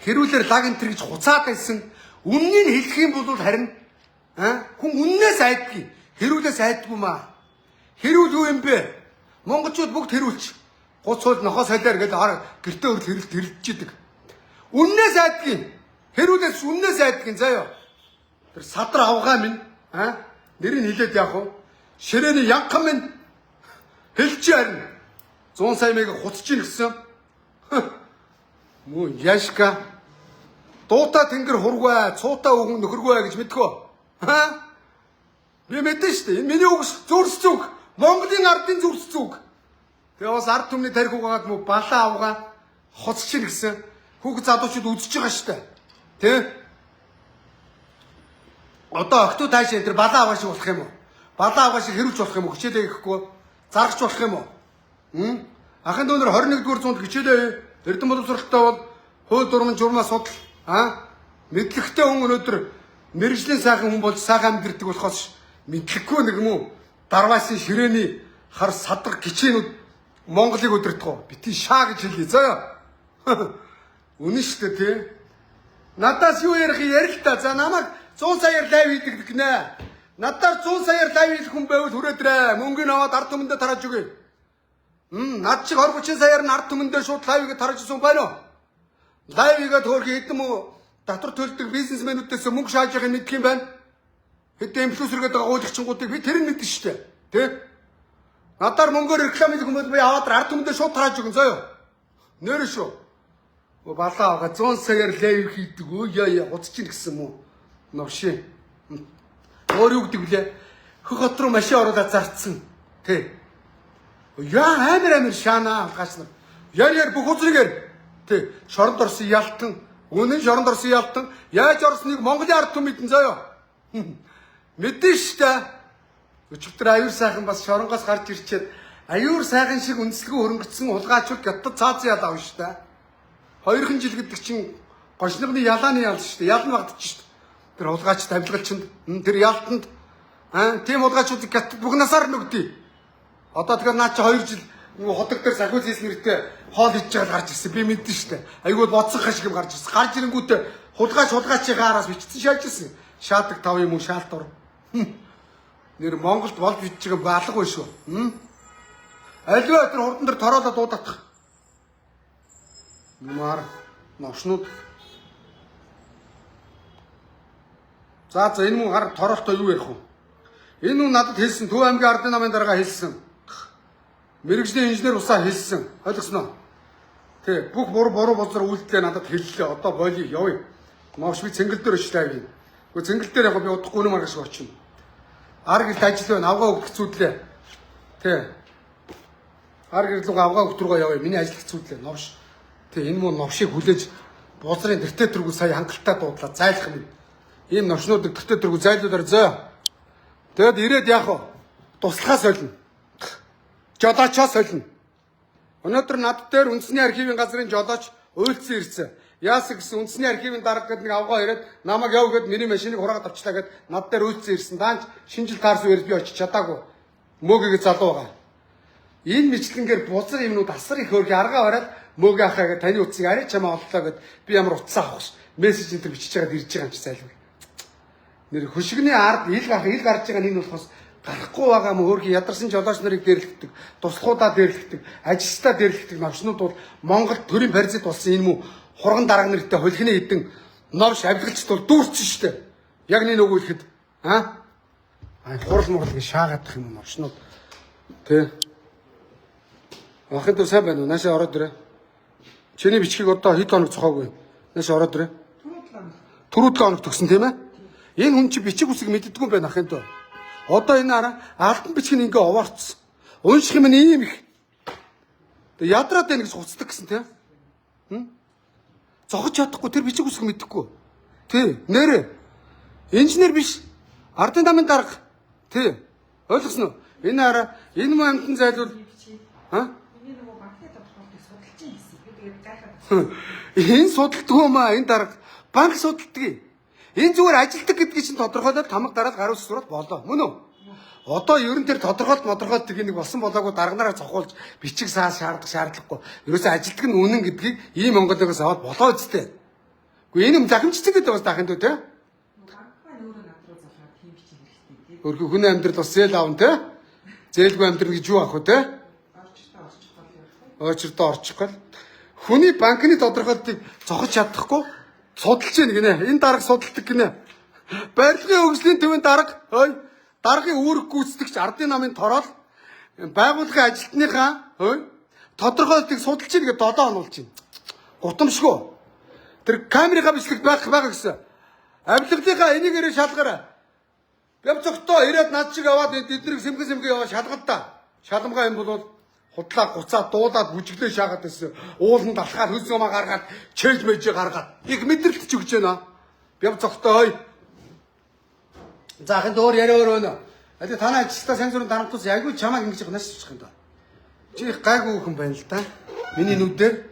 Хэрүүлэр лаг энтер гэж хуцаад байсан. Үннийг хэлэх юм бол харин хүн үннээс айдгүй. Хэрүүлээс айдгүй маа. Хэрүүл юу юм бэ? Монголчууд бүгд хэрүүлч. Гуцуул нохоо солиор гэдэг гэртээ өрл хэрэлдэж идэг. Үннээс айдгүй. Хэрүүлээс үннээс айдгүй заяа. Тэр садар авгаа минь нэрийг хэлээд яах вэ? Ширээний янхан минь хэлж харин 100 сая мэг хуцж ийн гэсэн. Мөн яшка дуута тэнгэр хургай, цуута өгөн нөхөргөө гэж мэдгөө. Би мэдэн шүү дээ. Энэ миний үг зүрс зүг. Монголын ардын зүрс зүг. Тэгээ бас ард түмний тарих угаагаад мө балаа авгаа хоцч ийн гэсэн. Хүүхд залуучууд үзэж байгаа шүү дээ. Тэ? Одоо охтуу таашаа энэ балаа аваа шиг болох юм уу? Балаа аваа шиг хэрүүлж болох юм уу? Хичээлээ гэхгүй заргач болох юм уу? Ахын дүүнэр 21-р зуунд хичээлээ Эрдэнэ боловсролтой бол хууль дурман журмаа судал мэдлэгтэй хүн өнөөдөр мэрэгжлийн сайхан хүн болж сайхан амьдэрдэг болохоос мэдлэггүй нэг юм уу? Дарваасын ширээний хар садаг гिचээнүүд Монголыг өдөртгөө. Бити шаа гэж хэлье заяа. Үнэн шүү дээ тий. Надаас юу ярих ярил та. За намайг 100 саяар лайв хийдэг гинэ. Надаар 100 саяар лайв хийх хүн байвал хүрээдрээ. Мөнгөний аваад ард түмэндээ тарааж өгье. Над чиг 20-30 саяар нь ард түмэндээ шууд лайвыг тарааж өгсөн байна уу? Лайвыгаа төөрхи хэдэн мө татвар төлдөг бизнесмэнүүдээс мөнгө шааж байгааг мэдх юм байна. Хэдэн инфлюенсергээд байгаа гуйлагчингуудыг би тэр нь мэднэ шүү дээ. Тэ? Надаар мөнгөөр реклам хийх хүмүүс би аваад ард түмэндээ шууд тарааж өгөн заяа. Нэрэ шүү. Балаа аваа 100 саяар лайв хийдэг өө яа уцч ийн гэсэн мүү. Новши. Өөр юу гэдэг вүлээ? Хөх хот руу машин оруулаад зарцсан. Тэ. Яа амар шаана гаш нар. Яар бүх үзрэгээр. Тэ. Шоронд орсон ялтан. Үнэн шоронд орсон ялтан. Яаж орсныг Монголын ард түмэн мэдэн заяа. Мэдэн штэ. Өчигдөр аюур сайхан бас шоронгоос гарч ирчээд аюур сайхан шиг үндэслэгөө хөрөнгөцсөн хулгайчуд гятад цаазын ял авна штэ. 2 жил гэдэг чинь гошногны ялааны ял штэ. Ял нь багдчих штэ. Тэр хулгайч тавилгалчинд тэр ялтанд тийм хулгайчуудыг гятад бүх насаар нөгдөө. Одоо тэгэхээр наа чи 2 жил ходог дээр сахиус хийсэн нэртэй хоол хийж байгаа гарч ирсэн. Би мэдэн штэ. Айгуу бодсон хашиг юм гарч ирсэн. Гарч ирэнгүүтээ хулгайчийн гаараас бичсэн шааж ирсэн. Шаадаг 5 юм уу шаалт ор. Нэр Монголд болж бичиж байгаа алга bay шүү. Альва тэр хурдан дээр тороолоо дуудах. Мар новшнууд. За энэ мөн хар тороолтой юу ярих вэ? Энэ хүн надад хэлсэн Төв аймгийн ардын намын дарга хэлсэн. Мэргэжлийн инженер усаа хэлсэн. Ойлгосноо? Тэ бүх буруу бозор үйлдэлээ надад хэллээ. Одоо болий явъя. Новш би цэнгэл дээр өчлээ. Гэхдээ цэнгэл дээр яг би удахгүй юм аргаш очино. Ар гэрт ажил байна. Авгаа өгөх зүудлээ. Тэ. Ар гэрт рүү авгаа өгөх рүүгээ явъя. Миний ажил хэцүүдлээ. Новш. Тэ энэ мөн новшийг хүлээж бузрын дэртэ төргөө сая хангалттай дуудлаа. Зайлах юм. Ийм новшнуудыг дэртэ төргөө зайлуулаар зөө. Тэгэд ирээд яах вэ? Туслахаа солино. Жолоочоо солино. Өнөөдөр над дээр үндэсний архивын газрын жолооч уйлдсан ирсэн. Яасан гэсэн үндэсний архивын дарга гэдэг нэг авгаа ирээд намайг яв гэд миний машиныг хураагаад авчлаа гэд над дээр уйлдсан ирсэн. Даанч шинжил таарсан үеэр би очиж чадаагүй. Мөөгийг залуу байгаа. Энэ мэтлэнгээр бузар юмнууд асар их хөргий аргаа бараад мөөгийн ахаа гэд таны утсыг арай чамаа оллоо гэд би ямар утсаа авах ш. Мессеж энэ бичиж байгаад ирж байгаа юм чи зайлгүй. Нэр хөшигний ард ил гарч байгаа нь энэ болохоос гарахгүй байгаа мө хөргий ядарсан жолооч нарыг дээрлэгдэг, туслахуудаа дээрлэгдэг, ажилчдаа дээрлэгдэг новшнууд бол Монгол төрийн паразит болсон энэ мө хурган дарга нэртэй холхины хэдэн новш авилгалчд бол дүүрсэн штэ. Яг нэг үг хэлэхэд хурал мурал гэж шаагаадах юм новшнууд. Тэ. Ахын дүү сайн байна уу? Наашаа ороод ирээ. Чиний бичгийг одоо хэд хоног цохоогүй. Наашаа ороод ирээ. Түрүүд хоног төгсөн тийм ээ? Энэ хүн чи бичиг үсэг мэддэггүй юм байна ахын дүү. Одоо энэ араа алтан бичиг ингээ овоорцсон. Унших юм ийм их. Тэг ядраад байна гэж хуцдаг гэсэн тийм. Зогож чадахгүй тэр бичиг үсэг мэддэггүй. Тий, нэрэ. Инженер биш. Ардын намын дарга. Тий. Ойлгосноо? Энэ араа энэ мөн амтан зайлуул. Миний нөгөө банкны тодорхойлолтыг судалж хийсэн. Би тэгээд гайхаад. Энэ судалдаг юм аа энэ дарга. Банк судалдаг. Энэ зүгээр ажилтдаг гэдгийг чинь тодорхойлоод тамга дараад гаруул сураад болоо. Мөн үү? Одоо ерөн тэр тодорхойлт нэг болсон болоогүй дарга нараа цохуулж бичиг шаардах шаардлагагүй. Ерөөсөө ажилтдаг нь үнэн гэдгийг ийм Монголоос аваад болоо үстэй. Гэхдээ энэ юм захимждаг гэдэг бас дахин дүү те. Банк маань өөрөө над руу залгаад тийм бичиг хэрэгтэй тий. Өөрхөн хүний амьдрал бас зээл аавн те. Зээлгүй амьдрал гэж юу аах вэ те? Очирдоо орчих гол. Хүний банкны тодорхойлтыг цохож чадахгүй судалж яах гинэ. Энэ дарга судалдаг гинэ. Барилгын хөгжлийн төвийн дарга даргын үүрэг гүйцэтгэгч ардын намын тороол байгууллагын ажилтныхаа тодорхойлтыг судалж ийн гэж 7 онуулж байна. Гутамшгүй. Тэр камерын бичлэг байгаа гэсэн. Авилгалынхаа энийг ирээ шалгаарай. Бяв цогтоо ирээд над шиг аваад эднийг сэмгэ яваа шалгад та. Шалмгаа юм бол худлаа гуцаад дуулаад бүжиглээ шаагаад байсан. Ууланд алхаад хөлс юмаа гаргаад чэйж мэйж гаргаад их мэдрэлт ч өгч байна. Бяв цогтоо за хин дөр яриа өрөөнө. Але танай ажилтаа сайн зүрэн дарамтус айгүй чамаа ингэж яах нэсчих юм да. Чи их гайгүй хүн байна л да. Миний нүдээр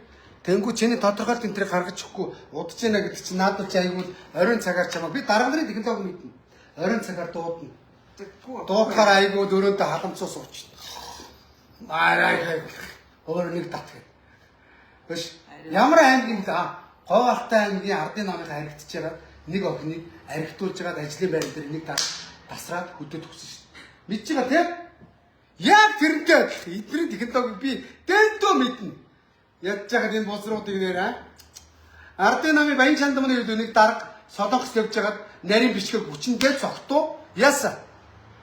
тэнгүү чиний тодорхойлт энэ тэрийг гаргаж өгөхгүй удаж яана гэдэг чинь наадад чи айгүй оройн цагаар чамаа би дарга нарын технологи мэднэ. Оройн цагаар дуудана. Дуухаар айгүй дөрөөдөө халамцуу суучна. Арай өөр нэг татгав. Биш ямар аймгийн говьалтай аймгийн ардын намынхаа харигдчихж байгаа нэг охиныг архитуулж байгаа ажлын байр дээр нэг тасраад хөдөөд өгсөн шүү дээ. Мэдж байгаа тийм? Яг тэрнтэй эдний технологиг би дэндөө мэднэ. Ядж байгаад энэ боловсруудыг нэрээ ардын намын баян чандамны үед нэг дарга солонгос явж байгаад нарийн бичгийг хүчиндээ цогтуу яасан.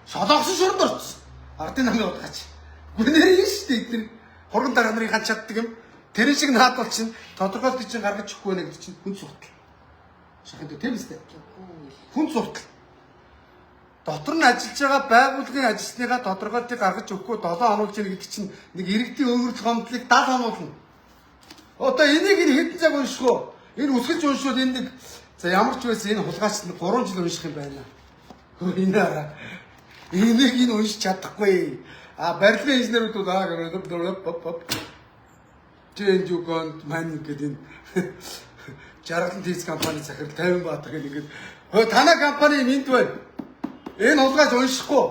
Солонгосын шоронд орсон. Ардын намын удаач. Гүнээр юм шүү дээ эдний хурган дарга нарын ганц чаддаг юм. Тэр шиг наадвал чинь тодорхойлт чинь гаргаж өгөхгүй нэ гэдэг чинь хүн суртал. Шаханд тийм үстэй. Хүн суртал. Дотор нь ажиллаж байгаа байгууллагын ажилтныгаа тодорхойлтыг гаргаж өгөхгүй 7 онуулж ийн гэдэг чинь нэг иргэдийн өнгөрөх гомдлыг 70 онуулна. Одоо энийг хэдэн цаг унших вэ? Энэ үсгэлж уншвал энэ нэг за ямар ч байсан энэ хулгайч нь 3 жил унших юм байна. Энэ араа. Энийг энэ уншиж чадахгүй. Барилгын инженерүүд Жэнжүгонд мань гэдэг энэ жаргалан тийц компани захирал 50 баатар гэдэг ингээд танай компани минт байна. Энэ хулгайч уншихгүй.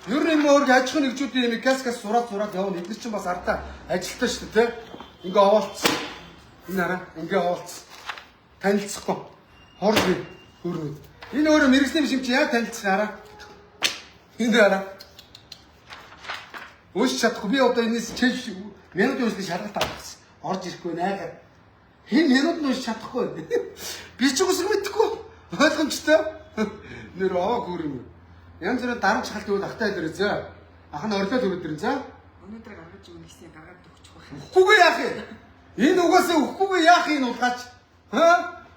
Ер нь өөр аж ахуйн нэгжүүдийн юм каскас сураад явна. Эдгээр чинь бас ардаа ажилтаа шүү дээ, тэ? Ингээ овоолцсон. Энэ араа ингээ овоолцсон. Танилцахгүй. Хорж би хөрнө. Энэ өөрөө мэрэгсний биш юм чи яг танилцсан араа. Энэ араа. Ууш чадахгүй би одоо энэс чэйж минут уншиж шалгалт авчихсан. Орж ирэхгүй найгаад. Хэн минут уншиж чадахгүй. Би ч үгүй мэдэхгүй. Ойлгомжтой. Нэр аа гүрэн. Янз бүрийн дарамт шалт өгөх ахтай дээр зөө. Ах нь орлоо төгөөд дэрэн зөө. Өнөөдөр гаргаж өгнө гэсэн гаргаад өгчих واخ. Үгүй яах юм. Энэ угаасаа өгөхгүй яах юм улгаач.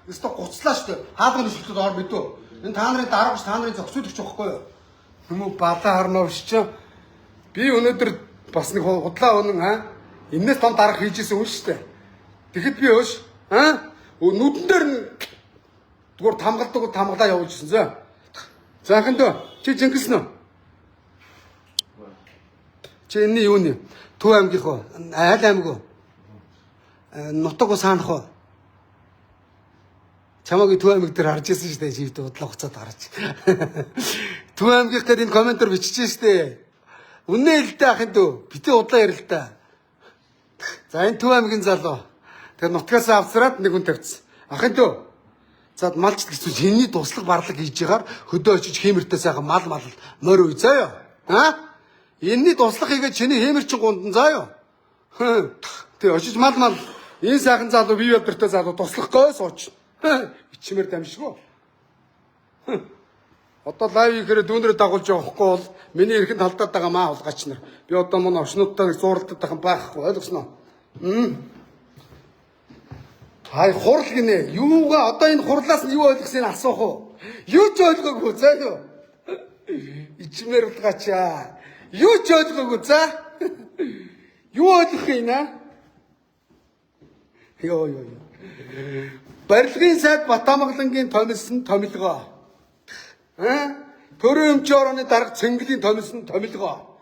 Өстө гуцлаа шүү дээ. Хаалганы шилтүүд ор мэдөө. Энэ та нарын дараач та нарын зөксөд өгч байхгүй юу? Хүмүү баалаа харнаа биш ч. Би өнөөдөр бас нэг худлаа өнөн энэс том дарга хийжсэн хүн шүү дээ. Тэгэхэд би өөш нүдэн дээр нь зүгээр тамгалаа явуулжсэн зөө. Заахын дөө чи жингэсэн үү? Чи энэ юу нэ? Төв аймгийнх уу? Айл аймаг уу? Нутаг уу саанах уу? Чамаагийн Төв аймаг дээр харж ирсэн шүү дээ. Живд удлаа хуцаад гарч. Төв аймгийнх дээр энэ комментор биччихсэн шүү дээ. Үнэн хэлтэй ахын дөө. Битээ удлаа ярил л да. За энэ Төв аймгийн залуу. Тэгээ нутгаас авсраад нэг хүн тавьчихсан. Ахын дөө. Зад малч гэсэн чиний туслах барлаг хийж ягаар хөдөө очиж хэмэртэй сайхан мал морь үе заяа. Энэний туслах хийгээд чиний хэмэрчин гундан заяа. Тэгээ очиж мал энэ сайхан залуу бие болдортой залуу туслахгүй сууч. Ичмэр дамжгүй. Одоо лайв хийхээр дүүнрээ дагуулж явахгүй бол миний эрхэнд талдаад байгаа маа хулгайч нар. Би одоо мөн овшнуудтай нэг зууралдаад байгаа байхгүй ойлгосноо. Хай хурал гинэ. Юугаа одоо энэ хурлаас нь юу ойлгосныг асуух уу? Юу ч ойлгоогүй заа юу? Ичмэр улгаачаа. Юу ч ойлгоогүй заа. Юу ойлгох юм аа? Йоо. Барилгын сайд Батамгалангийн томилсон томилгоо. Төрийн өмчийн орооны дарга Цэнгэлийн томилсон томилгоо.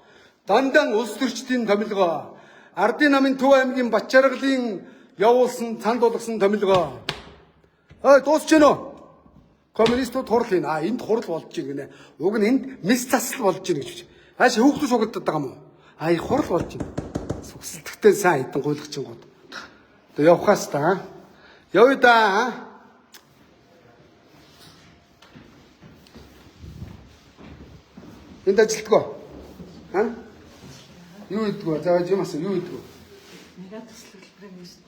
Дандан улс төрчдийн томилгоо. Ардын намын Төв аймгийн Бачаргалын явуулсан цанд болгосон томилгоо. Дуусч гэнэ үү? Коммунистууд хурал хийн. Энд хурал болж гинэ. Уг нь энд мис засал болж гинэ гэж. Хааш хүүхдүүд шугаддаг байгаа юм уу? И хурал болж гинэ. Сүгсэлтгтэй сайн хэдэн гуйлгчингууд. Одоо явахаас та. Явъя да. Энд ажилтгаа. Юу хийдэг вэ? За юм асуу юу хийдэг вэ? Нэгэ туслах хэлбэрийн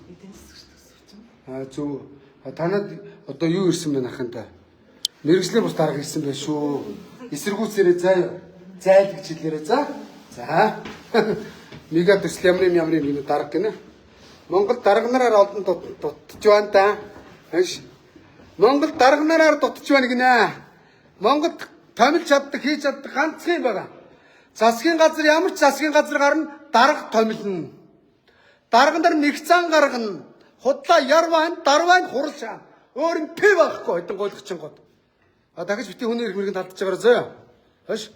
эдийн засгийн төсөвч юм. Зөв. Танад одоо юу ирсэн бэ наханта? Мэргэжлийн бус дарга ирсэн байх шүү. Эсэргүүцээрээ заа. Зайл гэж хэлээрээ за. За. Мега төсөл ямрын нэг дарга гинэ. Монгол дарга нараар олдон дутж байна да. Хаш. Монгол дарга нараар дутж байна гинэ. Монгол томилж чаддаг, хийж чаддаг ганцхан юм байна. Засгийн газар ямар ч засгийн газар гарна дарга томилно. Дарга нар нэг цан гаргана. Худлаа яр байна, дар байна, хурал шаа. Өөр юм пэ байхгүй хэдэн гойлгочин гот. А дахиж бити хүний эрх мэргэнд алдаж байгаа зөө. Хаш.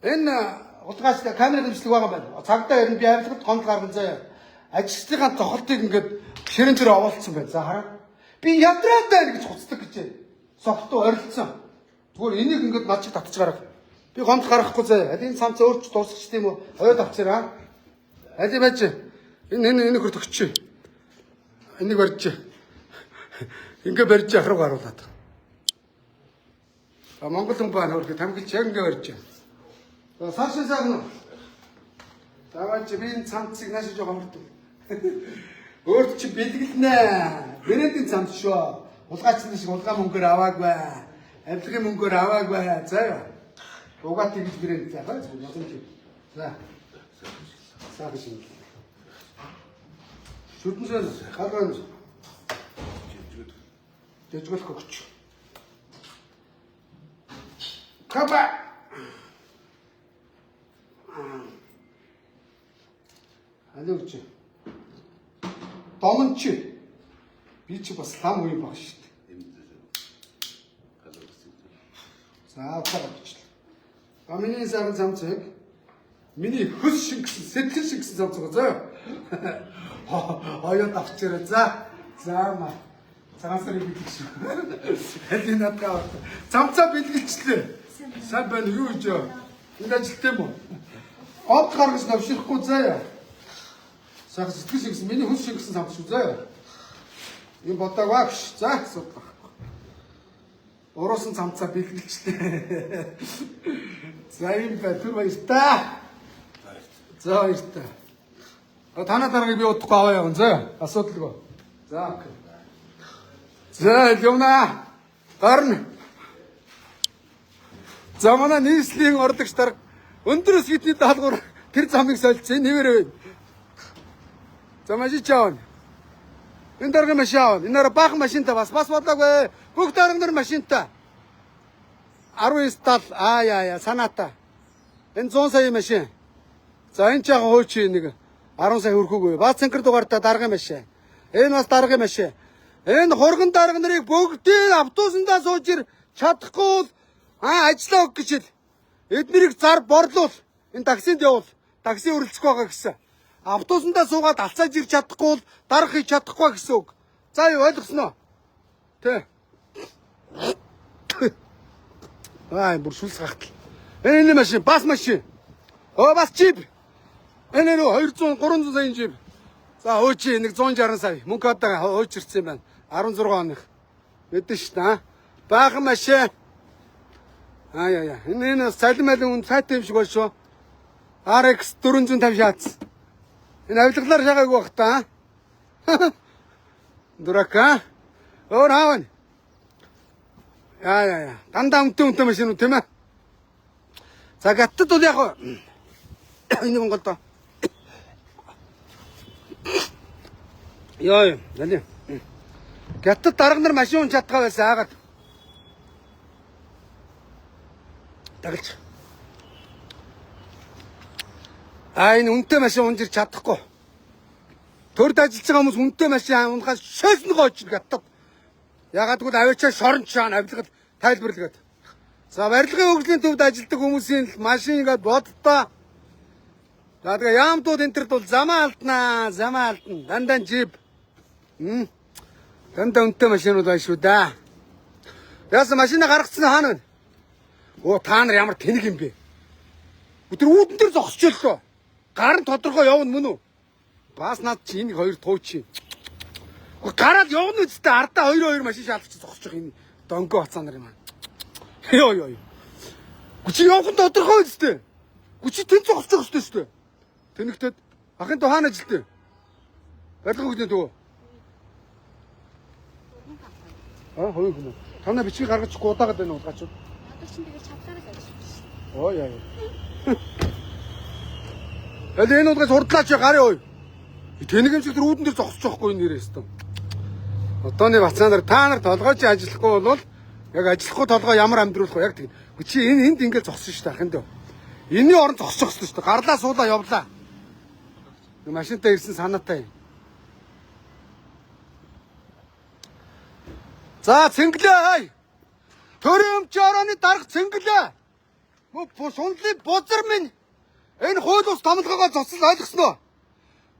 Энэ утгаас камерын дэмжлэг байгаа байна. Цагдаа ер нь би авилгад гомд гарган зөө. Ажилчдын цохолтыг ингээд ширэн дээр овоолцсон байна. За хараа. Би ядраад байна гэж хуцдаг гэж. Согтуу орилцсон. Зүгээр энийг ингээд над чиг татчих гараа. Би гомд гаргахгүй зөө. Аль энэ цамц өөрч дуусчих тийм үү? Ойд авчираа. Аль байж. Энэ хөр төгч. Энийг барьж. Ингээ барьж ахруу гаруулад. А Монгол хүн байна хөргө тамгилч яг ингээ барьж. За цаашаа сагна. Даваач би энэ цамцыг нааш жоо хомордог. Өөрт чи бэлгэлнэ. Брэндийн цамц шүү. Улгаачлан шиг улгаан мөнгөөр аваагүй. Авилгын мөнгөөр аваагүй. За. Угаат гэж брэнд за хаа. За. Саа гэж. Шүтэнсэл хаалган. Дэжгэл хөгч. Капа. Алууч. Домонч. Би ч бас лам уу баг шүү дээ. За цаа гэж. Миний сарын цамцыг миний хөс шиг сэтгэл шиг цамцгаа зөө. Оёо тавчраа за. За маа. Цагаасаар бэлгэж шүү. Эдийн надгаа цамцаа бэлгэлчлээ. Сайн байна юу гэж юу? Энд ажилтсан юм уу? Од гаргаж навшихгүй заяа. Саг сэтгэл шигсэн миний хүс шигсэн цамц шүү заяа. Юм бодог багш. За асуудал. Ороосон цамцаа бэлгэлчлээ. За юм ба түр баяртай. За баяртай. Танаа дараагийг би удахгүй аваа явна заяа. Асуудалгүй. За окей. За юмна гарна. За манай нийслэлийн ордогч дарга өндрөөс бидний даалгавар тэр замыг солилцсон нэвэр вэ. За машин чаавна. Энэ дарга машин аавна. Энэ нэр баахан машинтай бас бодлоогүй. Бүх дарга нар машинтай. 19-70 яа санаата. Энэ 100 сая машин. За энэ чагаа хөөч нэг 10 сая хөрхөөгүй. Бац цэнхэр дугаартаа дарга машин. Энэ бас дарга машин. Энэ хурган дарга нарыг бүгдийг автобусандаа сууж ир чадахгүй бол ажиллаа өг гэж хэл. Эднэрийг зар борлуул. Энэ таксинд явуул. Такси үрэлцэх байгаа гэсэн. Автобусандаа суугаад алцааж ирч чадахгүй бол дарга хийж чадахгүй гэсэн үг. За юу ойлгосноо? Тэ. Бүр шүлс гахтал. Энэ машин, бас машин. Бас чип. Энэ 200 300 сая чип. За хөөчи нэг 160 сая. Мөнгө одоо хөөчирсэн байна. 16 оных. Мэдэн ш та. Баахан машин. Яа. Энэ салималын үн сайтай юм шиг байна шүү. RX 450 шаац. Энэ авилгалаар шагаагүй бах та. Дурака. Өөр хаавна. Яа. Дандаа үнтэй машин үү тийм ээ. За гаттад бол яг энэ Монголд. Яа. Нали. Гаттад дарга нар машин унж чадгаа байсан аагаад. Тагалж. Энэ үнэтэй машин унж ирч чадахгүй. Төрд ажиллаж байгаа хүмүүс үнэтэй машин унахаас шойсон gooч гаттад. Ягаад гэвэл авиачаа шорон чаана авилгал тайлбарлаад. За барилгын хөгжлийн төвд ажилладаг хүмүүсийн машингээд боддоо. За тэгээ яамтууд энтерд бол замаа алднаа. Дандаа жип. Дандаа үнэтэй машинууд байна шүү да. Яасан машина гаргацсан хаана вэ? Та нар ямар тэнэг юм бэ? Өдөр үүдэн дээр зогсчихлоо. Гар нь тодорхой явна мөн үү? Бас над чи энийг хоёр тууч. Гараад явна үстэ ардаа 2 машин шаалгач зогсчих энэ дөнгө бацаа нар юм аа. Йоо. Гүчи явах нь тодорхой үстэ. Гүчи тэн зогсчих үстэ. Тэнэгтэд ахын тоо хаана ажилтээ? Барилга хөгжлийн төв. Хоёр хүн. Танаа бичгийг гаргаж өгөхгүй удаагаад байна уу гачууд? Одоо чинь тэгээд чадлаараа л ажиллаж байна. Ой яа. Энэ удаас хурдлаач гарын ой. Тэнэг юмшиг тэр үүдэн дээр зогсож байгаа хгүй энэ нэрээс тоо. Одооны бацаанаар та нар толгойч ажиллахгүй бол яг ажиллахгүй толгой ямар амьдруулах вэ? Яг тийм. Чи энд ингээд зогсон шүү дээ ахын дөө. Энийн орон зогсох гэсэн шүү дээ. Гарлаа суулаа явлаа. Машинтай ирсэн санаатай юм. За цэнгэлээ. Төрөмч орооны дарга цэнгэлээ. Сунлын бузар минь энэ хууль ус томлогоогоо цоцол ойлгосноо.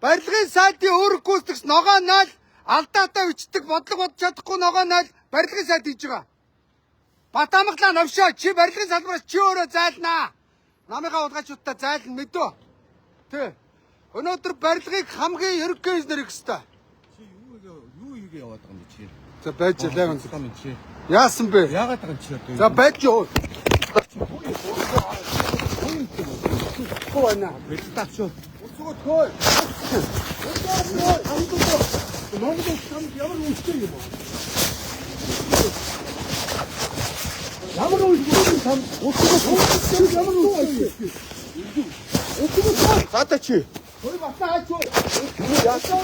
Барилгын сайтын өөрөг гүйцэтгэгч ногоо найл алдаатай бичдэг бодлого бодож чадахгүй ногоо найл барилгын сайт хийж байгаа. Батамглаа навшаа чи барилгын салбараас чи өөрөө зайлнаа. Намынхаа улгачуудтай зайлна мэдөө. Тэ. Өнөөдөр барилгыг хамгийн ерөнхий инженер гэхтэй. Чи юу хийгээ яваад байгаа юм бэ чи? За байж лаа гэнэ. Юм чи. Яасан бэ? Яагаад байгаа юм чи одоо? За байж юу. Хөөе. Бэлтаач шүү. Өсгөө төө. Монгол хамт ямар үстэй юм бэ? Ямар үстэй хамт өсгөө ямар үстэй. Өсгөө цаатаа чи. Хөөе батаа аач юу. Яасан